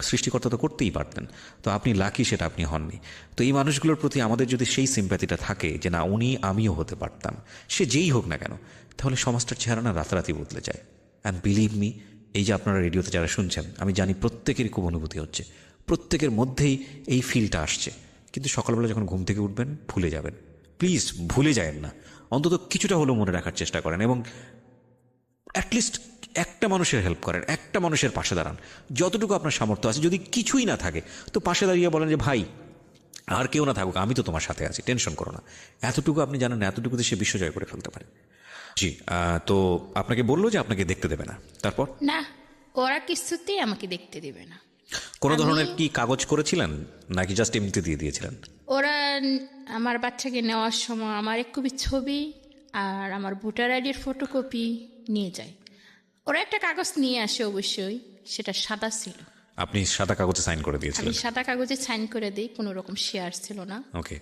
সৃষ্টিকর্তা তো করতেই পারতেন। তো আপনি লাকি, সেটা আপনি হননি। তো এই মানুষগুলোর প্রতি আমাদের যদি সেই সিম্প্যাথিটা থাকে যে না, উনি আমিও হতে পারতাম, সে যেই হোক না কেন, তাহলে সমাজটার চেহারা না রাতারাতি বদলে যায়। অ্যান্ড বিলিভ মি, এই যে আপনারা রেডিওতে যারা শুনছেন, আমি জানি প্রত্যেকেরই খুব অনুভূতি হচ্ছে, প্রত্যেকের মধ্যেই এই ফিলটা আসছে। কিন্তু সকালবেলা যখন ঘুম থেকে উঠবেন, ভুলে যাবেন। প্লিজ ভুলে যাবেন না, অন্তত কিছুটা হলেও মনে রাখার চেষ্টা করেন, এবং অ্যাটলিস্ট একটা মানুষের হেল্প করেন, একটা মানুষের পাশে দাঁড়ান, যতটুকু আপনার সামর্থ্য আছে। যদি কিছুই না থাকে তো পাশে দাঁড়িয়ে বলেন যে ভাই, আর কেউ না থাকুক, আমি তো তোমার সাথে আছি, টেনশন করো না। এতটুকু আপনি জানেন, এতটুকুতে সে বিশ্বজয় করে ফেলতে পারে। জি, তো আপনাকে বললো যে আপনাকে দেখতে দেবে না, তারপর? না, ওরা কিছুতেই আমাকে দেখতে দিবে না। কোনো ধরনের কি কাগজ করেছিলেন, নাকি জাস্ট এমনিতে দিয়ে দিয়েছিলেন? ওরা আমার বাচ্চাকে নেওয়ার সময় আমার এক কপি ছবি আর আমার ভোটার আইডির ফটোকপি নিয়ে যায়। ওরা একটা কাগজ নিয়ে আসে, অবশ্যই সেটা সাদা ছিল। আপনি সাদা কাগজে সাইন করে আমি দিয়েছিলেন? সাদা কাগজে সাইন করে দিই, কোনো রকম শেয়ার ছিল না। ওকে।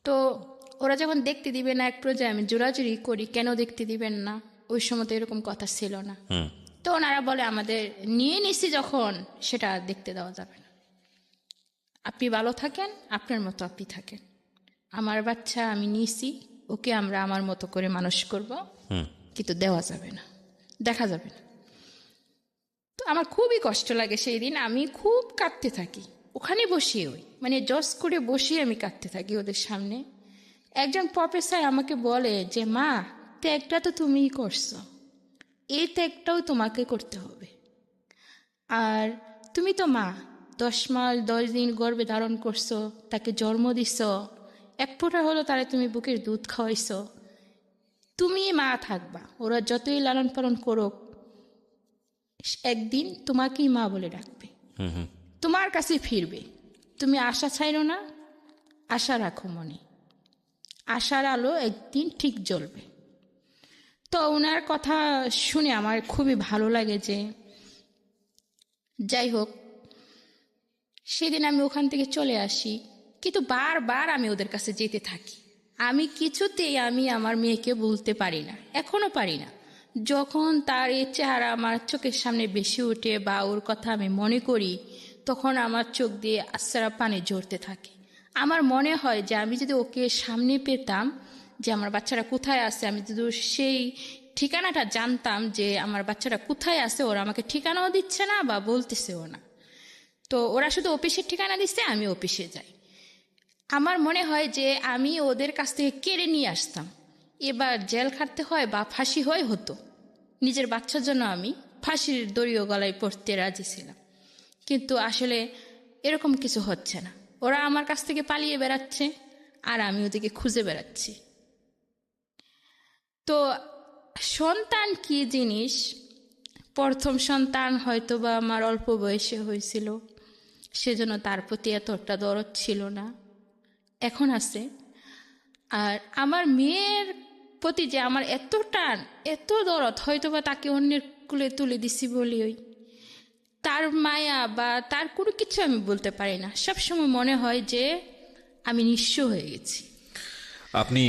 তো ওরা যখন দেখতে দিবে না, এক পর্যায়ে আমি জোরাজুরি করি, কেন দেখতে দিবেন না? ওই সময় তো এরকম কথা ছিল না। তো ওনারা বলে আমাদের নিয়ে নিছি যখন, সেটা আর দেখতে দেওয়া যাবে না। আপনি ভালো থাকেন, আপনার মতো আপনি থাকেন। আমার বাচ্চা আমি নিয়েছি, ওকে আমরা আমার মতো করে মানুষ করব, কিন্তু দেওয়া যাবে না, দেখা যাবে না। তো আমার খুবই কষ্ট লাগে সেই দিন, আমি খুব কাঁদতে থাকি ওখানে বসিয়ে, ওই মানে জজ করে বসিয়ে আমি কাঁদতে থাকি ওদের সামনে। একজন প্রফেসর আমাকে বলে যে মা, ত্যাগটা তো তুমিই করছো, এই ত্যাগটাও তোমাকে করতে হবে। আর তুমি তো মা, 10 মাস 10 দিন গর্ভে ধারণ করছো, তাকে জন্ম দিছ, এক ফোঁটা হলো তারে তুমি বুকের দুধ খাওয়াইছো, তুমি মা থাকবা। ওরা যতই লালন পালন করুক, একদিন তোমাকেই মা বলে ডাকবে, তোমার কাছে ফিরবে। তুমি আশা ছাইরো না, আশা রাখো মনে, আশার আলো একদিন ঠিক জ্বলবে। তো ওনার কথা শুনে আমার খুবই ভালো লাগে। যে যাই হোক, সেদিন আমি ওখান থেকে চলে আসি, কিন্তু বারবার আমি ওদের কাছে যেতে থাকি। আমি কিছুতেই আমি আমার মেয়েকে বলতে পারি না, এখনো পারি না। যখন তার এই চেহারা আমার চোখের সামনে বেশি ওঠে বা ওর কথা আমি মনে করি, তখন আমার চোখ দিয়ে আশ্রা পানি ঝরতে থাকে। আমার মনে হয় যে আমি যদি ওকে সামনে পেতাম, যে আমার বাচ্চারা কোথায় আছে, আমি যদি সেই ঠিকানাটা জানতাম যে আমার বাচ্চারা কোথায় আছে, ওরা আমাকে ঠিকানাও দিচ্ছে না বা বলতেছেও না। তো ওরা শুধু অফিসের ঠিকানা দিচ্ছে, আমি অফিসে যাই। আমার মনে হয় যে আমি ওদের কাছ থেকে কেড়ে নিয়ে আসতাম, এবার জেল খাটতে হয় বা ফাঁসি হয় হতো। নিজের বাচ্চার জন্য আমি ফাঁসির দড়িও গলায় পড়তে রাজি ছিলাম, কিন্তু আসলে এরকম কিছু হচ্ছে না। ওরা আমার কাছ থেকে পালিয়ে বেড়াচ্ছে আর আমি ওদেরকে খুঁজে বেড়াচ্ছি। তো সন্তান কি জিনিস, প্রথম সন্তান হয়তো বা আমার অল্প বয়সে হয়েছিল, সেজন্য তার প্রতি এতটা দরদ ছিল না, এখন আছে। আর আমার মেয়ের প্রতি যে আমার এত টান, এত দরদ, হয়তো বা তাকে অন্যের কুলে তুলে দিছি বলি, ওই তার মায়া বা তার কোনো কিছু আমি বলতে পারি না। সবসময় মনে হয় যে আমি নিঃস্ব হয়ে গেছি। আপনি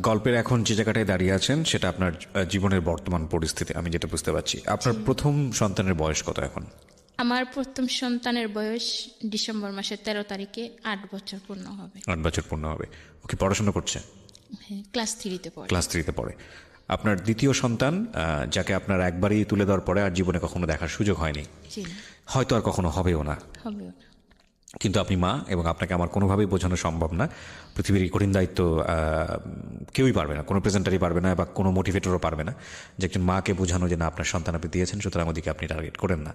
গল্পের এখন যে জায়গাটায় দাঁড়িয়ে আছেন, সেটা আপনার জীবনের বর্তমান পরিস্থিতি, আমি যেটা বুঝতে পারছি। আপনার প্রথম সন্তানের বয়স কত এখন? আমার প্রথম সন্তানের বয়স ডিসেম্বর মাসের 13 তারিখে 8 বছর পূর্ণ হবে। 8 বছর পূর্ণ হবে। ওকে, পড়াশোনা করছে? হ্যাঁ, ক্লাস 3-তে পড়ে। ক্লাস 3-তে পড়ে। আপনার দ্বিতীয় সন্তান, যাকে আপনার একবারই তুলে দেওয়ার পরে আর জীবনে কখনো দেখার সুযোগ হয়নি, জি না, হয়তো আর কখনো হবেও না। হবেও না। কিন্তু আপনি মা, এবং আপনাকে আমার কোনোভাবেই বোঝানো সম্ভব না। পৃথিবীর এই কঠিন দায়িত্ব কেউই পারবে না, কোনো প্রেজেন্টারই পারবে না বা কোনো মোটিভেটরও পারবে না যে একজন মাকে বোঝানো যে না আপনার সন্তান আপনি দিয়েছেন, সুতরাং ওদিকে আপনি টার্গেট করেন না।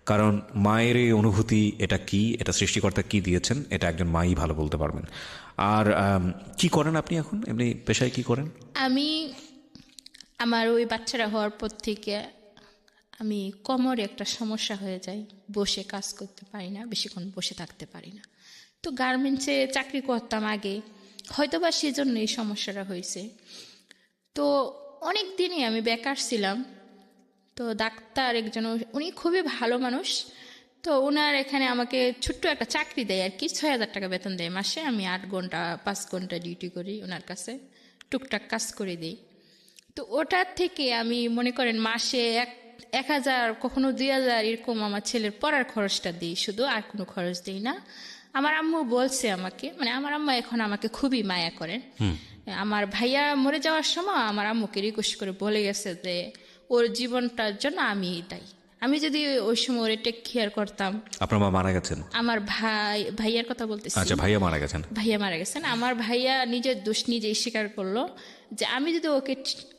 কারণ মায়ের এই অনুভূতি, এটা কি, এটা সৃষ্টিকর্তা কি দিয়েছেন, এটা একজন মাই ভালো বলতে পারবেন। আর কি করেন আপনি এখন, এমনি পেশায় কি করেন? আমি আমার ওই বাচ্চারা হওয়ার পর থেকে আমি কোমরে একটা সমস্যা হয়ে যায়, বসে কাজ করতে পারি না, বেশিক্ষণ বসে থাকতে পারি না। তো গার্মেন্টসে চাকরি করতাম আগে, হয়তো বা সেজন্য এই সমস্যাটা হয়েছে। তো অনেক দিনই আমি বেকার ছিলাম। তো ডাক্তার একজন, উনি খুবই ভালো মানুষ, তো ওনার এখানে আমাকে ছোট্ট একটা চাকরি দেয় আর কি, 6,000 টাকা বেতন দেয় মাসে। আমি 8 ঘন্টা 5 ঘন্টা ডিউটি করি ওনার কাছে, টুকটাক কাজ করে দিই। তো ওটার থেকে আমি মনে করেন মাসে 1,000 কখনো 2,000 এরকম আমার ছেলের পড়ার খরচটা দিই শুধু, আর কোনো খরচ দিই না। আমার আম্মু বলছে আমাকে, মানে আমার আম্মা এখন আমাকে খুবই মায়া করেন। আমার ভাইয়া মরে যাওয়ার সময় আমার আম্মুকে রিকোয়েস্ট করে বলে গেছে যে ওর জীবনটার জন্য আমি দায়ী। আমি যদি ওই সময় ওরে টেক কেয়ার করতাম। আপনার মা মারা গেছেন? আমার ভাইয়ার কথা বলতেছি। আচ্ছা, ভাইয়া মারা গেছেন। ভাইয়া মারা গেছেন। আমার ভাইয়া নিজের দোষ নিজেই স্বীকার করলো যে আমি যদি ওকে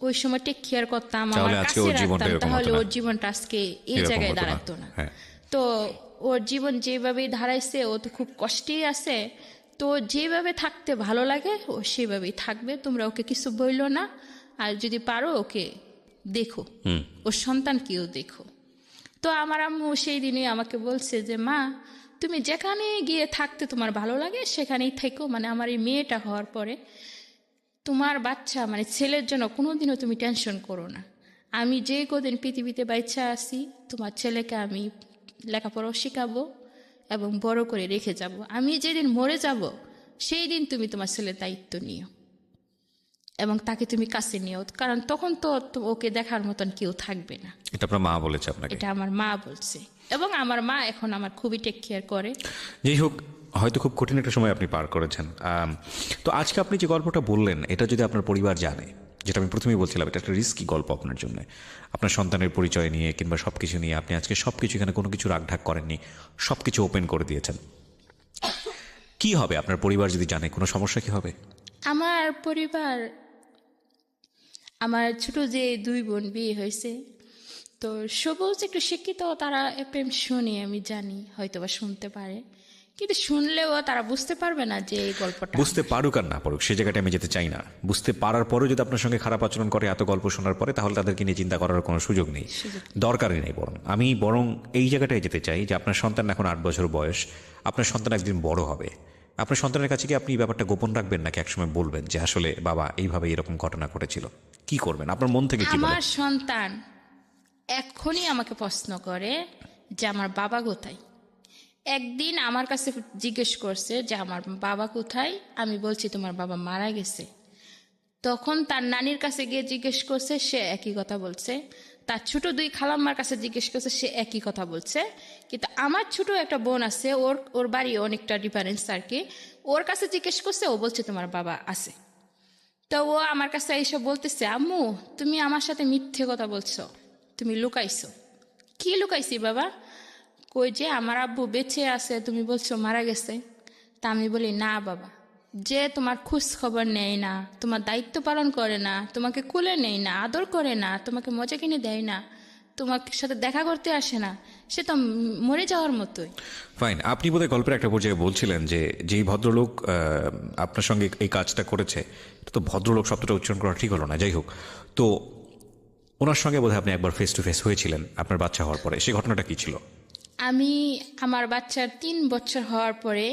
ওই সময় টেক কেয়ার করতাম, আমার কাছে রাখতাম, তাহলে ওর জীবনটা আজকে এই জায়গায় দাঁড়াতো না। তো ওর জীবন যেভাবেই দাঁড়াইছে, ও তো খুব কষ্টেই আছে। তো যেভাবে থাকতে ভালো লাগে ও সেভাবেই থাকবে, তোমরা ওকে কিছু বইলো না। আর যদি পারো ওকে দেখো, ওর সন্তানকেও দেখো। তো আমার আম্মু সেই দিনে আমাকে বলছে যে মা, তুমি যেখানে গিয়ে থাকতে তোমার ভালো লাগে সেখানেই থেকো। মানে আমার এই মেয়েটা হওয়ার পরে তোমার বাচ্চা, মানে ছেলের জন্য কোনোদিনও তুমি টেনশন করো না। আমি যে কদিন পৃথিবীতে বাচ্চা আছি, তোমার ছেলেকে আমি লেখাপড়াও শেখাবো এবং বড় করে রেখে যাব। আমি যেদিন মরে যাব সেই দিন তুমি তোমার ছেলের দায়িত্ব নিও এবং তাকে তুমি কাছে নিও, কারণ তখন তো ওকে দেখার মতন কেউ থাকবে না। এটা আপনার মা বলেছে আপনাকে? এটা আমার মা বলছে, এবং আমার মা এখন আমার খুবই টেক কেয়ার করে। যাই হোক, হয়তো খুব কঠিন একটা সময় আপনি পার করেছেন। তো আজকে আপনি যে গল্পটা বললেন, এটা যদি আপনার পরিবার জানে, যেটা আমি প্রথমেই বলছিলাম, এটা একটা রিস্কি গল্প আপনার জন্য। আপনার সন্তানের পরিচয় নিয়ে কিংবা সব কিছু নিয়ে আপনি আজকে সব কিছু, এখানে কোনো কিছু রাগঢাক করেননি, সব কিছু ওপেন করে দিয়েছেন। কি হবে আপনার পরিবার যদি জানে? কোনো সমস্যা কি হবে? আমার পরিবার, আমার ছোট যে 2 বোন বিয়ে হয়েছে, তো সবুজ একটু শিক্ষিত, তারা এফএম শুনে আমি জানি, হয়তো বা শুনতে পারে, কিন্তু শুনলেও তারা বুঝতে পারবে না যে এই গল্পটা। বুঝতে পারুক আর না পারুক, সে জায়গাটা আমি যেতে চাই না। বুঝতে পারার পরেও যদি আপনার সঙ্গে খারাপ আচরণ করে এত গল্প শোনার পরে, তাহলে তাদেরকে নিয়ে চিন্তা করার কোনো সুযোগ নেই, দরকারই নেই। আমি বরং এই জায়গাটায় যেতে চাই যে আপনার সন্তান এখন 8 বছর বয়স, আপনার সন্তান একদিন বড় হবে। আপনার সন্তানের কাছে কি আপনি ব্যাপারটা গোপন রাখবেন, নাকি একসময় বলবেন যে আসলে বাবা এইভাবে এরকম ঘটনা ঘটেছিল? কি করবেন আপনার মন থেকে? কি আমার সন্তান এখনই আমাকে প্রশ্ন করে যে আমার বাবা কোথায়। একদিন আমার কাছে জিজ্ঞেস করছে যে আমার বাবা কোথায়, আমি বলছি তোমার বাবা মারা গেছে। তখন তার নানির কাছে গিয়ে জিজ্ঞেস করছে, সে একই কথা বলছে। তার ছোট 2 খালাম্মার কাছে জিজ্ঞেস করছে, সে একই কথা বলছে। কিন্তু আমার ছোট একটা বোন আছে, ওর বাড়ি অনেকটা ডিফারেন্স আর কি। ওর কাছে জিজ্ঞেস করছে, ও বলছে তোমার বাবা আছে। তো ও আমার কাছে এইসব বলতেছে, আম্মু তুমি আমার সাথে মিথ্যে কথা বলছো, তুমি লুকাইছো। কি লুকাইছি বাবা? কই যে আমার আব্বু বেঁচে আছে, তুমি বলছো মারা গেছে। তা আমি বলি, না বাবা, যে তোমার খোঁজ খবর নেয় না, তোমার দায়িত্ব পালন করে না, তোমাকে কোলে নেয় না, আদর করে না, তোমাকে মজা কিনে দেয় না, তোমার সাথে দেখা করতে আসে না, সে তো মরে যাওয়ার মতোই। ফাইন। আপনি বোধহয় গল্পের একটা পর্যায়ে বলছিলেন যে যেই ভদ্রলোক আপনার সঙ্গে এই কাজটা করেছে, এটা তো ভদ্রলোক শব্দটা উচ্চারণ করা ঠিক হলো না। যাই হোক, তো ওনার সঙ্গে বোধহয় আপনি একবার ফেস টু ফেস হয়েছিলেন আপনার বাচ্চা হওয়ার পরে, সেই ঘটনাটা কি ছিল? আমি আমার বাচ্চার 3 বছর হওয়ার পরে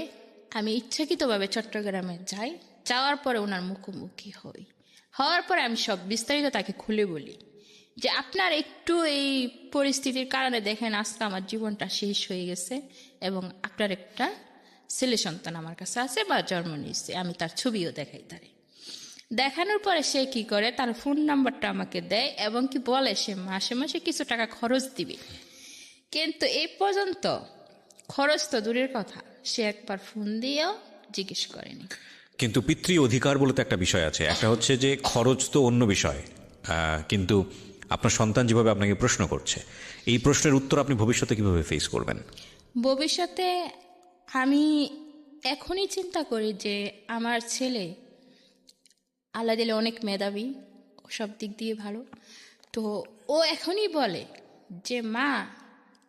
আমি ইচ্ছাকৃতভাবে চট্টগ্রামে যাই। যাওয়ার পরে ওনার মুখোমুখি হওয়ার পরে আমি সব বিস্তারিত তাকে খুলে বলি যে আপনার একটু এই পরিস্থিতির কারণে দেখেন আজকে আমার জীবনটা শেষ হয়ে গেছে, এবং আপনার একটা ছেলে সন্তান আমার কাছে আছে বা জন্ম নিয়েছে। আমি তার ছবিও দেখাই তারে। দেখানোর পরে সে কি করে, তার ফোন নাম্বারটা আমাকে দেয় এবং কি বলে সে মাসে মাসে কিছু টাকা খরচ দিবে। কিন্তু এই পর্যন্ত খরচ তো দূরের কথা, সে একবার ফোন দিয়েও জিজ্ঞেস করেনি। কিন্তু পিতৃ অধিকার বলে তো একটা বিষয় আছে। একটা হচ্ছে যে খরচ তো অন্য বিষয়, কিন্তু আপনার সন্তান যেভাবে আপনাকে প্রশ্ন করছে, এই প্রশ্নের উত্তর আপনি ভবিষ্যতে কিভাবে ফেস করবেন? ভবিষ্যতে আমি এখনই চিন্তা করি যে আমার ছেলে আল্লাহ দিলে অনেক মেধাবী, সব দিক দিয়ে ভালো। তো ও এখনই বলে যে মা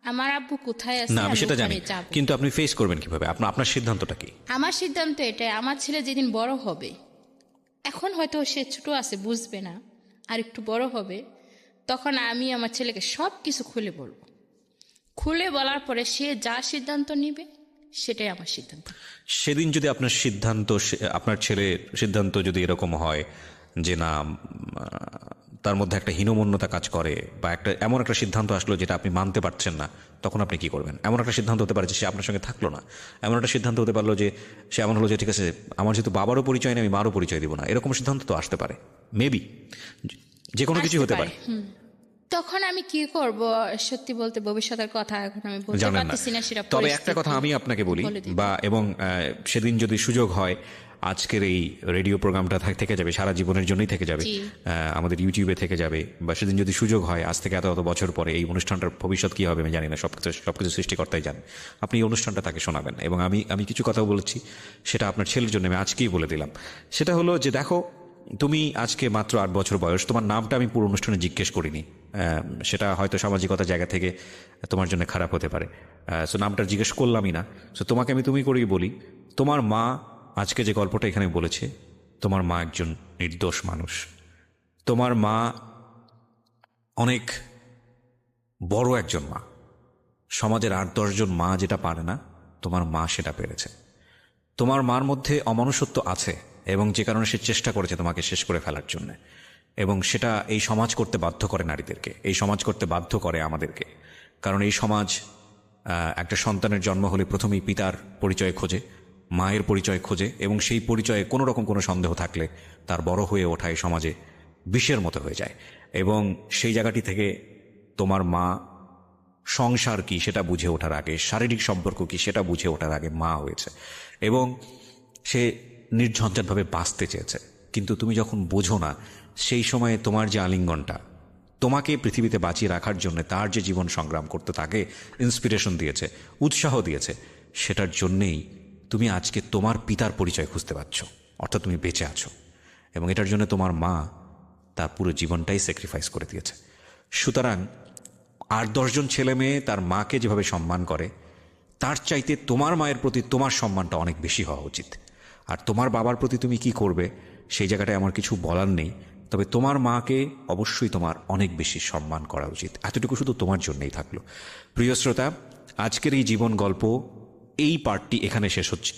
আমার আব্বু কোথায় আছে, না আমি আমি সেটা ওখানে জানি, যাবো। কিন্তু আপনি ফেস করবেন কিভাবে? আপনার সিদ্ধান্তটা কি? আমার সিদ্ধান্ত এটাই, আমার ছেলে যেদিন বড় হবে, এখন হয়তো সে ছোট আছে বুঝবে না, আর একটু বড় হবে, তখন আমি আমার ছেলেকে সব কিছু খুলে বলবো। খুলে বলার পরে সে যা সিদ্ধান্ত নিবে সেটাই আমার সিদ্ধান্ত। সেদিন যদি আপনার সিদ্ধান্ত, আপনার ছেলের সিদ্ধান্ত যদি এরকম হয় যে না তার মধ্যে একটা হীনমন্যতা কাজ করে, বা এমন একটা সিদ্ধান্ত আসলো যেটা আপনি মানতে পারছেন না, তখন আপনি কি করবেন? এমন একটা সিদ্ধান্ত হতে পারে যে সে আপনার সঙ্গে থাকলো না, এমন একটা সিদ্ধান্ত হতে পারলো যে সে এমন হলো যে ঠিক আছে আমার যেহেতু বাবারও পরিচয় নেই আমি মারও পরিচয় দিব না, এরকম সিদ্ধান্ত তো আসতে পারে, মেবি যে কোনো কিছু হতে পারে। তখন আমি কি করব সত্যি বলতে ভবিষ্যতের কথা এখন আমি বলতে জানেন না। পারতেছি না, সেটা তবে একটা পরিস্থিতি কথা আমি আপনাকে বলি, বলে দিবে। বা এবং সেদিন যদি সুযোগ হয়, আজকের এই রেডিও প্রোগ্রামটা থেকে যাবে, সারা জীবনের জন্যই থেকে যাবে, জি। আমাদের ইউটিউবে থেকে যাবে, বা সেদিন যদি সুযোগ হয়, আজ থেকে এত বছর পরে এই অনুষ্ঠানটার ভবিষ্যৎ কি হবে আমি জানি না, সবকিছু সৃষ্টিকর্তাই জানে, আপনি এই অনুষ্ঠানটা তাকে শোনাবেন। এবং আমি কিছু কথা বলেছি, সেটা আপনার ছেলের জন্য আমি আজকেই বলে দিলাম। সেটা হলো যে দেখো, তুমি আজকে মাত্র 8 বছর বয়স, তোমার নামটা আমি পুরো অনুষ্ঠানে জিজ্ঞেস করিনি, সেটা হয়তো সামাজিকতার জায়গা থেকে তোমার জন্য খারাপ হতে পারে, সো নামটা জিজ্ঞেস করলামই না। সো তোমাকে আমি তুমি করেই বলি, তোমার মা আজকে যে গল্পটা এখানে বলেছে, তোমার মা একজন নির্দোষ মানুষ। তোমার মা অনেক বড় একজন মা, সমাজের 8-10 জন মা যেটা পারে না, তোমার মা সেটা পেরেছে। তোমার মার মধ্যে অমানুষত্ব আছে, এবং যে কারণে সে চেষ্টা করেছে তোমাকে শেষ করে ফেলার জন্য, এবং সেটা এই সমাজ করতে বাধ্য করে নারীদেরকে, এই সমাজ করতে বাধ্য করে আমাদেরকে। কারণ এই সমাজ একটা সন্তানের জন্ম হলে প্রথমেই পিতার পরিচয় খোঁজে, মায়ের পরিচয় খোঁজে, এবং সেই পরিচয়ে কোনো রকম কোনো সন্দেহ থাকলে তার বড় হয়ে ওঠা এই সমাজে বিষের মতো হয়ে যায়। এবং সেই জায়গাটি থেকে তোমার মা সংসার কি সেটা বুঝে ওঠার আগে, শারীরিক সম্পর্ক কি সেটা বুঝে ওঠার আগে মা হয়েছে, এবং সে নির্ঝঞ্ঝাটভাবে বাঁচতে চেয়েছে। কিন্তু তুমি যখন বোঝো না, সেই সময়ে তোমার যে আলিঙ্গনটা তোমাকে পৃথিবীতে বাঁচিয়ে রাখার জন্য তার যে জীবন সংগ্রাম করতে তাকে ইন্সপিরেশন দিয়েছে, উৎসাহ দিয়েছে, সেটার জন্যেই তুমি আজকে তোমার পিতার পরিচয় খুঁজতে পারছ, অর্থাৎ তুমি বেঁচে আছো। এবং এটার জন্য তোমার মা তার পুরো জীবনটাই স্যাক্রিফাইস করে দিয়েছে। সুতরাং 8-10 জন ছেলে মেয়ে তার মাকে যেভাবে সম্মান করে, তার চাইতে তোমার মায়ের প্রতি তোমার সম্মানটা অনেক বেশি হওয়া উচিত। আর তোমার বাবার প্রতি তুমি কি করবে সেই জায়গাটায় আমার কিছু বলার নেই, তবে তোমার মাকে অবশ্যই তোমার অনেক বেশি সম্মান করা উচিত। এতটুকু শুধু তোমার জন্যই থাকলো। প্রিয় শ্রোতা, আজকের এই জীবন গল্প এই পার্টটি এখানে শেষ হচ্ছে।